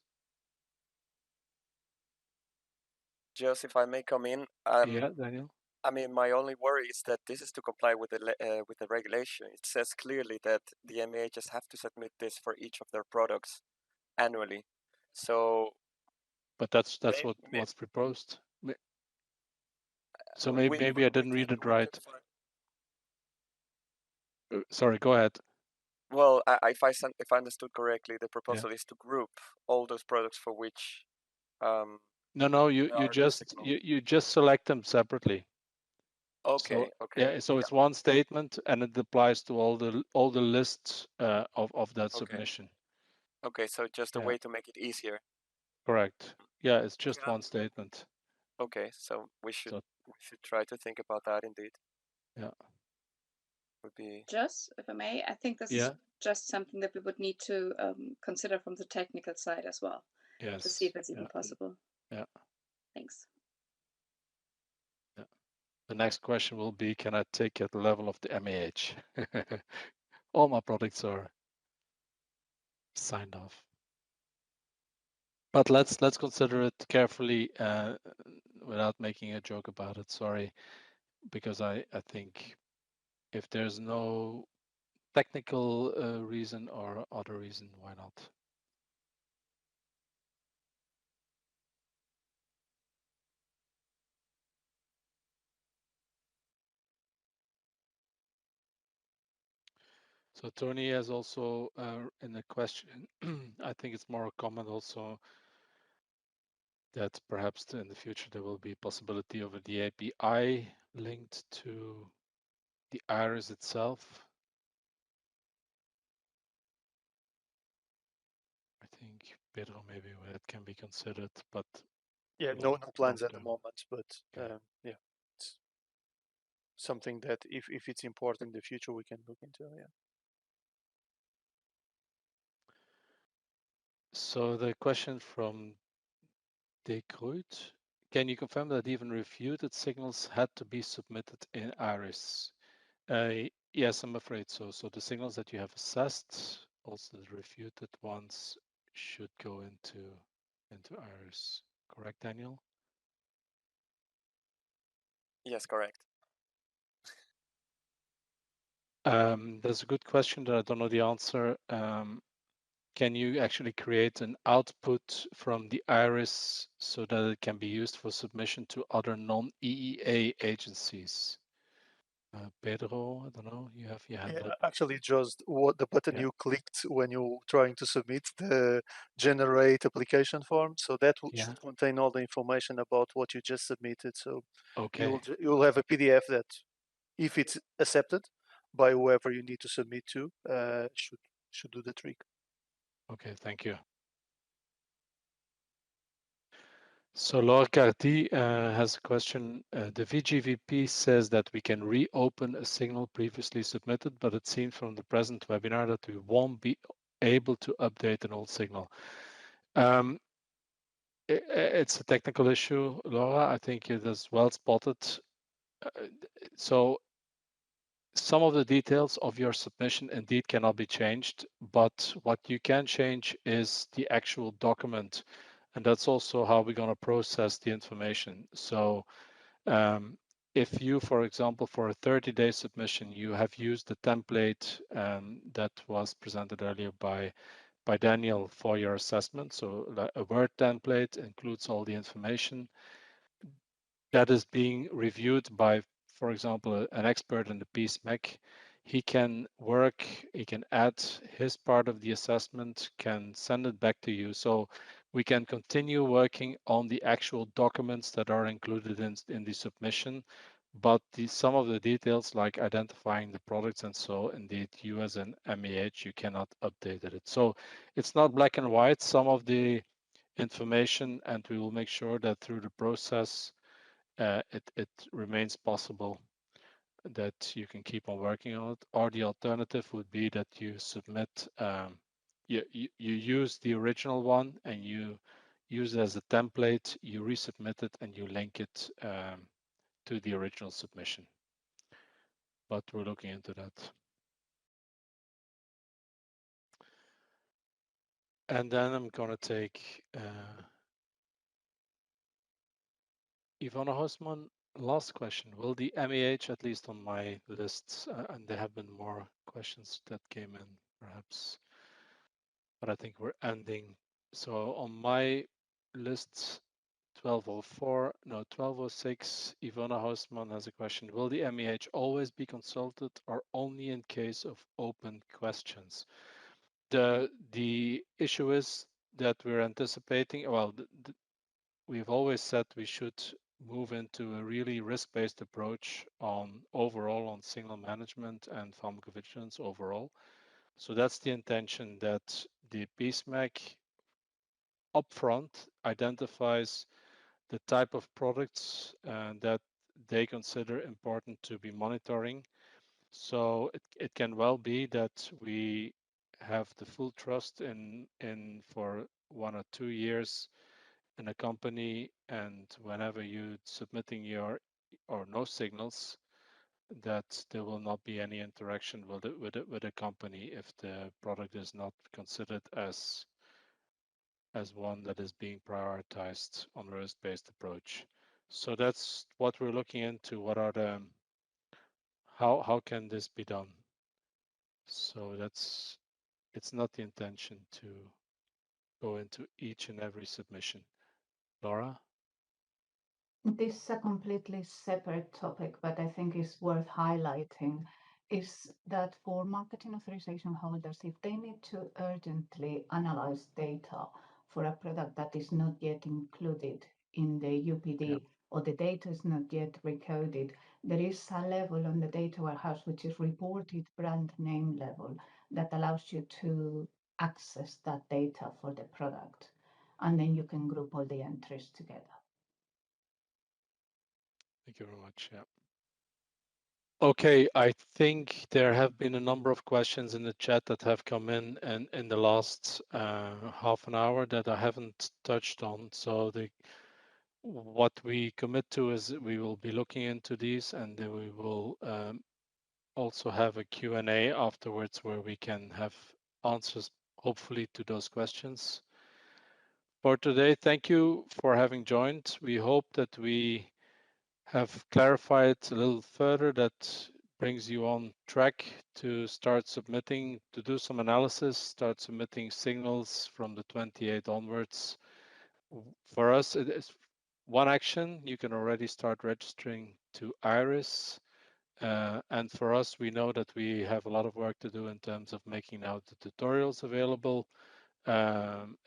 Just if I may come in,
Yeah, Daniel?
I mean, my only worry is that this is to comply with the regulation. It says clearly that the MEHs have to submit this for each of their products annually. So
But that's
may,
what's proposed. So
we
maybe I didn't read it right.
find,
Sorry, go ahead.
well, if I understood correctly, the
Yeah.
proposal is to group all those products for which
No, you
there are no signals.
you just select them separately. So
Okay, okay,
yeah, so
yeah,
it's one statement and it applies to all the lists of that
okay,
submission.
okay. So just a
Yeah,
way to make it easier.
correct. Yeah, it's just
Yeah.
one statement.
Okay, so
So
we should try to think about that indeed.
yeah,
Would be
Just, if I may, I think this is
yeah,
just something that we would need to consider from the technical side as well to see
yes,
if it's even
yeah,
possible.
yeah,
Thanks.
yeah. The next question will be, can I take at the level of the MAH? All my products are signed off. But let's consider it carefully without making a joke about it. Sorry, because I think if there's no technical reason or other reason, why not? So Tony has also in the question, I think it's more a comment also that perhaps in the future there will be possibility of the API linked to the iris itself. I think Pedro maybe that can be considered, but
Yeah,
we'll
no plans
talk
at
to
the
him.
moment, but
Okay.
yeah, it's something that if it's important in the future, we can look into. Yeah.
So the question from De Groot, can you confirm that even refuted signals had to be submitted in iris? Yes, I'm afraid so. So the signals that you have assessed, also the refuted ones, should go into iris. Correct, Daniel?
Yes, correct.
That's a good question that I don't know the answer. Can you actually create an output from the iris so that it can be used for submission to other non-EEA agencies? Pedro, I don't know. You have your hand up.
Actually, just what the button you clicked when you're trying to submit the generate application form. So that should contain all the information about what you just submitted. So you'll have a PDF that, if it's accepted by whoever you need to submit to, should do the trick.
Okay, thank you. So Laura Carty has a question. The VGVP says that we can reopen a signal previously submitted, but it seems from the present webinar that we won't be able to update an old signal. It's a technical issue, Laura. I think it is well spotted. So some of the details of your submission indeed cannot be changed, but what you can change is the actual document. And that's also how we're going to process the information. So if you, for example, for a 30-day submission, you have used the template that was presented earlier by Daniel for your assessment. So a Word template includes all the information that is being reviewed by, for example, an expert in the P-SMEG. He can work, he can add his part of the assessment, can send it back to you. So we can continue working on the actual documents that are included in the submission, but some of the details like identifying the products and so indeed you as an MEH, you cannot update it. So it's not black and white, some of the information, and we will make sure that through the process, it remains possible that you can keep on working on it. Or the alternative would be that you submit, you use the original one and you use it as a template, you resubmit it and you link it to the original submission. But we're looking into that. And then I'm going to take Ivana Hosman, last question. Will the MEH, at least on my list, and there have been more questions that came in, perhaps, but I think we're ending. So on my list, 1206, Ivana Hosman has a question. Will the MEH always be consulted or only in case of open questions? The issue is that we're anticipating, well, we've always said we should move into a really risk-based approach on overall on signal management and pharmacovigilance overall. So that's the intention, that the P-SMEG upfront identifies the type of products that they consider important to be monitoring. So it can well be that we have the full trust in for 1 or 2 years in a company, and whenever you submitting your or no signals, that there will not be any interaction with a company if the product is not considered as one that is being prioritized on a risk-based approach. So that's what we're looking into. What are the how can this be done? So it's not the intention to go into each and every submission. Laura?
This is a completely separate topic, but I think it's worth highlighting, is that for marketing authorization holders, if they need to urgently analyze data for a product that is not yet included in the UPD or the data is not yet recoded, there is a level on the data warehouse which is reported brand name level that allows you to access that data for the product. And then you can group all the entries together.
Thank you very much. Yeah. Okay, I think there have been a number of questions in the chat that have come in the last half an hour that I haven't touched on. So what we commit to is we will be looking into these, and then we will also have a Q&A afterwards where we can have answers, hopefully, to those questions. For today, thank you for having joined. We hope that we have clarified a little further, that brings you on track to start submitting, to do some analysis, start submitting signals from the 28th onwards. For us, it is one action. You can already start registering to IRIS. And for us, we know that we have a lot of work to do in terms of making now the tutorials available,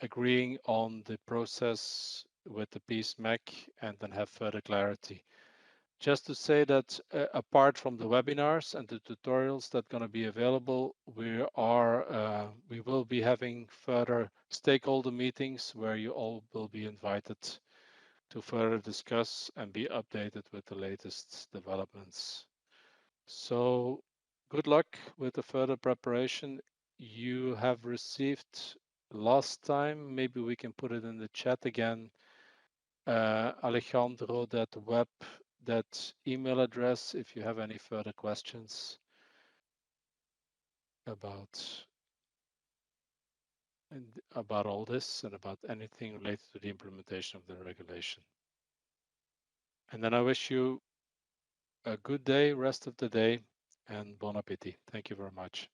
agreeing on the process with the P-SMEG, and then have further clarity. Just to say that apart from the webinars and the tutorials that are going to be available, we will be having further stakeholder meetings where you all will be invited to further discuss and be updated with the latest developments. So good luck with the further preparation. You have received last time, maybe we can put it in the chat again, Alejandro, that email address if you have any further questions about all this and about anything related to the implementation of the regulation. And then I wish you a good day, rest of the day, and bon appetit. Thank you very much.